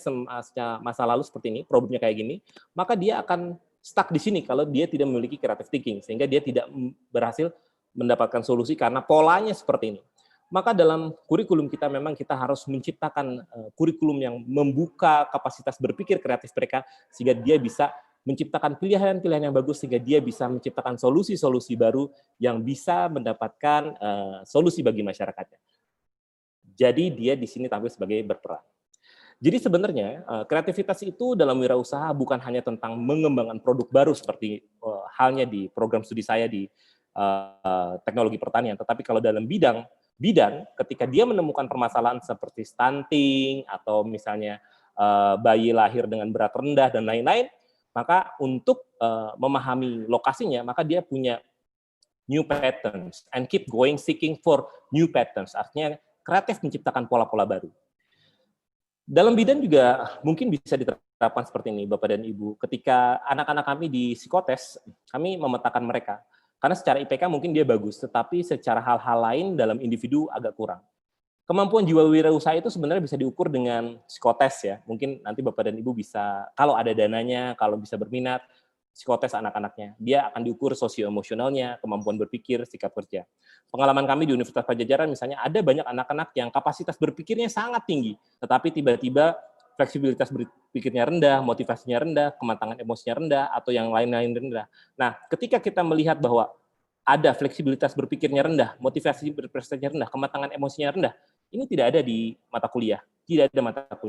masa lalu seperti ini, problemnya kayak gini, maka dia akan stuck di sini kalau dia tidak memiliki creative thinking, sehingga dia tidak berhasil mendapatkan solusi karena polanya seperti ini. Maka dalam kurikulum kita memang kita harus menciptakan kurikulum yang membuka kapasitas berpikir kreatif mereka sehingga dia bisa menciptakan pilihan-pilihan yang bagus sehingga dia bisa menciptakan solusi-solusi baru yang bisa mendapatkan solusi bagi masyarakatnya. Jadi dia di sini tampil sebagai berperan. Jadi sebenarnya kreativitas itu dalam wirausaha bukan hanya tentang mengembangkan produk baru seperti halnya di program studi saya di teknologi pertanian, tetapi kalau dalam bidan ketika dia menemukan permasalahan seperti stunting atau misalnya bayi lahir dengan berat rendah dan lain-lain, maka untuk memahami lokasinya, maka dia punya new patterns and keep going seeking for new patterns. Artinya kreatif menciptakan pola-pola baru. Dalam bidan juga mungkin bisa diterapkan seperti ini, Bapak dan Ibu. Ketika anak-anak kami di psikotes, kami memetakan mereka. Karena secara IPK mungkin dia bagus, tetapi secara hal-hal lain dalam individu agak kurang. Kemampuan jiwa wirausaha itu sebenarnya bisa diukur dengan psikotes ya. Mungkin nanti Bapak dan Ibu bisa, kalau ada dananya, kalau bisa berminat, psikotes anak-anaknya. Dia akan diukur sosio-emosionalnya, kemampuan berpikir, sikap kerja. Pengalaman kami di Universitas Padjadjaran misalnya ada banyak anak-anak yang kapasitas berpikirnya sangat tinggi, tetapi tiba-tiba fleksibilitas berpikirnya rendah, motivasinya rendah, kematangan emosinya rendah, atau yang lain-lain rendah. Nah, ketika kita melihat bahwa ada fleksibilitas berpikirnya rendah, motivasi berprestasinya rendah, kematangan emosinya rendah, ini tidak ada di mata kuliah,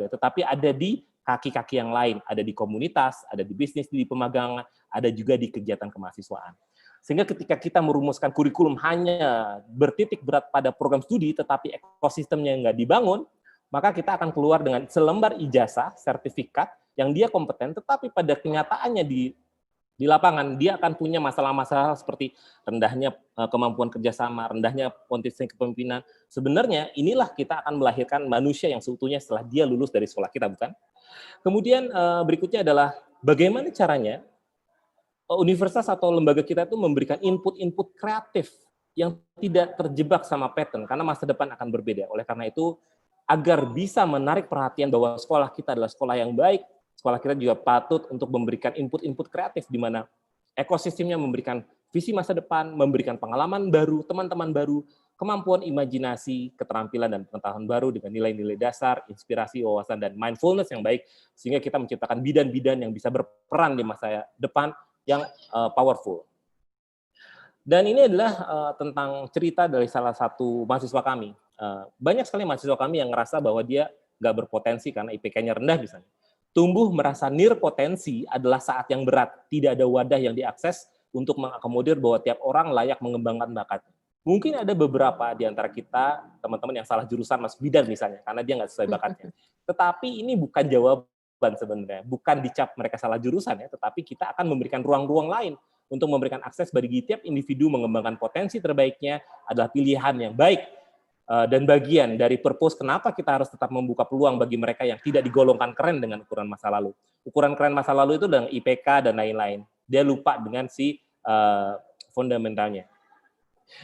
tetapi ada di kaki-kaki yang lain, ada di komunitas, ada di bisnis, di pemagangan, ada juga di kegiatan kemahasiswaan. Sehingga ketika kita merumuskan kurikulum hanya bertitik berat pada program studi, tetapi ekosistemnya nggak dibangun, maka kita akan keluar dengan selembar ijazah, sertifikat, yang dia kompeten, tetapi pada kenyataannya di lapangan, dia akan punya masalah-masalah seperti rendahnya kemampuan kerjasama, rendahnya potensi kepemimpinan. Sebenarnya inilah kita akan melahirkan manusia yang seutuhnya setelah dia lulus dari sekolah kita, bukan? Kemudian berikutnya adalah bagaimana caranya universitas atau lembaga kita itu memberikan input-input kreatif yang tidak terjebak sama pattern, karena masa depan akan berbeda. Oleh karena itu, agar bisa menarik perhatian bahwa sekolah kita adalah sekolah yang baik, sekolah kita juga patut untuk memberikan input-input kreatif di mana ekosistemnya memberikan visi masa depan, memberikan pengalaman baru, teman-teman baru, kemampuan imajinasi, keterampilan dan pengetahuan baru dengan nilai-nilai dasar, inspirasi, wawasan, dan mindfulness yang baik, sehingga kita menciptakan bidan-bidan yang bisa berperan di masa depan yang powerful. Dan ini adalah tentang cerita dari salah satu mahasiswa kami. Banyak sekali mahasiswa kami yang ngerasa bahwa dia nggak berpotensi karena IPK-nya rendah misalnya. Tumbuh merasa nirpotensi adalah saat yang berat, tidak ada wadah yang diakses untuk mengakomodir bahwa tiap orang layak mengembangkan bakatnya. Mungkin ada beberapa di antara kita, teman-teman yang salah jurusan masuk bidan misalnya, karena dia nggak sesuai bakatnya. Tetapi ini bukan jawaban sebenarnya, bukan dicap mereka salah jurusan ya, tetapi kita akan memberikan ruang-ruang lain untuk memberikan akses bagi tiap individu mengembangkan potensi terbaiknya adalah pilihan yang baik. Dan bagian dari purpose kenapa kita harus tetap membuka peluang bagi mereka yang tidak digolongkan keren dengan ukuran masa lalu. Ukuran keren masa lalu itu dengan IPK dan lain-lain. Dia lupa dengan si fundamentalnya.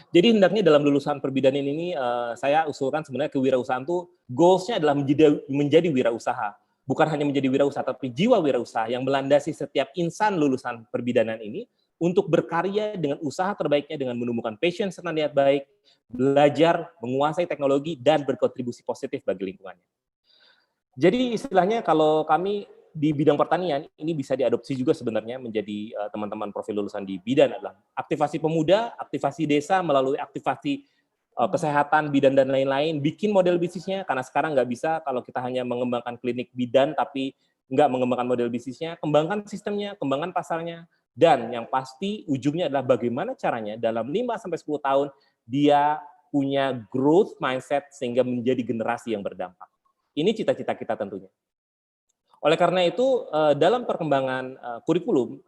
Jadi hendaknya dalam lulusan perbidanan ini saya usulkan sebenarnya kewirausahaan itu goals-nya adalah menjadi wirausaha. Bukan hanya menjadi wirausaha, tapi jiwa wirausaha yang melandasi setiap insan lulusan perbidanan ini untuk berkarya dengan usaha terbaiknya dengan menemukan passion serta niat baik, belajar, menguasai teknologi, dan berkontribusi positif bagi lingkungannya. Jadi istilahnya kalau kami di bidang pertanian, ini bisa diadopsi juga sebenarnya menjadi teman-teman profil lulusan di bidan adalah aktivasi pemuda, aktivasi desa melalui aktivasi kesehatan, bidan, dan lain-lain, bikin model bisnisnya, karena sekarang nggak bisa kalau kita hanya mengembangkan klinik bidan, tapi nggak mengembangkan model bisnisnya, kembangkan sistemnya, kembangkan pasarnya, dan yang pasti ujungnya adalah bagaimana caranya dalam 5-10 tahun dia punya growth mindset sehingga menjadi generasi yang berdampak. Ini cita-cita kita tentunya. Oleh karena itu, dalam perkembangan kurikulum,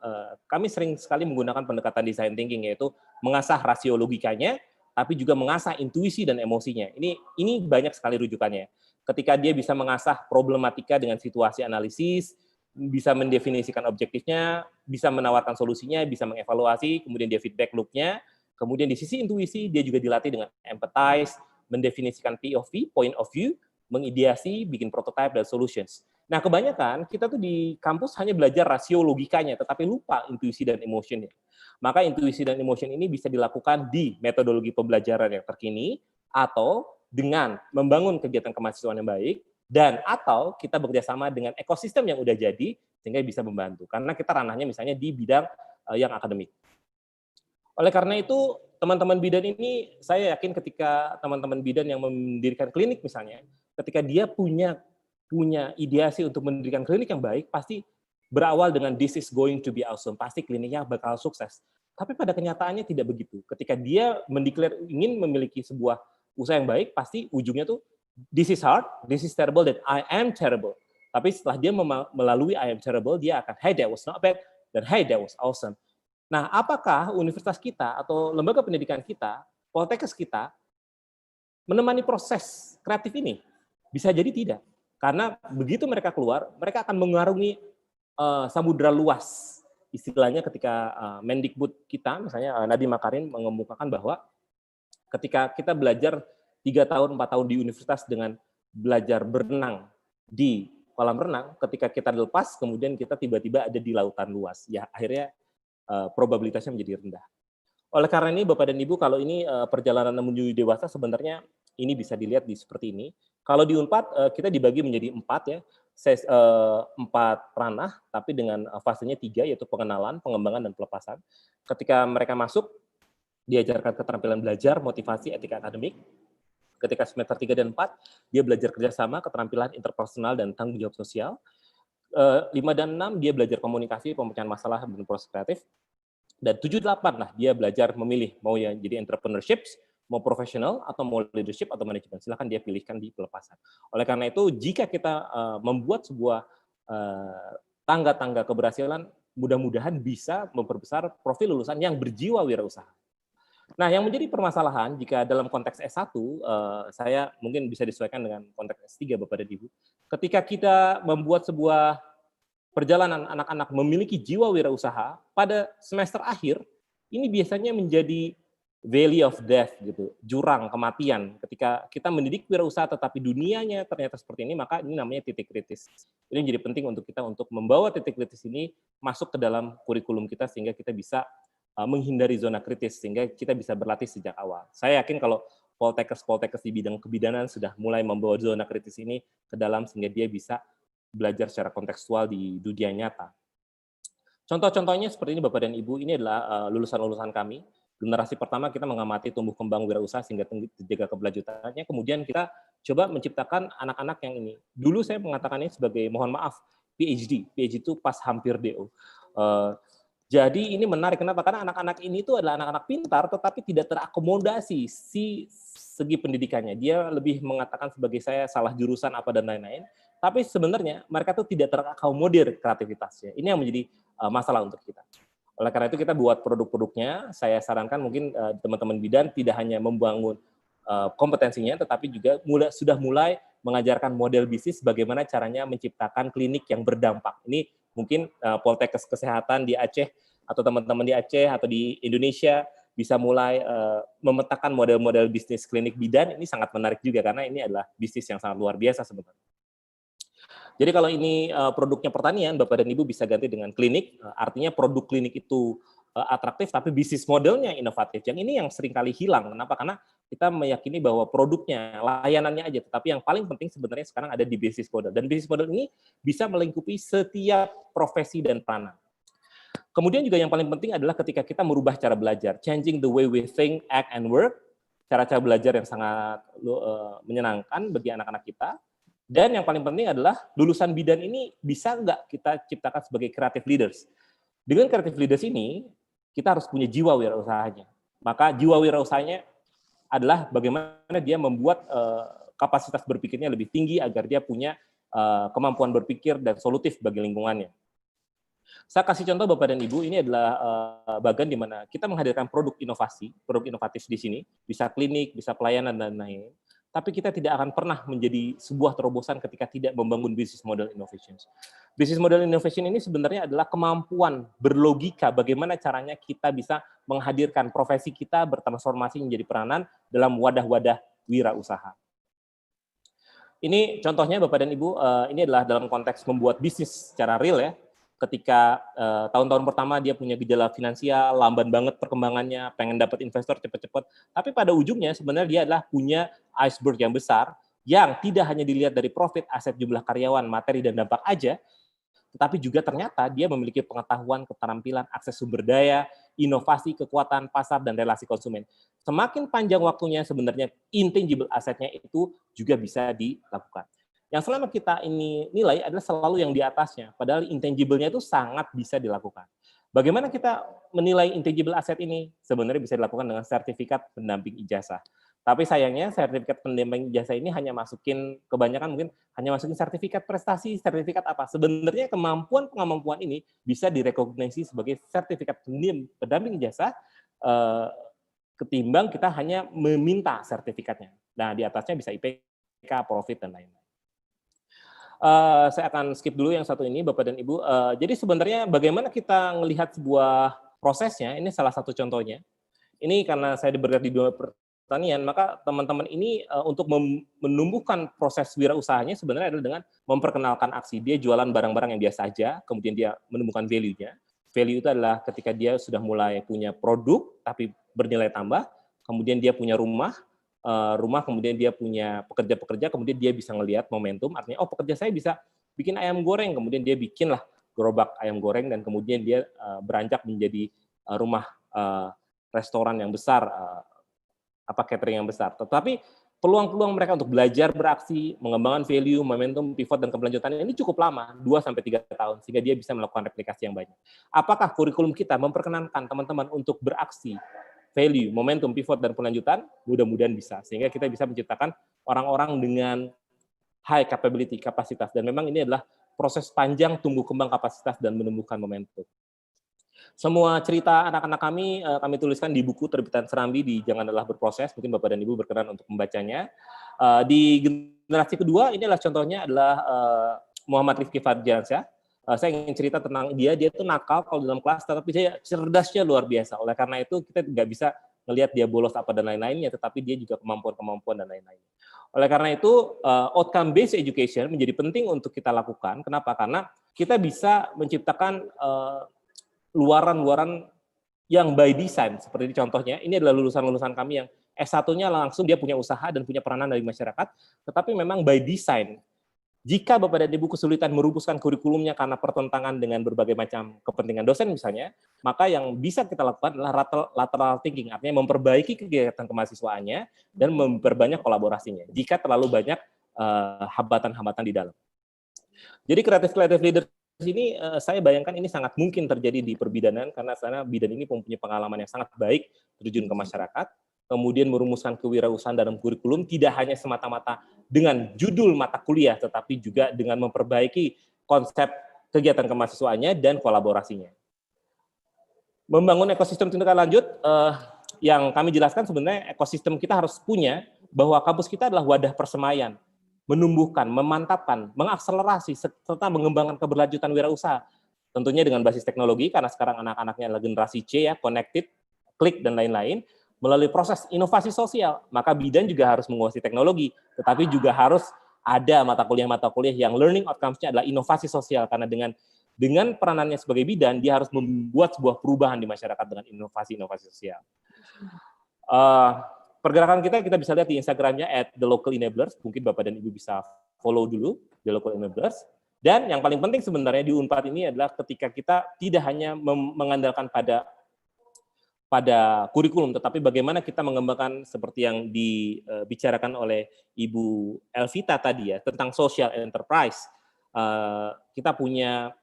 kami sering sekali menggunakan pendekatan design thinking, yaitu mengasah rasio logikanya, tapi juga mengasah intuisi dan emosinya. Ini banyak sekali rujukannya. Ketika dia bisa mengasah problematika dengan situasi analisis, bisa mendefinisikan objektifnya, bisa menawarkan solusinya, bisa mengevaluasi, kemudian dia feedback loop-nya, kemudian di sisi intuisi, dia juga dilatih dengan empathize, mendefinisikan POV, point of view, mengideasi, bikin prototype, dan solutions. Nah, kebanyakan kita tuh di kampus hanya belajar rasio logikanya, tetapi lupa intuisi dan emotionnya. Maka intuisi dan emotion ini bisa dilakukan di metodologi pembelajaran yang terkini, atau dengan membangun kegiatan kemahasiswaan yang baik, dan atau kita bekerjasama dengan ekosistem yang udah jadi, sehingga bisa membantu. Karena kita ranahnya misalnya di bidang yang akademik. Oleh karena itu, teman-teman bidan ini, saya yakin ketika teman-teman bidan yang mendirikan klinik misalnya, ketika dia punya ideasi untuk mendirikan klinik yang baik, pasti berawal dengan this is going to be awesome, pasti kliniknya bakal sukses. Tapi pada kenyataannya tidak begitu. Ketika dia mendeklar ingin memiliki sebuah usaha yang baik, pasti ujungnya tuh this is hard, this is terrible, dan I am terrible. Tapi setelah dia melalui I am terrible, dia akan hey that was not bad, dan hey that was awesome. Nah, apakah universitas kita atau lembaga pendidikan kita, Poltekkes kita, menemani proses kreatif ini? Bisa jadi tidak. Karena begitu mereka keluar, mereka akan mengarungi samudra luas. Istilahnya ketika Mendikbud kita, misalnya Nadiem Makarim mengemukakan bahwa ketika kita belajar 3 tahun, 4 tahun di universitas dengan belajar berenang di kolam renang, ketika kita lepas, kemudian kita tiba-tiba ada di lautan luas. Ya, akhirnya probabilitasnya menjadi rendah. Oleh karena ini, Bapak dan Ibu, kalau ini perjalanan menuju dewasa, sebenarnya ini bisa dilihat di seperti ini. Kalau di Unpad, kita dibagi menjadi 4 ya, 4 ranah, tapi dengan fasenya 3, yaitu pengenalan, pengembangan, dan pelepasan. Ketika mereka masuk, diajarkan keterampilan belajar, motivasi, etika akademik. Ketika semester 3 dan 4, dia belajar kerjasama, keterampilan interpersonal, dan tanggung jawab sosial. 5 dan 6, dia belajar komunikasi, pemecahan masalah, dan proses kreatif. Dan 7, 8 lah, dia belajar memilih, mau yang jadi entrepreneurship, mau profesional, atau mau leadership, atau manajemen. Silahkan dia pilihkan di pelepasan. Oleh karena itu, jika kita membuat sebuah tangga-tangga keberhasilan, mudah-mudahan bisa memperbesar profil lulusan yang berjiwa wirausaha. Nah, yang menjadi permasalahan jika dalam konteks S1, saya mungkin bisa disesuaikan dengan konteks S3, Bapak dan Ibu. Ketika kita membuat sebuah perjalanan anak-anak memiliki jiwa wirausaha, pada semester akhir, ini biasanya menjadi valley of death, gitu, jurang kematian. Ketika kita mendidik wirausaha tetapi dunianya ternyata seperti ini, maka ini namanya titik kritis. Ini menjadi penting untuk kita untuk membawa titik kritis ini masuk ke dalam kurikulum kita sehingga kita bisa menghindari zona kritis, sehingga kita bisa berlatih sejak awal. Saya yakin kalau Poltekkes di bidang kebidanan sudah mulai membawa zona kritis ini ke dalam sehingga dia bisa belajar secara kontekstual di dunia nyata. Contoh-contohnya seperti ini Bapak dan Ibu, ini adalah lulusan-lulusan kami. Generasi pertama kita mengamati tumbuh kembang wirausaha sehingga terjaga keberlanjutannya, kemudian kita coba menciptakan anak-anak yang ini. Dulu saya mengatakannya sebagai, mohon maaf, PhD itu pas hampir DO. Jadi ini menarik, kenapa? Karena anak-anak ini itu adalah anak-anak pintar, tetapi tidak terakomodasi segi pendidikannya. Dia lebih mengatakan sebagai saya salah jurusan apa dan lain-lain, tapi sebenarnya mereka tuh tidak terakomodir kreativitasnya. Ini yang menjadi masalah untuk kita. Oleh karena itu kita buat produk-produknya, saya sarankan mungkin teman-teman bidan tidak hanya membangun kompetensinya, tetapi juga sudah mulai mengajarkan model bisnis bagaimana caranya menciptakan klinik yang berdampak. Ini mungkin Poltekkes Kesehatan di Aceh atau teman-teman di Aceh atau di Indonesia bisa mulai memetakan model-model bisnis klinik bidan. Ini sangat menarik juga karena ini adalah bisnis yang sangat luar biasa sebenarnya. Jadi kalau ini produknya pertanian, Bapak dan Ibu bisa ganti dengan klinik, artinya produk klinik itu atraktif tapi bisnis modelnya inovatif. Yang ini yang seringkali hilang. Kenapa? Karena kita meyakini bahwa produknya, layanannya aja, tetapi yang paling penting sebenarnya sekarang ada di bisnis model. Dan bisnis model ini bisa melingkupi setiap profesi dan peranan. Kemudian juga yang paling penting adalah ketika kita merubah cara belajar, changing the way we think, act, and work, cara-cara belajar yang sangat menyenangkan bagi anak-anak kita. Dan yang paling penting adalah lulusan bidan ini bisa nggak kita ciptakan sebagai creative leaders. Dengan creative leaders ini, kita harus punya jiwa wirausahanya. Maka jiwa wirausahanya adalah bagaimana dia membuat kapasitas berpikirnya lebih tinggi agar dia punya kemampuan berpikir dan solutif bagi lingkungannya. Saya kasih contoh Bapak dan Ibu, ini adalah bagian di mana kita menghadirkan produk inovasi, produk inovatif di sini, bisa klinik, bisa pelayanan, dan lain-lain. Tapi kita tidak akan pernah menjadi sebuah terobosan ketika tidak membangun business model innovation. Business model innovation ini sebenarnya adalah kemampuan berlogika bagaimana caranya kita bisa menghadirkan profesi kita bertransformasi menjadi peranan dalam wadah-wadah wirausaha. Ini contohnya Bapak dan Ibu, ini adalah dalam konteks membuat bisnis secara real ya. Ketika tahun-tahun pertama dia punya gejala finansial, lamban banget perkembangannya, pengen dapat investor cepat-cepat, tapi pada ujungnya sebenarnya dia adalah punya iceberg yang besar, yang tidak hanya dilihat dari profit, aset, jumlah karyawan, materi, dan dampak aja, tetapi juga ternyata dia memiliki pengetahuan, keterampilan, akses sumber daya, inovasi, kekuatan pasar, dan relasi konsumen. Semakin panjang waktunya sebenarnya intangible asetnya itu juga bisa dilakukan. Yang selama kita ini nilai adalah selalu yang di atasnya, padahal intangible-nya itu sangat bisa dilakukan. Bagaimana kita menilai intangible aset ini? Sebenarnya bisa dilakukan dengan sertifikat pendamping ijazah. Tapi sayangnya sertifikat pendamping ijazah ini hanya masukin, kebanyakan mungkin hanya masukin sertifikat prestasi, sertifikat apa. Sebenarnya kemampuan ini bisa direkognisi sebagai sertifikat pendamping ijazah ketimbang kita hanya meminta sertifikatnya. Nah, di atasnya bisa IPK, profit, dan lain-lain. Saya akan skip dulu yang satu ini, Bapak dan Ibu. Jadi sebenarnya bagaimana kita melihat sebuah prosesnya, ini salah satu contohnya. Ini karena saya bergerak di dunia pertanian, maka teman-teman ini untuk menumbuhkan proses wirausahanya sebenarnya adalah dengan memperkenalkan aksi. Dia jualan barang-barang yang biasa aja, kemudian dia menemukan value-nya. Value itu adalah ketika dia sudah mulai punya produk, tapi bernilai tambah, kemudian dia punya rumah, kemudian dia punya pekerja-pekerja, kemudian dia bisa ngelihat momentum, artinya, oh pekerja saya bisa bikin ayam goreng, kemudian dia bikinlah gerobak ayam goreng, dan kemudian dia beranjak menjadi rumah restoran yang besar, catering yang besar. Tetapi peluang-peluang mereka untuk belajar beraksi, mengembangkan value, momentum, pivot, dan keberlanjutan ini cukup lama, 2-3 tahun, sehingga dia bisa melakukan replikasi yang banyak. Apakah kurikulum kita memperkenankan teman-teman untuk beraksi, value, momentum, pivot, dan pelanjutan? Mudah-mudahan bisa. Sehingga kita bisa menciptakan orang-orang dengan high capability, kapasitas. Dan memang ini adalah proses panjang tumbuh kembang kapasitas dan menumbuhkan momentum. Semua cerita anak-anak kami tuliskan di buku terbitan Serambi di Jangan Lelah Berproses. Mungkin Bapak dan Ibu berkenan untuk membacanya. Di generasi kedua, ini adalah contohnya adalah Muhammad Rifki Fardiansyah. Saya ingin cerita tentang dia itu nakal kalau dalam kelas, tapi dia cerdasnya luar biasa. Oleh karena itu kita nggak bisa melihat dia bolos apa dan lain-lainnya, tetapi dia juga kemampuan-kemampuan dan lain-lainnya. Oleh karena itu outcome based education menjadi penting untuk kita lakukan. Kenapa? Karena kita bisa menciptakan luaran-luaran yang by design. Seperti contohnya, ini adalah lulusan-lulusan kami yang S1-nya langsung dia punya usaha dan punya peranan dari masyarakat, tetapi memang by design. Jika Bapak dan Ibu kesulitan merumuskan kurikulumnya karena pertentangan dengan berbagai macam kepentingan dosen misalnya, maka yang bisa kita lakukan adalah lateral thinking, artinya memperbaiki kegiatan kemahasiswaannya dan memperbanyak kolaborasinya, jika terlalu banyak hambatan-hambatan di dalam. Jadi kreatif leader ini saya bayangkan ini sangat mungkin terjadi di perbidanan, karena sana bidan ini mempunyai pengalaman yang sangat baik terjun ke masyarakat, kemudian merumuskan kewirausahaan dalam kurikulum tidak hanya semata-mata dengan judul mata kuliah, tetapi juga dengan memperbaiki konsep kegiatan kemahasiswaannya dan kolaborasinya. Membangun ekosistem tindakan lanjut, yang kami jelaskan sebenarnya ekosistem kita harus punya, bahwa kampus kita adalah wadah persemaian, menumbuhkan, memantapkan, mengakselerasi, serta mengembangkan keberlanjutan wirausaha. Tentunya dengan basis teknologi, karena sekarang anak-anaknya adalah generasi C ya, connected, klik, dan lain-lain. Melalui proses inovasi sosial, maka bidan juga harus menguasai teknologi, tetapi juga harus ada mata kuliah yang learning outcomes-nya adalah inovasi sosial, karena dengan peranannya sebagai bidan, dia harus membuat sebuah perubahan di masyarakat dengan inovasi-inovasi sosial. Pergerakan kita bisa lihat di Instagram-nya @thelocalenablers, mungkin Bapak dan Ibu bisa follow dulu, The Local Enablers. Dan yang paling penting sebenarnya di UNPAD ini adalah ketika kita tidak hanya mengandalkan pada kurikulum, tetapi bagaimana kita mengembangkan seperti yang dibicarakan oleh Ibu Elvita tadi ya, tentang social enterprise. Kita punya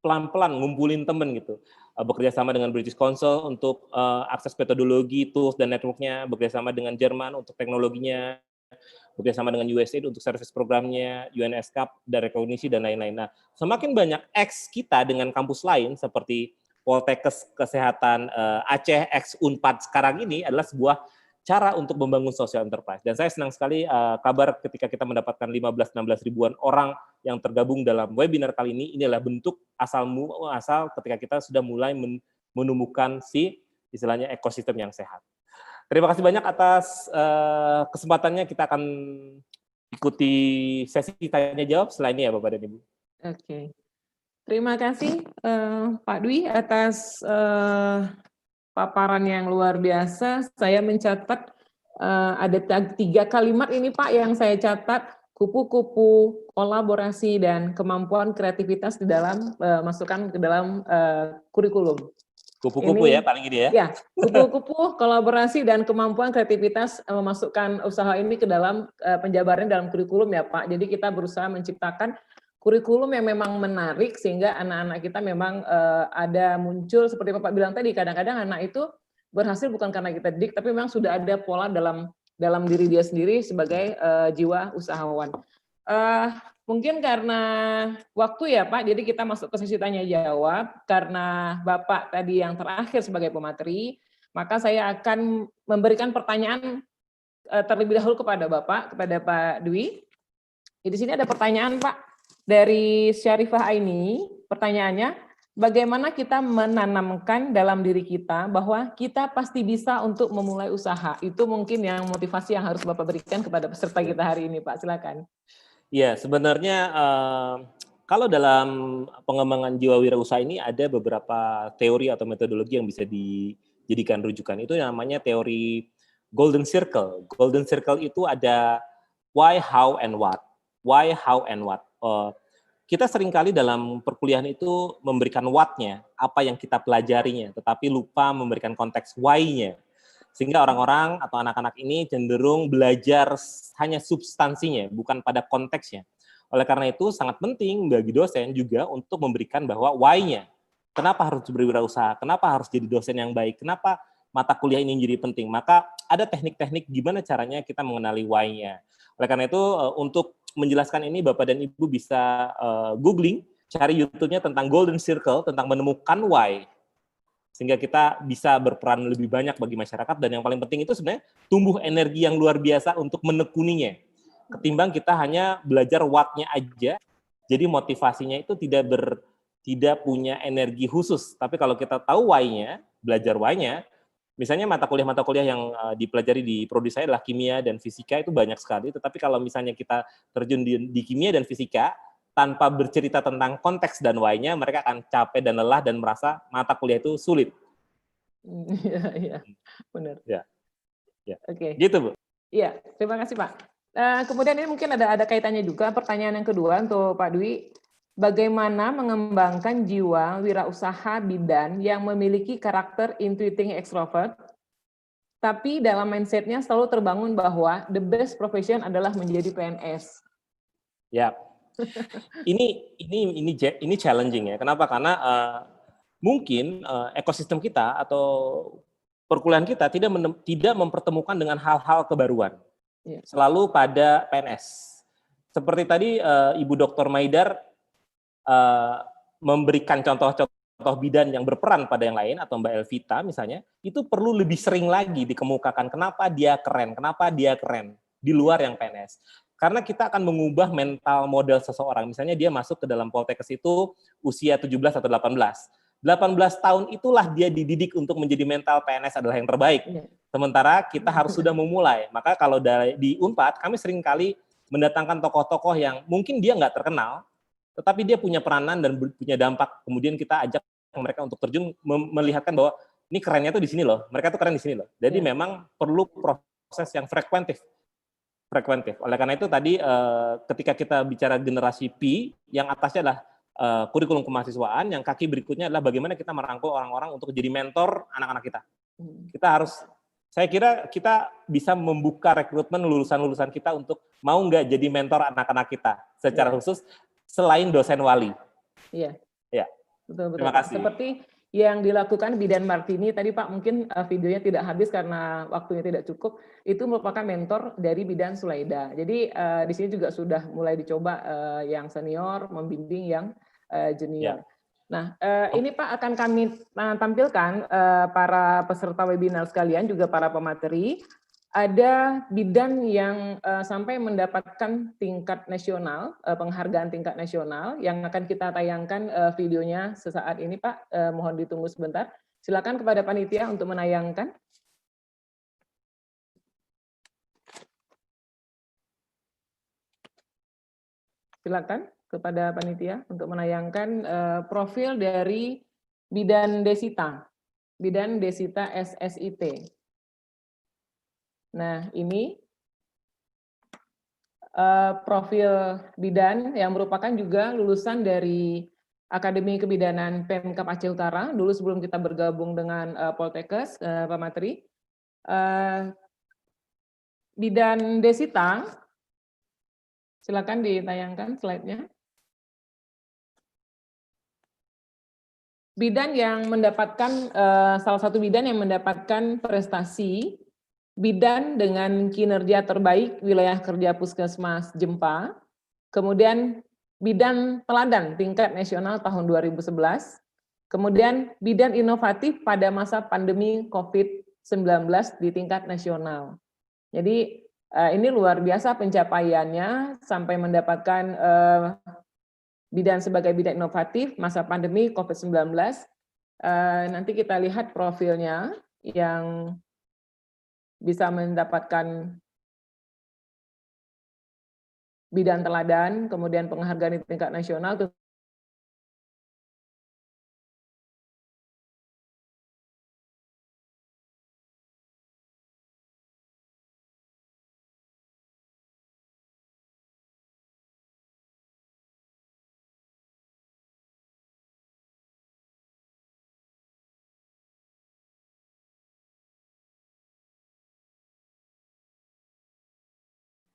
pelan-pelan ngumpulin teman gitu, bekerja sama dengan British Council untuk akses metodologi, tools, dan network-nya, bekerja sama dengan Jerman untuk teknologinya, bekerja sama dengan USAID untuk service programnya, UNSCAP, dan rekognisi, dan lain-lain. Nah, semakin banyak X kita dengan kampus lain, seperti Poltekkes Kesehatan Aceh, X Unpad sekarang ini adalah sebuah cara untuk membangun social enterprise. Dan saya senang sekali kabar ketika kita mendapatkan 15-16 ribuan orang yang tergabung dalam webinar kali ini adalah bentuk asal ketika kita sudah mulai menumbuhkan istilahnya ekosistem yang sehat. Terima kasih banyak atas kesempatannya. Kita akan ikuti sesi tanya jawab selanjutnya ya Bapak dan Ibu. Oke. Terima kasih Pak Dwi atas paparan yang luar biasa. Saya mencatat ada 3 kalimat ini Pak yang saya catat, kupu-kupu, kolaborasi, dan kemampuan kreativitas di dalam masukkan ke dalam kurikulum. Kupu-kupu ya paling ini ya. Ya, kupu-kupu, kolaborasi, dan kemampuan kreativitas memasukkan usaha ini ke dalam penjabaran dalam kurikulum ya Pak. Jadi kita berusaha menciptakan kurikulum yang memang menarik sehingga anak-anak kita memang ada muncul seperti Bapak bilang tadi, kadang-kadang anak itu berhasil bukan karena kita didik, tapi memang sudah ada pola dalam diri dia sendiri sebagai jiwa usahawan. Mungkin karena waktu ya Pak, jadi kita masuk ke sesi tanya jawab. Karena Bapak tadi yang terakhir sebagai pemateri, maka saya akan memberikan pertanyaan terlebih dahulu kepada Bapak, kepada Pak Dwi. Di sini ada pertanyaan Pak dari Syarifah Aini. Pertanyaannya, bagaimana kita menanamkan dalam diri kita bahwa kita pasti bisa untuk memulai usaha? Itu mungkin yang motivasi yang harus Bapak berikan kepada peserta kita hari ini Pak, silakan. Ya, sebenarnya kalau dalam pengembangan jiwa wirausaha ini ada beberapa teori atau metodologi yang bisa dijadikan rujukan. Itu namanya teori Golden Circle. Golden Circle itu ada why, how, and what. Why, how, and what. Kita seringkali dalam perkuliahan itu memberikan what-nya, apa yang kita pelajarinya, tetapi lupa memberikan konteks why-nya. Sehingga orang-orang atau anak-anak ini cenderung belajar hanya substansinya, bukan pada konteksnya. Oleh karena itu, sangat penting bagi dosen juga untuk memberikan bahwa why-nya. Kenapa harus berwirausaha? Kenapa harus jadi dosen yang baik? Kenapa mata kuliah ini jadi penting? Maka ada teknik-teknik gimana caranya kita mengenali why-nya. Oleh karena itu, untuk menjelaskan ini, Bapak dan Ibu bisa googling, cari YouTube-nya tentang Golden Circle, tentang menemukan why. Sehingga kita bisa berperan lebih banyak bagi masyarakat, dan yang paling penting itu sebenarnya tumbuh energi yang luar biasa untuk menekuninya. Ketimbang kita hanya belajar what-nya aja, jadi motivasinya itu tidak punya energi khusus. Tapi kalau kita tahu why-nya, belajar why-nya, misalnya mata kuliah yang dipelajari di prodi saya adalah kimia dan fisika, itu banyak sekali. Tetapi kalau misalnya kita terjun di kimia dan fisika, tanpa bercerita tentang konteks dan why-nya, mereka akan capek dan lelah dan merasa mata kuliah itu sulit. Iya, benar. Ya. Oke. Gitu, Bu. Iya, terima kasih Pak. Kemudian ini mungkin ada kaitannya juga, pertanyaan yang kedua untuk Pak Dwi. Bagaimana mengembangkan jiwa wirausaha bidan yang memiliki karakter intuiting extrovert, tapi dalam mindset-nya selalu terbangun bahwa the best profession adalah menjadi PNS. Ya. Ini challenging ya. Kenapa? Karena mungkin ekosistem kita atau perkuliahan kita tidak mempertemukan dengan hal-hal kebaruan. Ya. Selalu pada PNS. Seperti tadi Ibu Dr. Maidar memberikan contoh-contoh bidan yang berperan pada yang lain, atau Mbak Elvita misalnya, itu perlu lebih sering lagi dikemukakan kenapa dia keren di luar yang PNS. Karena kita akan mengubah mental model seseorang. Misalnya dia masuk ke dalam Poltekkes itu usia 17 atau 18. 18 tahun itulah dia dididik untuk menjadi mental PNS adalah yang terbaik. Sementara kita harus sudah memulai. Maka kalau di Unpad, kami seringkali mendatangkan tokoh-tokoh yang mungkin dia nggak terkenal, tetapi dia punya peranan dan punya dampak. Kemudian kita ajak mereka untuk terjun, melihatkan bahwa ini kerennya tuh di sini loh, mereka tuh keren di sini loh. Jadi memang perlu proses yang frekuentif. Oleh karena itu tadi ketika kita bicara generasi P, yang atasnya adalah kurikulum kemahasiswaan, yang kaki berikutnya adalah bagaimana kita merangkul orang-orang untuk jadi mentor anak-anak kita. Saya kira kita bisa membuka rekrutmen lulusan-lulusan kita untuk mau nggak jadi mentor anak-anak kita secara khusus selain dosen wali. Iya. Ya. Betul. Terima kasih. Seperti yang dilakukan Bidan Martini tadi Pak, mungkin videonya tidak habis karena waktunya tidak cukup, itu merupakan mentor dari Bidan Sulaida. Jadi di sini juga sudah mulai dicoba yang senior membimbing yang junior. Nah, ini Pak akan kami tampilkan para peserta webinar sekalian, juga para pemateri. Ada bidan yang sampai mendapatkan tingkat nasional, penghargaan tingkat nasional, yang akan kita tayangkan videonya sesaat ini Pak. Mohon ditunggu sebentar. Silakan kepada panitia untuk menayangkan. Silakan kepada panitia untuk menayangkan profil dari Bidan Desita. Bidan Desita SSIT. Nah, ini profil bidan yang merupakan juga lulusan dari Akademi Kebidanan Pemkab Aceh Utara, dulu sebelum kita bergabung dengan Poltekkes, Pak Matri. Bidan Desita, silakan ditayangkan slide-nya. Bidan yang mendapatkan, salah satu bidan yang mendapatkan prestasi bidan dengan kinerja terbaik wilayah kerja Puskesmas Jempa, kemudian bidan teladan tingkat nasional tahun 2011, kemudian bidan inovatif pada masa pandemi COVID-19 di tingkat nasional. Jadi ini luar biasa pencapaiannya sampai mendapatkan bidan sebagai bidan inovatif masa pandemi COVID-19. Nanti kita lihat profilnya yang bisa mendapatkan bidan teladan, kemudian penghargaan di tingkat nasional.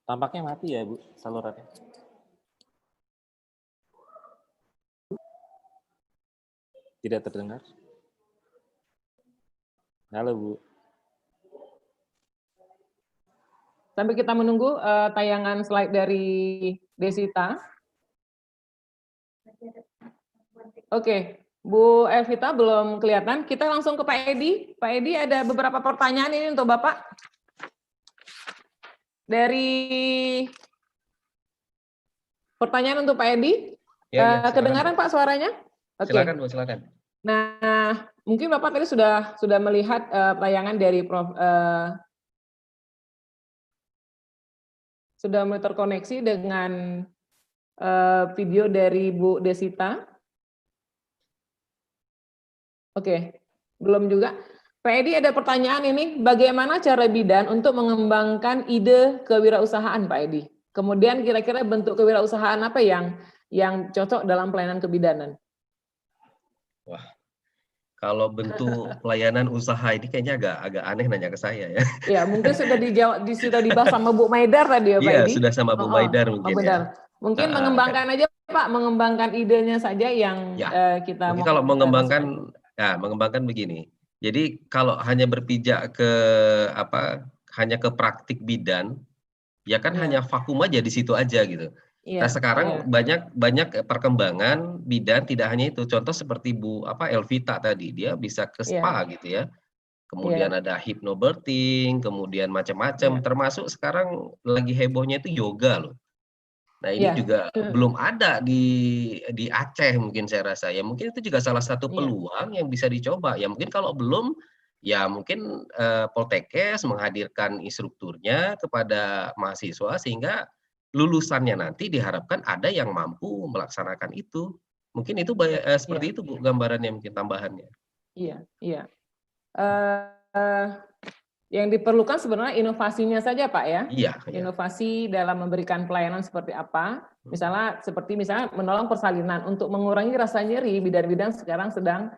Tampaknya mati ya, Bu, salurannya. Tidak terdengar. Halo, Bu. Sampai kita menunggu tayangan slide dari Desita. Oke, Bu Evita belum kelihatan. Kita langsung ke Pak Edi. Pak Edi, ada beberapa pertanyaan ini untuk Bapak. Dari pertanyaan untuk Pak Edi. Ya, kedengaran Pak suaranya? Oke. Silakan, Bu, silakan. Nah, mungkin Bapak tadi sudah melihat tayangan dari Prof. Sudah mulai terkoneksi dengan video dari Bu Desita. Oke, belum juga. Pak Edi, ada pertanyaan ini, bagaimana cara bidan untuk mengembangkan ide kewirausahaan, Pak Edi? Kemudian kira-kira bentuk kewirausahaan apa yang cocok dalam pelayanan kebidanan? Wah, kalau bentuk pelayanan usaha ini kayaknya agak aneh nanya ke saya ya. Ya, mungkin sudah dibahas sama Bu Maidar tadi ya, Pak Edi? Iya, sudah sama Bu Maidar mungkin ya. Mungkin mengembangkan aja, Pak, mengembangkan idenya saja yang kita mungkin kalau mengembangkan begini. Jadi kalau hanya berpijak ke hanya ke praktik bidan, ya kan hanya vakum aja di situ aja gitu. Nah sekarang banyak perkembangan bidan, tidak hanya itu. Contoh seperti Bu Elvita tadi, dia bisa ke spa gitu ya. Kemudian ada hypnobirthing, kemudian macam-macam. Termasuk sekarang lagi hebohnya itu yoga loh. Nah ini juga belum ada di Aceh mungkin saya rasa ya, mungkin itu juga salah satu peluang yang bisa dicoba ya. Mungkin kalau belum ya mungkin Poltekkes menghadirkan instrukturnya kepada mahasiswa sehingga lulusannya nanti diharapkan ada yang mampu melaksanakan itu. Mungkin itu seperti itu Bu gambarannya, mungkin tambahannya. Iya. Yang diperlukan sebenarnya inovasinya saja, Pak ya. Iya. Inovasi dalam memberikan pelayanan seperti apa. Misalnya menolong persalinan untuk mengurangi rasa nyeri. Bidan-bidan sekarang sedang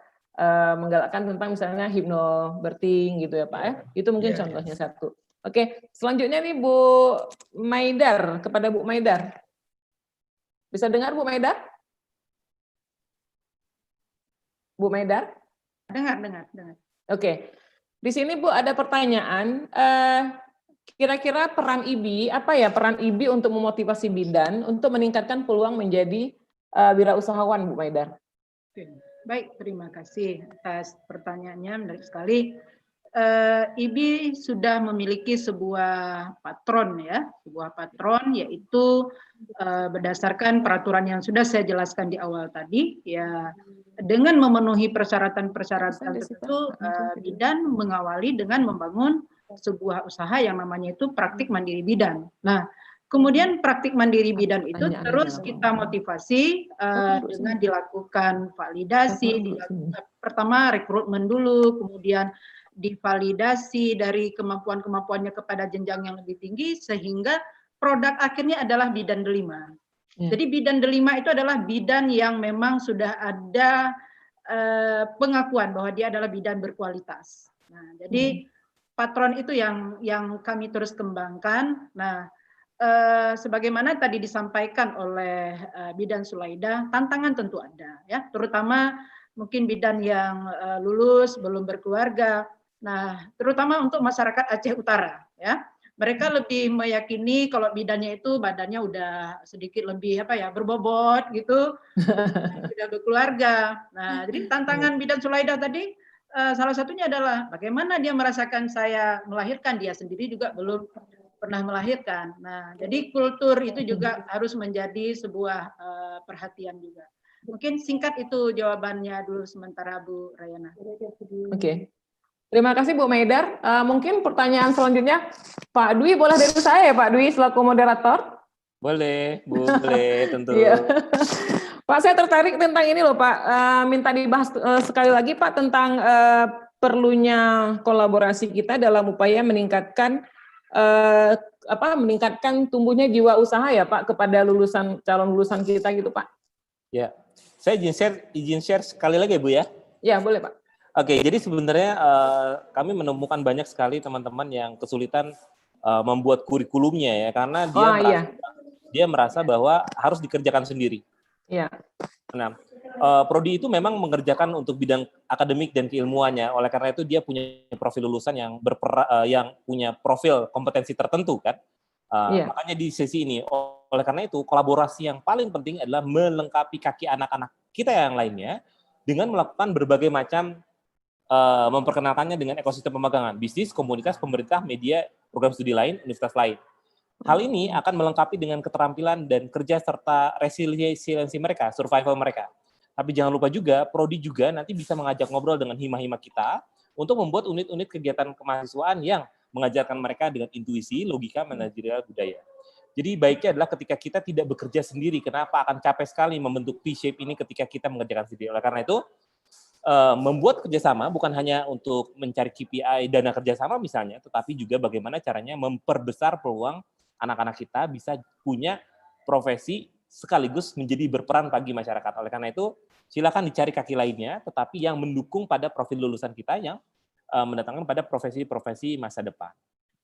menggalakkan tentang misalnya hypnobirthing gitu ya, Pak ya. Itu mungkin contohnya satu. Oke, selanjutnya nih Bu Maidar, kepada Bu Maidar. Bisa dengar Bu Maidar? Bu Maidar? Dengar. Oke. Di sini Bu ada pertanyaan, kira-kira peran IBI, apa ya peran IBI untuk memotivasi bidan untuk meningkatkan peluang menjadi wirausahawan, Bu Maidar? Baik, terima kasih atas pertanyaannya, menarik sekali. IBI sudah memiliki sebuah patron ya, yaitu berdasarkan peraturan yang sudah saya jelaskan di awal tadi ya. Dengan memenuhi persyaratan-persyaratan tertentu, bidan mengawali dengan membangun sebuah usaha yang namanya itu praktik mandiri bidan. Nah, Kemudian praktik mandiri bidan itu terus kita motivasi dengan dilakukan validasi, pertama rekrutmen dulu, kemudian divalidasi dari kemampuan-kemampuannya kepada jenjang yang lebih tinggi, sehingga produk akhirnya adalah bidan delima. Jadi bidan delima itu adalah bidan yang memang sudah ada pengakuan bahwa dia adalah bidan berkualitas. Nah, jadi patron itu yang kami terus kembangkan. Nah, sebagaimana tadi disampaikan oleh Bidan Sulaidah, tantangan tentu ada, ya, terutama mungkin bidan yang lulus belum berkeluarga. Nah, terutama untuk masyarakat Aceh Utara, ya, mereka lebih meyakini kalau bidannya itu badannya udah sedikit lebih berbobot gitu, sudah berkeluarga. Nah, jadi tantangan Bidan Sulaidah tadi salah satunya adalah bagaimana dia merasakan saya melahirkan, dia sendiri juga belum pernah melahirkan. Nah, jadi kultur itu juga harus menjadi sebuah perhatian juga. Mungkin singkat itu jawabannya dulu sementara Bu Rayana. Oke. Terima kasih Bu Maidar. Mungkin pertanyaan selanjutnya Pak Dwi, boleh dari saya ya Pak Dwi selaku moderator? Boleh, Bu, boleh tentu. Iya. Pak, saya tertarik tentang ini loh Pak. Minta dibahas sekali lagi Pak tentang perlunya kolaborasi kita dalam upaya meningkatkan tumbuhnya jiwa usaha ya Pak kepada calon lulusan kita gitu Pak. Ya, saya izin share sekali lagi ya Bu ya. Ya boleh Pak. Oke, jadi sebenarnya kami menemukan banyak sekali teman-teman yang kesulitan membuat kurikulumnya ya, karena dia merasa bahwa harus dikerjakan sendiri. Iya. Nah, Prodi itu memang mengerjakan untuk bidang akademik dan keilmuannya. Oleh karena itu dia punya profil lulusan yang punya profil kompetensi tertentu kan. Makanya di sesi ini, oleh karena itu kolaborasi yang paling penting adalah melengkapi kaki anak-anak kita yang lainnya dengan melakukan berbagai macam memperkenalkannya dengan ekosistem pemagangan, bisnis, komunitas, pemerintah, media, program studi lain, universitas lain. Hal ini akan melengkapi dengan keterampilan dan kerja serta resiliensi mereka, survival mereka. Tapi jangan lupa juga, Prodi juga nanti bisa mengajak ngobrol dengan hima-hima kita untuk membuat unit-unit kegiatan kemahasiswaan yang mengajarkan mereka dengan intuisi, logika, manajerial, budaya. Jadi baiknya adalah ketika kita tidak bekerja sendiri, kenapa akan capek sekali membentuk T-shape ini ketika kita mengerjakan sendiri. Oleh karena itu, membuat kerjasama bukan hanya untuk mencari KPI dana kerjasama misalnya, tetapi juga bagaimana caranya memperbesar peluang anak-anak kita bisa punya profesi sekaligus menjadi berperan bagi masyarakat. Oleh karena itu, silakan dicari kaki lainnya, tetapi yang mendukung pada profil lulusan kita yang mendatangkan pada profesi-profesi masa depan.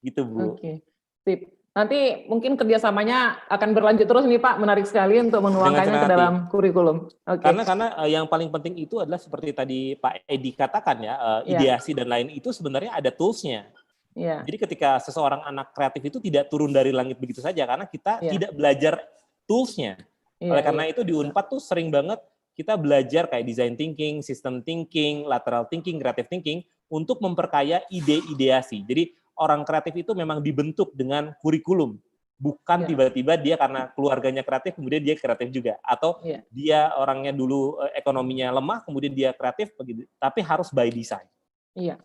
Gitu, Bu. Oke, sip. Nanti mungkin kerjasamanya akan berlanjut terus nih Pak, menarik sekali untuk menuangkannya ke dalam kurikulum. Okay. Karena yang paling penting itu adalah seperti tadi Pak Edi katakan ya, ideasi dan lain itu sebenarnya ada tools-nya. Yeah. Jadi ketika seseorang anak kreatif itu tidak turun dari langit begitu saja, karena kita tidak belajar tools-nya. Oleh karena itu di Unpad tuh sering banget kita belajar kayak design thinking, system thinking, lateral thinking, creative thinking untuk memperkaya ide-ideasi. Jadi orang kreatif itu memang dibentuk dengan kurikulum, bukan tiba-tiba dia karena keluarganya kreatif kemudian dia kreatif juga, atau dia orangnya dulu ekonominya lemah kemudian dia kreatif begitu, tapi harus by design. Iya.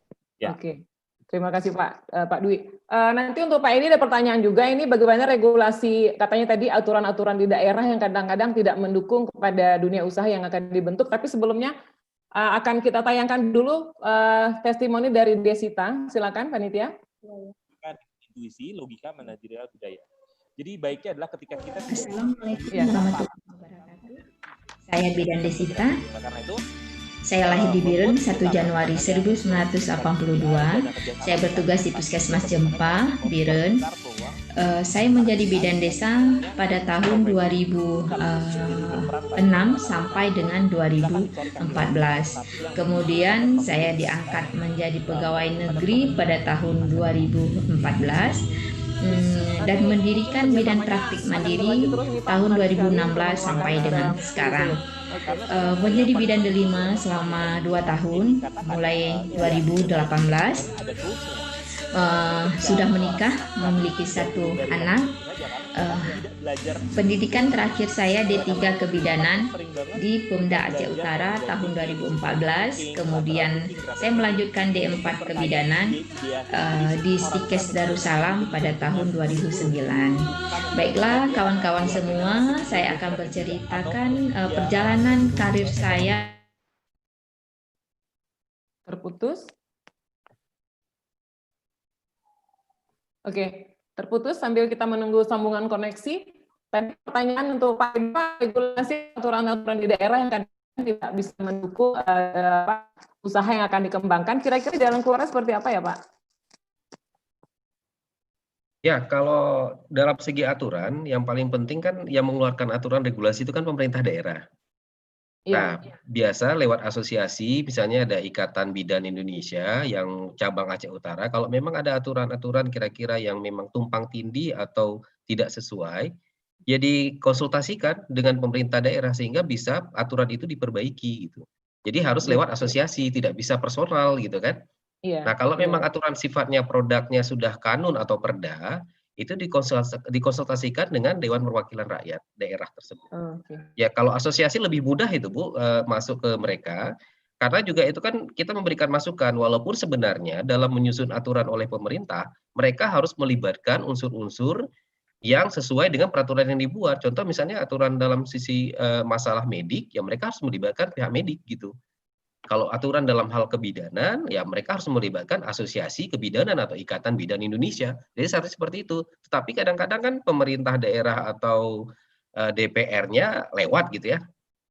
Oke. Terima kasih Pak Dwi. Nanti untuk Pak Edi ada pertanyaan juga, ini bagaimana regulasi, katanya tadi aturan-aturan di daerah yang kadang-kadang tidak mendukung kepada dunia usaha yang akan dibentuk, tapi sebelumnya akan kita tayangkan dulu testimoni dari Desita. Silakan panitia. Intuisi, logika, manajerial, budaya. Jadi baiknya adalah ketika kita Assalamualaikum warahmatullahi wabarakatuh. Saya Bidan Desita. Karena itu saya lahir di Biren 1 Januari 1982. Saya bertugas di Puskesmas Jempa, Biren. Saya menjadi bidan desa pada tahun 2006 sampai dengan 2014. Kemudian saya diangkat menjadi pegawai negeri pada tahun 2014 dan mendirikan bidan praktik mandiri tahun 2016 sampai dengan sekarang. Menjadi bidan delima selama 2 tahun, mulai 2018. sudah menikah, memiliki satu anak. Pendidikan terakhir saya D3 Kebidanan di Pemda Aceh Utara tahun 2014. Kemudian saya melanjutkan D4 Kebidanan di Stikes Darussalam pada tahun 2009. Baiklah kawan-kawan semua, saya akan berceritakan perjalanan karir saya. Terputus? Oke, terputus sambil kita menunggu sambungan koneksi. Tadi pertanyaan untuk Pak Iba, regulasi aturan-aturan di daerah yang kadang tidak bisa mendukung usaha yang akan dikembangkan. Kira-kira jalan keluarnya seperti apa ya, Pak? Ya, kalau dalam segi aturan, yang paling penting kan yang mengeluarkan aturan regulasi itu kan pemerintah daerah. Nah, biasa lewat asosiasi, misalnya ada Ikatan Bidan Indonesia yang cabang Aceh Utara, kalau memang ada aturan-aturan kira-kira yang memang tumpang tindih atau tidak sesuai, ya dikonsultasikan dengan pemerintah daerah sehingga bisa aturan itu diperbaiki gitu. Jadi harus lewat asosiasi, tidak bisa personal gitu kan. Nah, kalau memang aturan sifatnya produknya sudah kanun atau perda, itu dikonsultasikan dengan Dewan Perwakilan Rakyat daerah tersebut. Ya, kalau asosiasi lebih mudah itu Bu, masuk ke mereka, karena juga itu kan kita memberikan masukan, walaupun sebenarnya dalam menyusun aturan oleh pemerintah, mereka harus melibatkan unsur-unsur yang sesuai dengan peraturan yang dibuat. Contoh misalnya aturan dalam sisi masalah medik, ya mereka harus melibatkan pihak medik gitu. Kalau aturan dalam hal kebidanan, ya mereka harus melibatkan asosiasi kebidanan atau Ikatan Bidan Indonesia. Jadi seharusnya seperti itu. Tetapi kadang-kadang kan pemerintah daerah atau DPR-nya lewat gitu ya.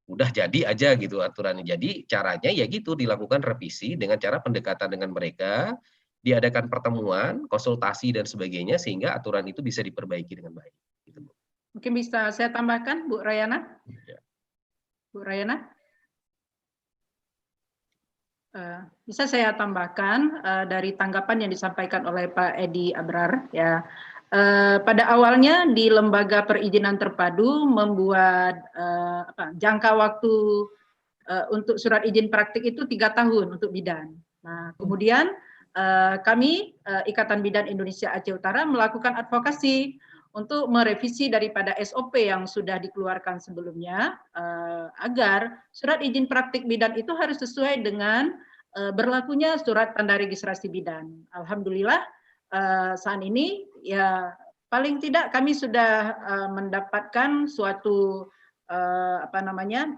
Udah jadi aja gitu aturannya. Jadi caranya ya gitu, dilakukan revisi dengan cara pendekatan dengan mereka, diadakan pertemuan, konsultasi dan sebagainya sehingga aturan itu bisa diperbaiki dengan baik. Gitu. Mungkin bisa saya tambahkan, Bu Rayana? Ya. Bu Rayana? Bisa saya tambahkan dari tanggapan yang disampaikan oleh Pak Edi Abrar ya. Pada awalnya di Lembaga Perizinan Terpadu membuat jangka waktu untuk surat izin praktik itu 3 tahun untuk bidan. Nah, kemudian kami Ikatan Bidan Indonesia Aceh Utara melakukan advokasi untuk merevisi daripada SOP yang sudah dikeluarkan sebelumnya agar surat izin praktik bidan itu harus sesuai dengan berlakunya surat tanda registrasi bidan. Alhamdulillah saat ini ya paling tidak kami sudah mendapatkan suatu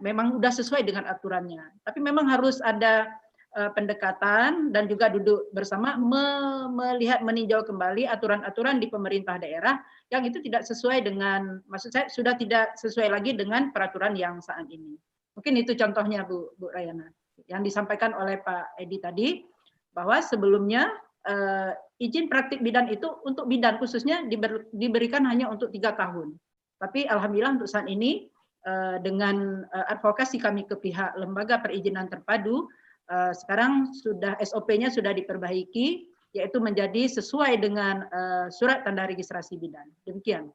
memang sudah sesuai dengan aturannya. Tapi memang harus ada pendekatan dan juga duduk bersama melihat meninjau kembali aturan-aturan di pemerintah daerah yang itu tidak sesuai dengan, maksud saya sudah tidak sesuai lagi dengan peraturan yang saat ini. Mungkin itu contohnya Bu Rayana yang disampaikan oleh Pak Edi tadi, bahwa sebelumnya izin praktik bidan itu untuk bidan khususnya diberikan hanya untuk 3 tahun. Tapi alhamdulillah untuk saat ini dengan advokasi kami ke pihak Lembaga Perizinan Terpadu, sekarang sudah SOP-nya sudah diperbaiki, yaitu menjadi sesuai dengan surat tanda registrasi bidan. Demikian.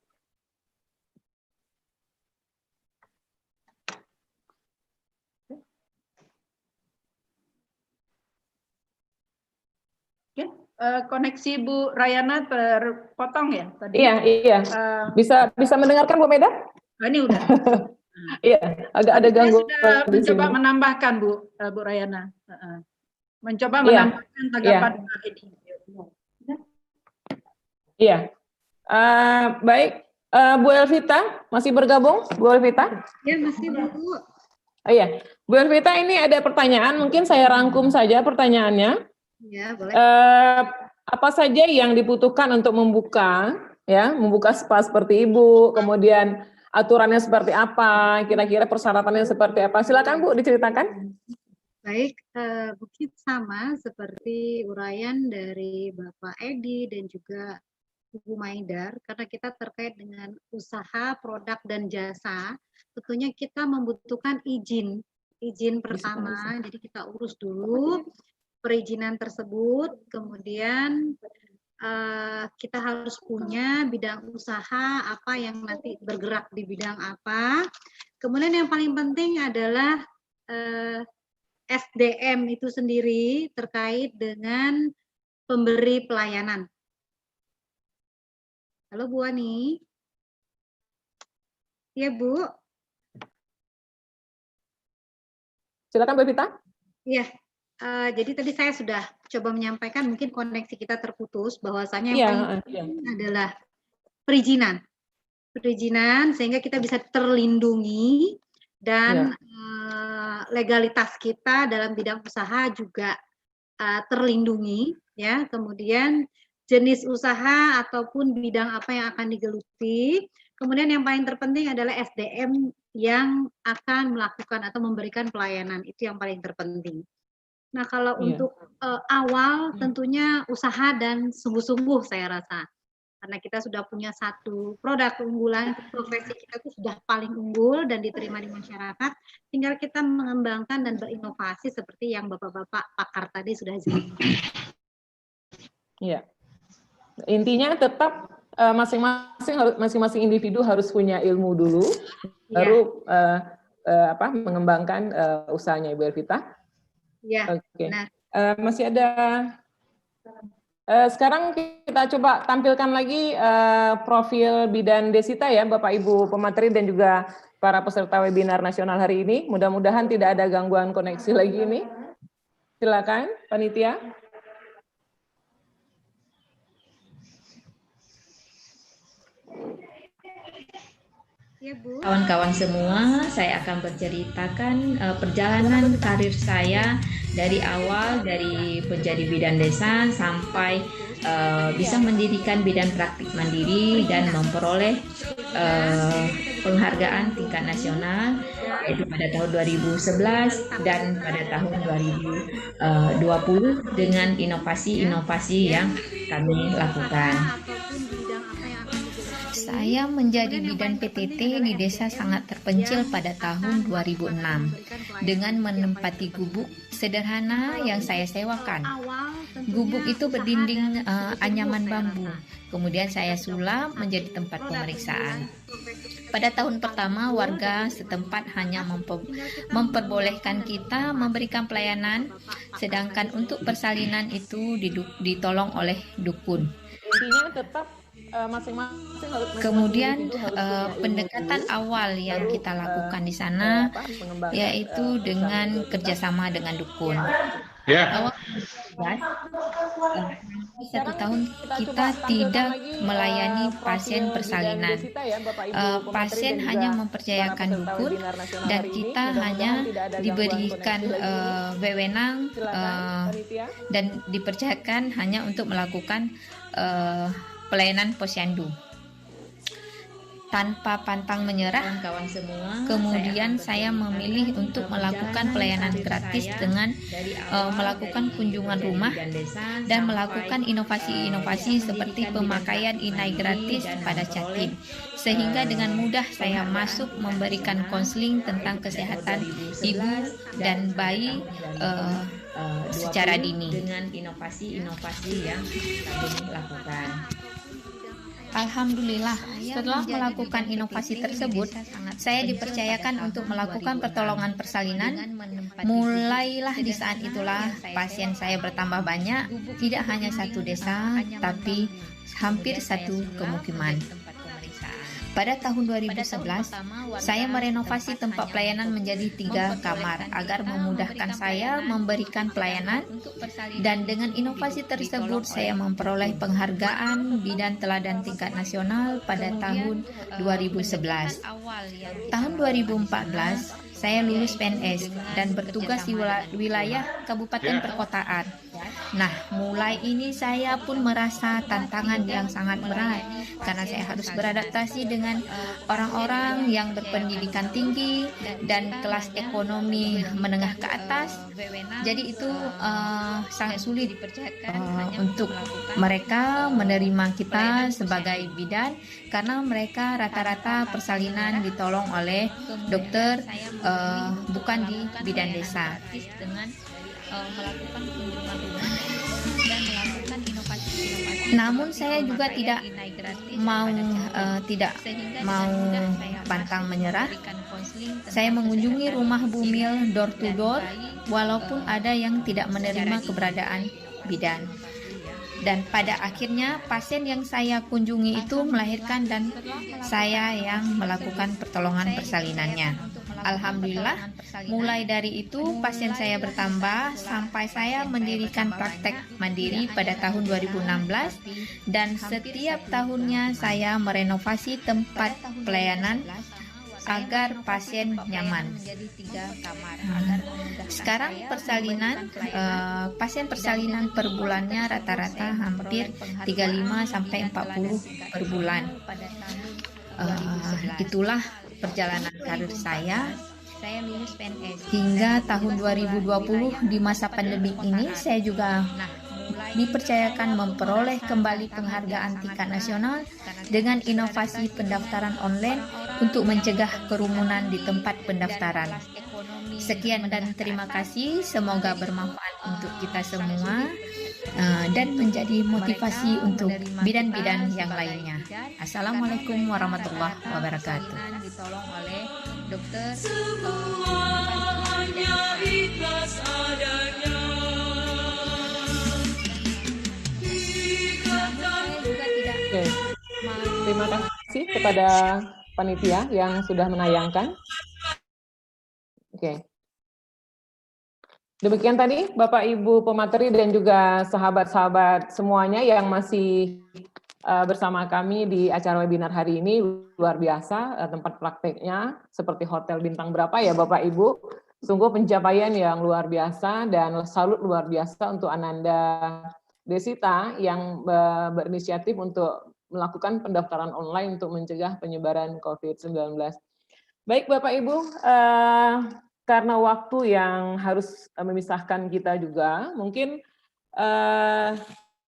Oke, koneksi Bu Rayana terpotong ya tadi. Iya. Bisa mendengarkan Bu Meda? Ini udah. Iya, agak ada gangguan. Saya sudah mencoba menambahkan Bu Rayana. Mencoba menambahkan tanggapan Pak Edi. Iya. Baik, Bu Elvita masih bergabung? Bu Elvita? Ya, masih Bu. Iya, Bu Elvita, ini ada pertanyaan, mungkin saya rangkum saja pertanyaannya. Ya, boleh. Apa saja yang dibutuhkan untuk membuka spa seperti Ibu, kemudian aturannya seperti apa, kira-kira persyaratannya seperti apa? Silakan Bu, diceritakan. Baik, mungkin sama seperti uraian dari Bapak Edi dan juga Ibu Maidar, karena kita terkait dengan usaha, produk, dan jasa, tentunya kita membutuhkan izin pertama, jadi kita urus dulu perizinan tersebut, kemudian kita harus punya bidang usaha apa yang nanti bergerak di bidang apa. Kemudian yang paling penting adalah SDM itu sendiri terkait dengan pemberi pelayanan. Halo Bu Ani. Iya Bu. Silakan Bu Vita. Iya. Jadi tadi saya sudah coba menyampaikan, mungkin koneksi kita terputus, bahwasanya yang paling adalah perizinan. Perizinan sehingga kita bisa terlindungi dan legalitas kita dalam bidang usaha juga terlindungi, ya. Kemudian jenis usaha ataupun bidang apa yang akan digeluti. Kemudian yang paling terpenting adalah SDM yang akan melakukan atau memberikan pelayanan, itu yang paling terpenting. Nah, kalau untuk awal tentunya usaha dan sungguh-sungguh saya rasa. Karena kita sudah punya satu produk keunggulan, profesi kita itu sudah paling unggul dan diterima di masyarakat, tinggal kita mengembangkan dan berinovasi seperti yang Bapak-bapak pakar tadi sudah jelaskan. Iya. Intinya tetap masing-masing individu harus punya ilmu dulu, baru mengembangkan usahanya, Ibu Elvita. Ya. Oke. Masih ada. Sekarang kita coba tampilkan lagi profil Bidan Desita ya, Bapak Ibu pemateri dan juga para peserta webinar nasional hari ini. Mudah-mudahan tidak ada gangguan koneksi lagi ini. Silakan, panitia. Kawan-kawan semua, saya akan berceritakan perjalanan karir saya dari awal, dari menjadi bidan desa sampai bisa mendirikan bidan praktik mandiri dan memperoleh penghargaan tingkat nasional, yaitu pada tahun 2011 dan pada tahun 2020 dengan inovasi-inovasi yang kami lakukan. Saya menjadi bidan PTT di desa sangat terpencil pada tahun 2006 dengan menempati gubuk sederhana yang saya sewakan. Gubuk itu berdinding anyaman bambu, kemudian saya sulap menjadi tempat pemeriksaan. Pada tahun pertama, warga setempat hanya memperbolehkan kita memberikan pelayanan, sedangkan untuk persalinan itu ditolong oleh dukun. Intinya tetap kemudian pendekatan awal yang kita lakukan di sana yaitu dengan kerjasama dengan dukun. Awal 1 tahun kita tidak melayani pasien persalinan. Pasien hanya mempercayakan dukun dan kita hanya diberikan wewenang dan dipercayakan hanya untuk melakukan pelayanan posyandu. Tanpa pantang menyerah, kawan semua, kemudian saya memilih untuk melakukan pelayanan gratis dengan melakukan kunjungan rumah dan melakukan inovasi-inovasi seperti pemakaian inai gratis pada Jatim, sehingga dengan mudah saya masuk memberikan konseling tentang kesehatan ibu dan bayi secara dini dengan inovasi-inovasi yang kami lakukan. Alhamdulillah, setelah melakukan inovasi tersebut, saya dipercayakan untuk melakukan pertolongan persalinan. Mulailah di saat itulah pasien saya bertambah banyak, tidak hanya satu desa, tapi hampir satu pemukiman. Pada tahun 2011, saya merenovasi tempat pelayanan menjadi 3 kamar agar memudahkan saya memberikan pelayanan, dan dengan inovasi tersebut saya memperoleh penghargaan bidan teladan tingkat nasional pada tahun 2011. Tahun 2014, saya lulus PNS dan bertugas di wilayah kabupaten perkotaan. Nah, mulai ini saya pun merasa tantangan yang sangat berat karena saya harus beradaptasi dengan orang-orang yang berpendidikan tinggi dan kelas ekonomi menengah ke atas. Jadi itu sangat sulit untuk mereka menerima kita sebagai bidan karena mereka rata-rata persalinan ditolong oleh dokter, bukan di bidan desa. Melakukan kunjungan rumah dan melakukan inovasi-inovasi. Namun saya juga tidak mau pantang menyerah. Saya mengunjungi rumah bumil door to door walaupun ada yang tidak menerima keberadaan bidan. Dan pada akhirnya pasien yang saya kunjungi itu melahirkan dan saya yang melakukan pertolongan persalinannya. Alhamdulillah, mulai dari itu pasien saya bertambah sampai saya mendirikan praktek mandiri pada tahun 2016 dan setiap tahunnya saya merenovasi tempat pelayanan agar pasien nyaman. Sekarang persalinan, pasien persalinan per bulannya rata-rata hampir 35 sampai 40 per bulan. Itulah perjalanan karir saya. Saya lulus PNS hingga tahun 2020 di masa pandemi ini saya juga dipercayakan memperoleh kembali penghargaan tingkat nasional dengan inovasi pendaftaran online untuk mencegah kerumunan di tempat pendaftaran. Sekian dan terima kasih, semoga bermanfaat untuk kita semua dan menjadi motivasi untuk bidan-bidan yang lainnya. Assalamualaikum warahmatullahi wabarakatuh. Ditolong oleh dokter. Semuanya ikhlas adanya. Oke. Terima kasih kepada panitia yang sudah menayangkan. Oke. Demikian tadi Bapak Ibu pemateri dan juga sahabat-sahabat semuanya yang masih bersama kami di acara webinar hari ini. Luar biasa tempat prakteknya seperti hotel bintang berapa ya Bapak Ibu. Sungguh pencapaian yang luar biasa dan salut luar biasa untuk Ananda Desita yang berinisiatif untuk melakukan pendaftaran online untuk mencegah penyebaran COVID-19. Baik Bapak Ibu, karena waktu yang harus memisahkan kita juga, mungkin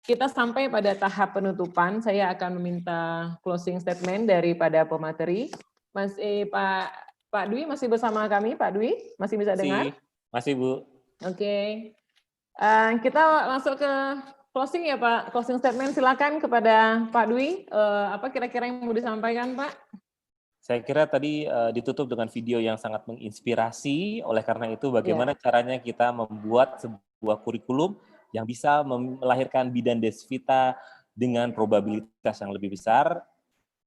kita sampai pada tahap penutupan. Saya akan meminta closing statement daripada pemateri. Pak Dwi masih bersama kami, Pak Dwi? Masih bisa dengar? Masih Bu. Oke. Kita masuk ke closing ya Pak, closing statement silakan kepada Pak Dwi. Apa kira-kira yang mau disampaikan Pak? Saya kira tadi ditutup dengan video yang sangat menginspirasi. Oleh karena itu, bagaimana caranya kita membuat sebuah kurikulum yang bisa melahirkan bidan Desvita dengan probabilitas yang lebih besar,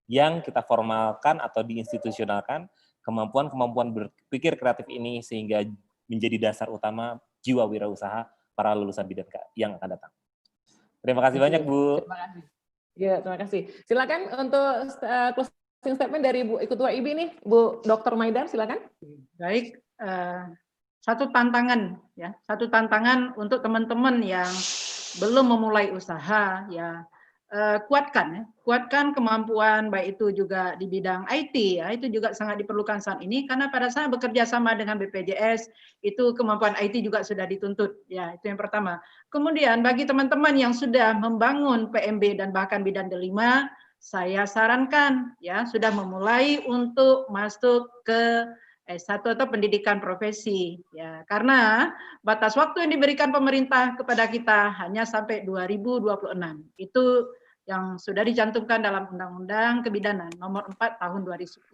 yang kita formalkan atau diinstitusionalkan kemampuan-kemampuan berpikir kreatif ini sehingga menjadi dasar utama jiwa wirausaha para lulusan bidan yang akan datang. Terima kasih banyak Bu. Terima kasih. Ya, terima kasih. Silakan untuk closing statement dari Bu Ketua IBI nih, Bu Dr. Maidar, silakan. Baik, satu tantangan ya, satu tantangan untuk teman-teman yang belum memulai usaha ya, kuatkan kemampuan baik itu juga di bidang IT ya, itu juga sangat diperlukan saat ini karena pada saat bekerja sama dengan BPJS itu kemampuan IT juga sudah dituntut ya, itu yang pertama. Kemudian bagi teman-teman yang sudah membangun PMB dan bahkan bidan D5, saya sarankan ya sudah memulai untuk masuk ke S1 atau pendidikan profesi ya, karena batas waktu yang diberikan pemerintah kepada kita hanya sampai 2026. Itu yang sudah dicantumkan dalam Undang-Undang Kebidanan nomor 4 tahun 2019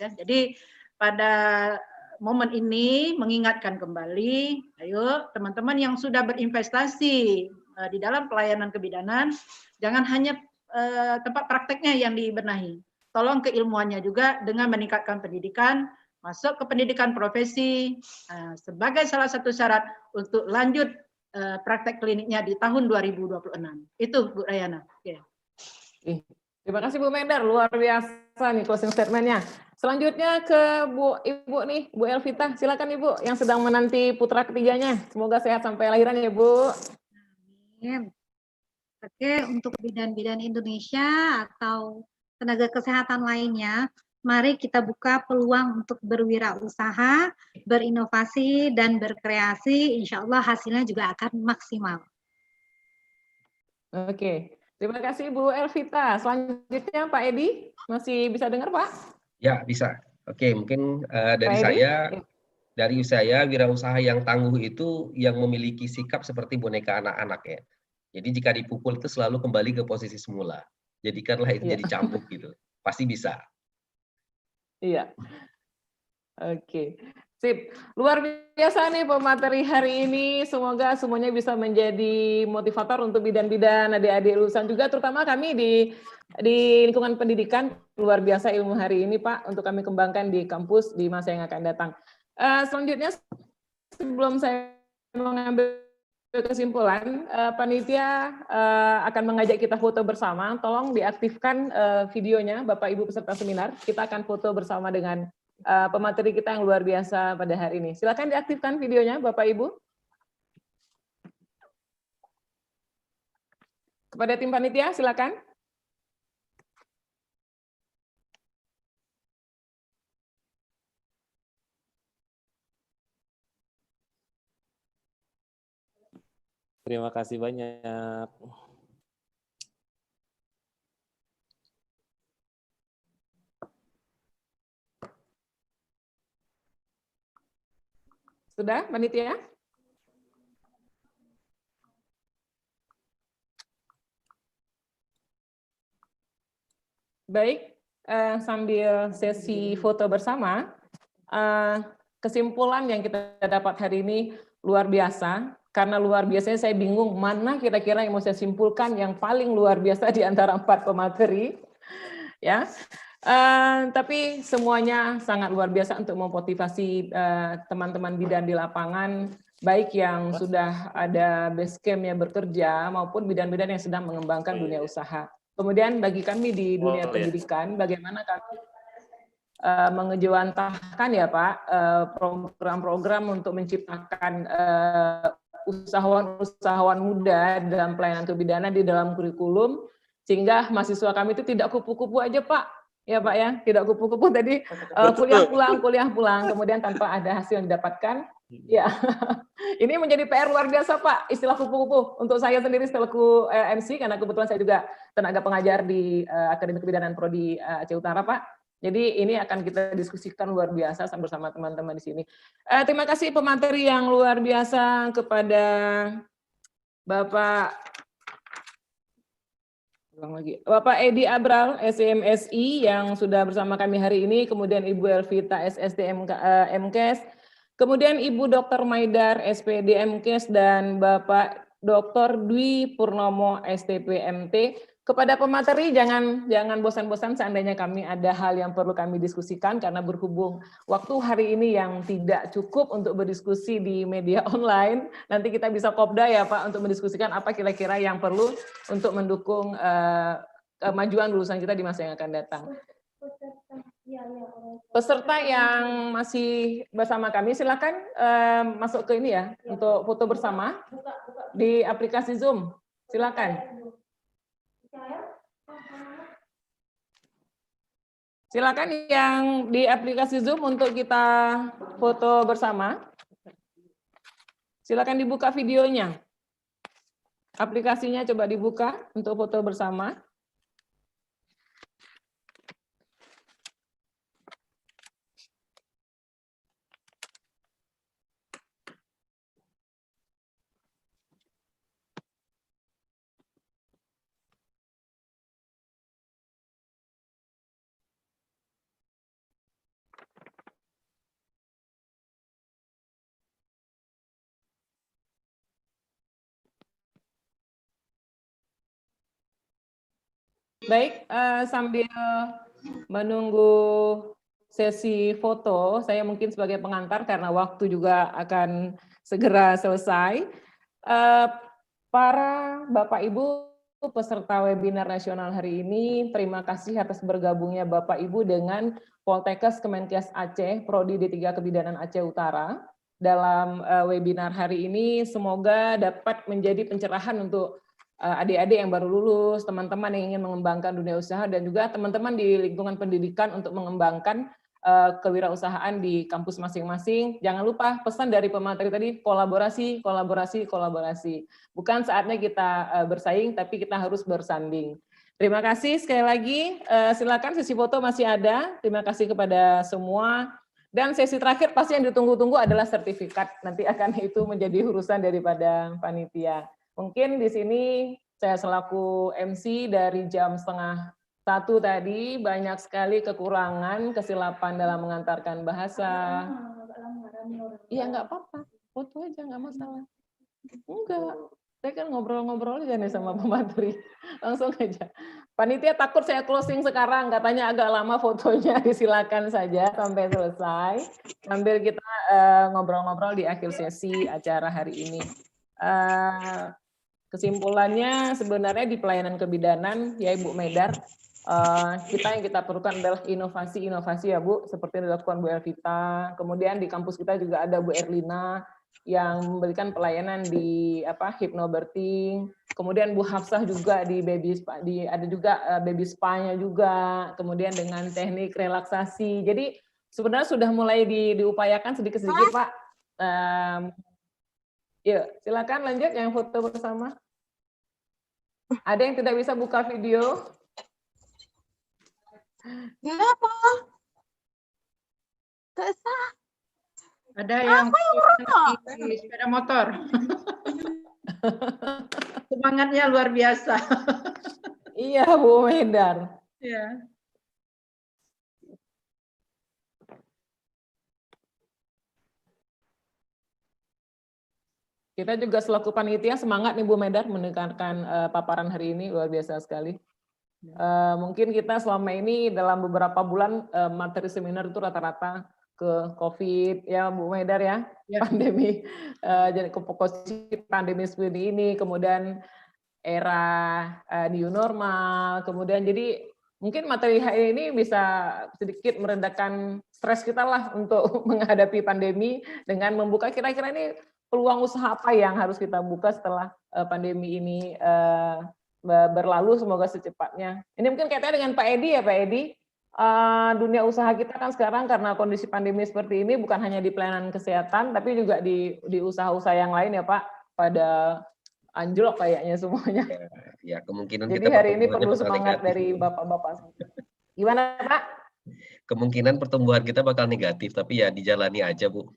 ya. Jadi pada momen ini mengingatkan kembali, ayo teman-teman yang sudah berinvestasi di dalam pelayanan kebidanan, jangan hanya tempat prakteknya yang dibenahi. Tolong keilmuannya juga dengan meningkatkan pendidikan, masuk ke pendidikan profesi sebagai salah satu syarat untuk lanjut praktek kliniknya di tahun 2026. Itu Bu Rayana. Oke. Terima kasih Bu Maidar, luar biasa nih closing statement-nya. Selanjutnya ke Ibu nih, Bu Elvita. Silakan Ibu yang sedang menanti putra ketiganya. Semoga sehat sampai lahiran ya Bu. Amin. Oke, untuk bidan-bidan Indonesia atau tenaga kesehatan lainnya, mari kita buka peluang untuk berwirausaha, berinovasi, dan berkreasi. Insya Allah hasilnya juga akan maksimal. Oke, terima kasih Bu Elvita. Selanjutnya Pak Edi, masih bisa dengar Pak? Ya, bisa. Oke, mungkin dari saya, wirausaha yang tangguh itu yang memiliki sikap seperti boneka anak-anak ya. Jadi jika dipukul itu selalu kembali ke posisi semula. Jadikanlah itu jadi cambuk gitu. Pasti bisa. Iya. Oke. Sip, luar biasa nih pemateri hari ini. Semoga semuanya bisa menjadi motivator untuk bidan-bidan, adik-adik lulusan juga, terutama kami di lingkungan pendidikan. Luar biasa ilmu hari ini, Pak, untuk kami kembangkan di kampus di masa yang akan datang. Selanjutnya, sebelum saya mengambil kesimpulan, panitia akan mengajak kita foto bersama. Tolong diaktifkan videonya, Bapak Ibu peserta seminar. Kita akan foto bersama dengan pemateri kita yang luar biasa pada hari ini. Silakan diaktifkan videonya, Bapak Ibu. Kepada tim panitia, silakan. Terima kasih banyak. Sudah, panitia? Baik, sambil sesi foto bersama, kesimpulan yang kita dapat hari ini luar biasa. Karena luar biasanya saya bingung mana kira-kira yang mau saya simpulkan yang paling luar biasa di antara 4 pemateri. Ya, tapi semuanya sangat luar biasa untuk memotivasi teman-teman bidan di lapangan, baik yang sudah ada base camp-nya bekerja maupun bidan-bidan yang sedang mengembangkan dunia usaha. Kemudian bagi kami di dunia pendidikan, bagaimana kami mengejawantahkan ya Pak program-program untuk menciptakan usahawan-usahawan muda dalam pelayanan kebidanan di dalam kurikulum, sehingga mahasiswa kami itu tidak kupu-kupu aja Pak, ya Pak ya, tidak kupu-kupu tadi kuliah pulang, kemudian tanpa ada hasil yang didapatkan. Ya, ini menjadi PR luar biasa Pak, istilah kupu-kupu untuk saya sendiri selaku MC, karena kebetulan saya juga tenaga pengajar di Akademi Kebidanan Prodi Aceh Utara Pak. Jadi ini akan kita diskusikan luar biasa bersama teman-teman di sini. Terima kasih pemateri yang luar biasa kepada Bapak Edi Abral, SMSI yang sudah bersama kami hari ini, kemudian Ibu Elvita, SSD MKes, kemudian Ibu Dr. Maidar, SPD MKes, dan Bapak Dr. Dwi Purnomo, STP MT. Kepada pemateri, jangan bosan-bosan seandainya kami ada hal yang perlu kami diskusikan, karena berhubung waktu hari ini yang tidak cukup untuk berdiskusi di media online, nanti kita bisa kopdar ya Pak untuk mendiskusikan apa kira-kira yang perlu untuk mendukung kemajuan lulusan kita di masa yang akan datang. Peserta yang masih bersama kami, silakan masuk ke ini ya, untuk foto bersama di aplikasi Zoom. Silakan. Silakan yang di aplikasi Zoom untuk kita foto bersama. Silakan dibuka videonya. Aplikasinya coba dibuka untuk foto bersama. Baik, sambil menunggu sesi foto, saya mungkin sebagai pengantar karena waktu juga akan segera selesai. Para Bapak Ibu peserta webinar nasional hari ini, terima kasih atas bergabungnya Bapak Ibu dengan Poltekkes Kemenkes Aceh, Prodi D3 Kebidanan Aceh Utara. Dalam webinar hari ini, semoga dapat menjadi pencerahan untuk adik-adik yang baru lulus, teman-teman yang ingin mengembangkan dunia usaha, dan juga teman-teman di lingkungan pendidikan untuk mengembangkan kewirausahaan di kampus masing-masing. Jangan lupa pesan dari pemateri tadi, kolaborasi, kolaborasi, kolaborasi. Bukan saatnya kita bersaing, tapi kita harus bersanding. Terima kasih sekali lagi. Silakan sesi foto masih ada. Terima kasih kepada semua. Dan sesi terakhir pasti yang ditunggu-tunggu adalah sertifikat. Nanti akan itu menjadi urusan daripada panitia. Mungkin di sini saya selaku MC dari jam 12:30 tadi banyak sekali kekurangan, kesilapan dalam mengantarkan bahasa, Iya nggak apa-apa, foto aja nggak masalah. Enggak, saya kan ngobrol-ngobrol aja nih sama Pak Matri, langsung aja. Panitia takut saya closing sekarang, katanya agak lama fotonya, disilakan saja sampai selesai, sambil kita ngobrol-ngobrol di akhir sesi acara hari ini. Kesimpulannya sebenarnya di pelayanan kebidanan, ya Ibu Medar, yang kita perlukan adalah inovasi-inovasi ya Bu, seperti yang dilakukan Bu Elvita. Kemudian di kampus kita juga ada Bu Erlina yang memberikan pelayanan di hypnobirthing. Kemudian Bu Hafsah juga di baby spa, ada juga baby spa-nya juga. Kemudian dengan teknik relaksasi. Jadi sebenarnya sudah mulai diupayakan sedikit-sedikit Pak. Yuk, silakan lanjut yang foto bersama. Ada yang tidak bisa buka video? Kenapa? Ada yang di sepeda motor. Semangatnya luar biasa. Iya, Bu Medar. Iya. Kita juga selaku panitia semangat nih Bu Medar mendengarkan paparan hari ini, luar biasa sekali. Mungkin kita selama ini dalam beberapa bulan materi seminar itu rata-rata ke COVID ya Bu Medar ya, pandemi, jadi pandemi seperti ini, kemudian era new normal, kemudian jadi mungkin materi hari ini bisa sedikit meredakan stres kita lah untuk menghadapi pandemi dengan membuka kira-kira ini peluang usaha apa yang harus kita buka setelah pandemi ini berlalu, semoga secepatnya. Ini mungkin kaitannya dengan Pak Edi ya Pak Edi. Dunia usaha kita kan sekarang karena kondisi pandemi seperti ini bukan hanya di pelayanan kesehatan, tapi juga di usaha-usaha yang lain ya Pak, pada anjlok kayaknya semuanya. Ya kemungkinan. Jadi hari ini perlu semangat dari Bapak-Bapak. Gimana Pak? Kemungkinan pertumbuhan kita bakal negatif, tapi ya dijalani aja Bu.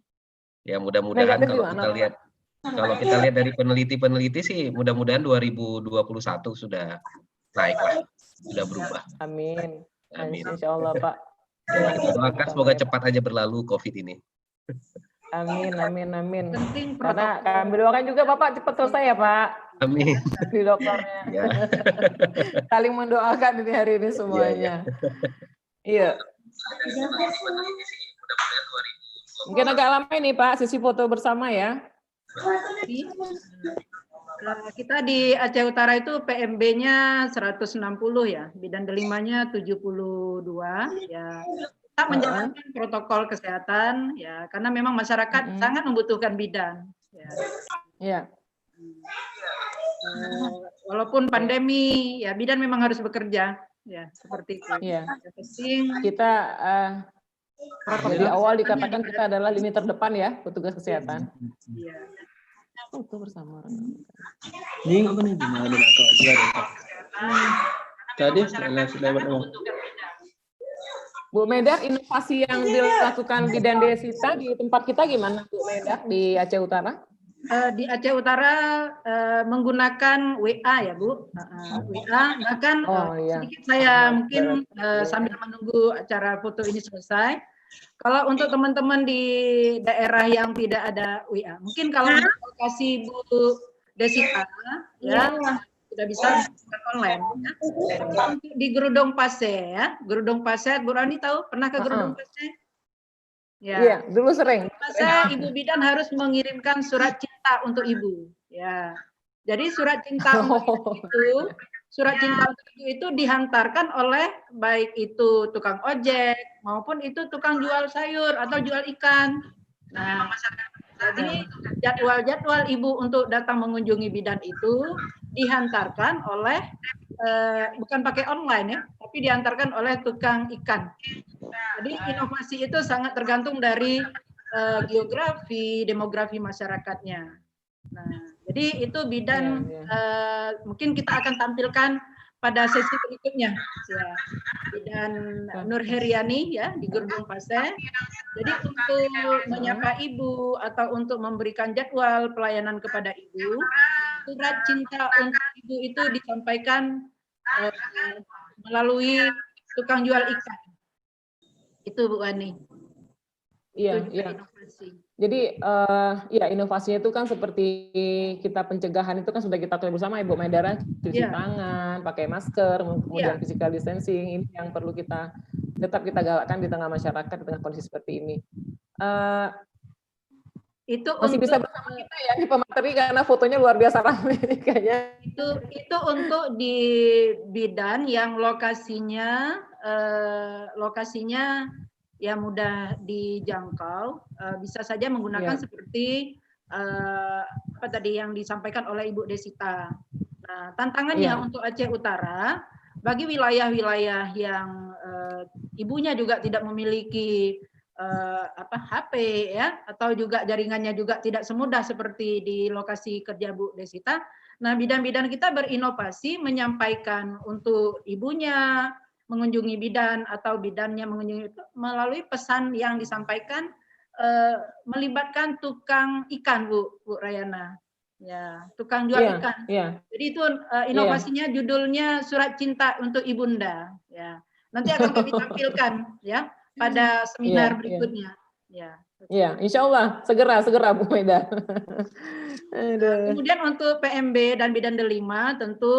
Ya mudah-mudahan kalau kita lihat dari peneliti sih mudah-mudahan 2021 sudah naik lah, sudah berubah. Amin. Amin. Insya Allah Pak. Ya, kita doakan semoga cepat aja berlalu COVID ini. Amin, amin, amin. Karena kami doakan juga Bapak cepat selesai ya Pak. Amin. Di dokternya. Ya. Saling mendoakan ini hari ini semuanya. Iya. Mungkin agak lama ini Pak, sesi foto bersama ya. Kita di Aceh Utara itu PMB-nya 160 ya, bidan delimanya 72 ya. Kita menjalankan protokol kesehatan ya, karena memang masyarakat sangat membutuhkan bidan. Ya. Ya. Walaupun pandemi ya, bidan memang harus bekerja ya, seperti itu. Ya. Kita di awal dikatakan kita adalah lini terdepan ya, petugas kesehatan. Iya. Itu bersama. Ini apa nih? Tadi sudah Bu Medar, inovasi yang dilakukan Bidan Desita di tempat kita gimana Bu Medar di Aceh Utara? Di Aceh Utara menggunakan WA ya Bu, WA. Bahkan sedikit saya mungkin sambil menunggu acara foto ini selesai. Kalau untuk teman-teman di daerah yang tidak ada WA, mungkin kalau kasih Bu Desita ya sudah bisa online. Ya. Di Gerudong Pase ya, Gerudong Pase, Bu Rani tahu pernah ke Gerudong Pase? Ya. Iya, dulu sering. Masa ibu bidan harus mengirimkan surat cinta untuk ibu. Ya. Jadi surat cinta untuk itu, surat cinta untuk itu dihantarkan oleh baik itu tukang ojek maupun itu tukang jual sayur atau jual ikan. Nah, jadi jadwal-jadwal ibu untuk datang mengunjungi bidan itu dihantarkan oleh bukan pakai online ya, tapi dihantarkan oleh tukang ikan. Jadi inovasi itu sangat tergantung dari geografi, demografi masyarakatnya. Nah, jadi itu bidan mungkin kita akan tampilkan pada sesi berikutnya. Ya. Bidan Nur Heriani ya di Gerudong Pase. Jadi untuk menyapa ibu atau untuk memberikan jadwal pelayanan kepada ibu, surat cinta untuk ibu itu disampaikan melalui tukang jual ikan. Itu Bu Ani. Iya, Itu iya. inovasi. Jadi ya inovasinya itu kan seperti kita pencegahan itu kan sudah kita ketahui bersama Ibu Maidara, cuci tangan, pakai masker, kemudian physical distancing, ini yang perlu kita tetap kita galakkan di tengah masyarakat di tengah kondisi seperti ini. Itu masih bisa bersama kita ya di pemateri karena fotonya luar biasa ramai kayaknya. Itu untuk di bidan yang lokasinya ya mudah dijangkau, bisa saja menggunakan seperti apa tadi yang disampaikan oleh Ibu Desita. Nah, tantangannya untuk Aceh Utara, bagi wilayah-wilayah yang ibunya juga tidak memiliki HP ya, atau juga jaringannya juga tidak semudah seperti di lokasi kerja Bu Desita. Nah, bidan-bidan kita berinovasi menyampaikan untuk ibunya mengunjungi bidan atau bidannya mengunjungi melalui pesan yang disampaikan melibatkan tukang ikan Bu Rayana. Ya, tukang jual ikan. Jadi itu inovasinya judulnya Surat Cinta untuk Ibunda. Ya, nanti akan kami tampilkan ya pada seminar berikutnya. Ya, insya Allah segera Bu Maida. Kemudian untuk PMB dan Bidan Delima tentu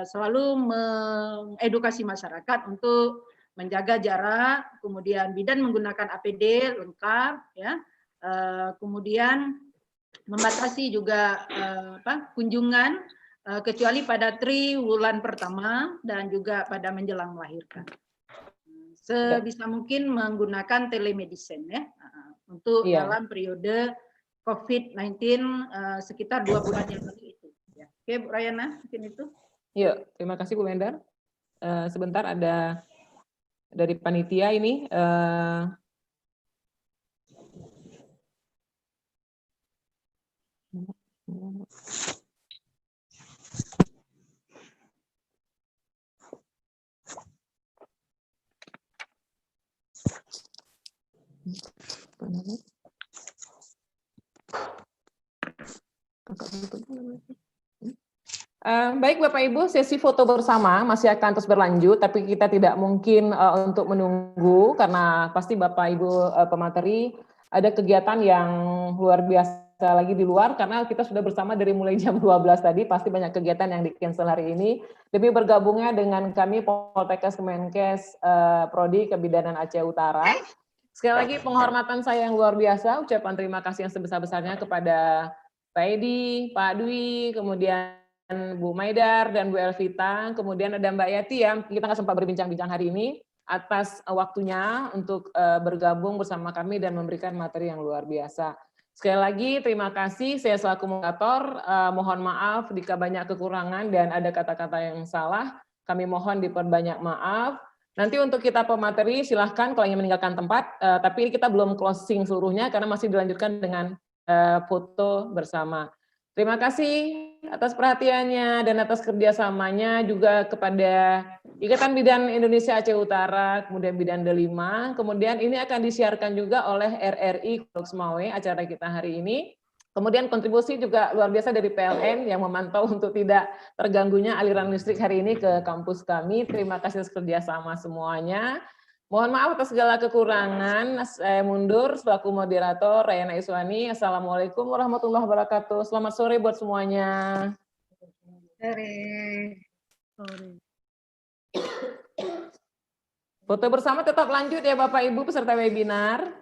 selalu mengedukasi masyarakat untuk menjaga jarak, kemudian bidan menggunakan APD lengkap, ya, kemudian membatasi juga kunjungan kecuali pada triwulan pertama dan juga pada menjelang melahirkan. Sebisa mungkin menggunakan telemedicine ya untuk dalam periode COVID-19 sekitar 2 bulan yang lalu itu. Ya. Oke, Bu Rayana, mungkin itu. Yuk, terima kasih Bu Mendar. Sebentar ada dari panitia ini. Baik Bapak Ibu, sesi foto bersama masih akan terus berlanjut, tapi kita tidak mungkin untuk menunggu karena pasti Bapak Ibu pemateri ada kegiatan yang luar biasa lagi di luar karena kita sudah bersama dari mulai jam 12 tadi, pasti banyak kegiatan yang di-cancel hari ini. Demi bergabungnya dengan kami Poltekkes Kemenkes Prodi Kebidanan Aceh Utara. Sekali lagi penghormatan saya yang luar biasa, ucapan terima kasih yang sebesar-besarnya kepada Pak Edi, Pak Dwi, kemudian Bu Maidar dan Bu Elvita, kemudian ada Mbak Yati yang kita nggak sempat berbincang-bincang hari ini atas waktunya untuk bergabung bersama kami dan memberikan materi yang luar biasa. Sekali lagi terima kasih, saya selaku moderator mohon maaf jika banyak kekurangan dan ada kata-kata yang salah, kami mohon diperbanyak maaf. Nanti untuk kita pemateri silahkan kalau ingin meninggalkan tempat, tapi ini kita belum closing seluruhnya karena masih dilanjutkan dengan foto bersama. Terima kasih atas perhatiannya dan atas kerjasamanya juga kepada Ikatan Bidan Indonesia Aceh Utara, kemudian Bidan Delima, kemudian ini akan disiarkan juga oleh RRI Kuloksmawe acara kita hari ini. Kemudian kontribusi juga luar biasa dari PLN yang memantau untuk tidak terganggunya aliran listrik hari ini ke kampus kami. Terima kasih atas kerjasama semuanya. Mohon maaf atas segala kekurangan. Saya mundur selaku moderator Rayana Iswani. Assalamualaikum warahmatullahi wabarakatuh. Selamat sore buat semuanya. Foto bersama tetap lanjut ya Bapak Ibu peserta webinar.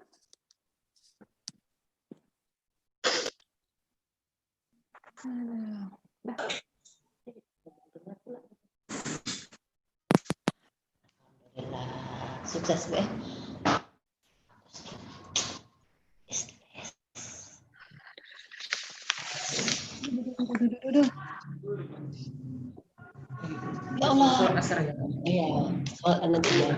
Sukses Bu. Ya Allah. Iya, soal nanti ya.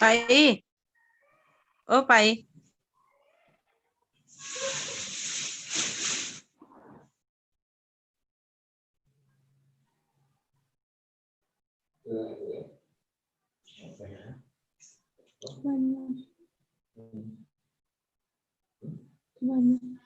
Pai. Oh, Pai. Semuanya.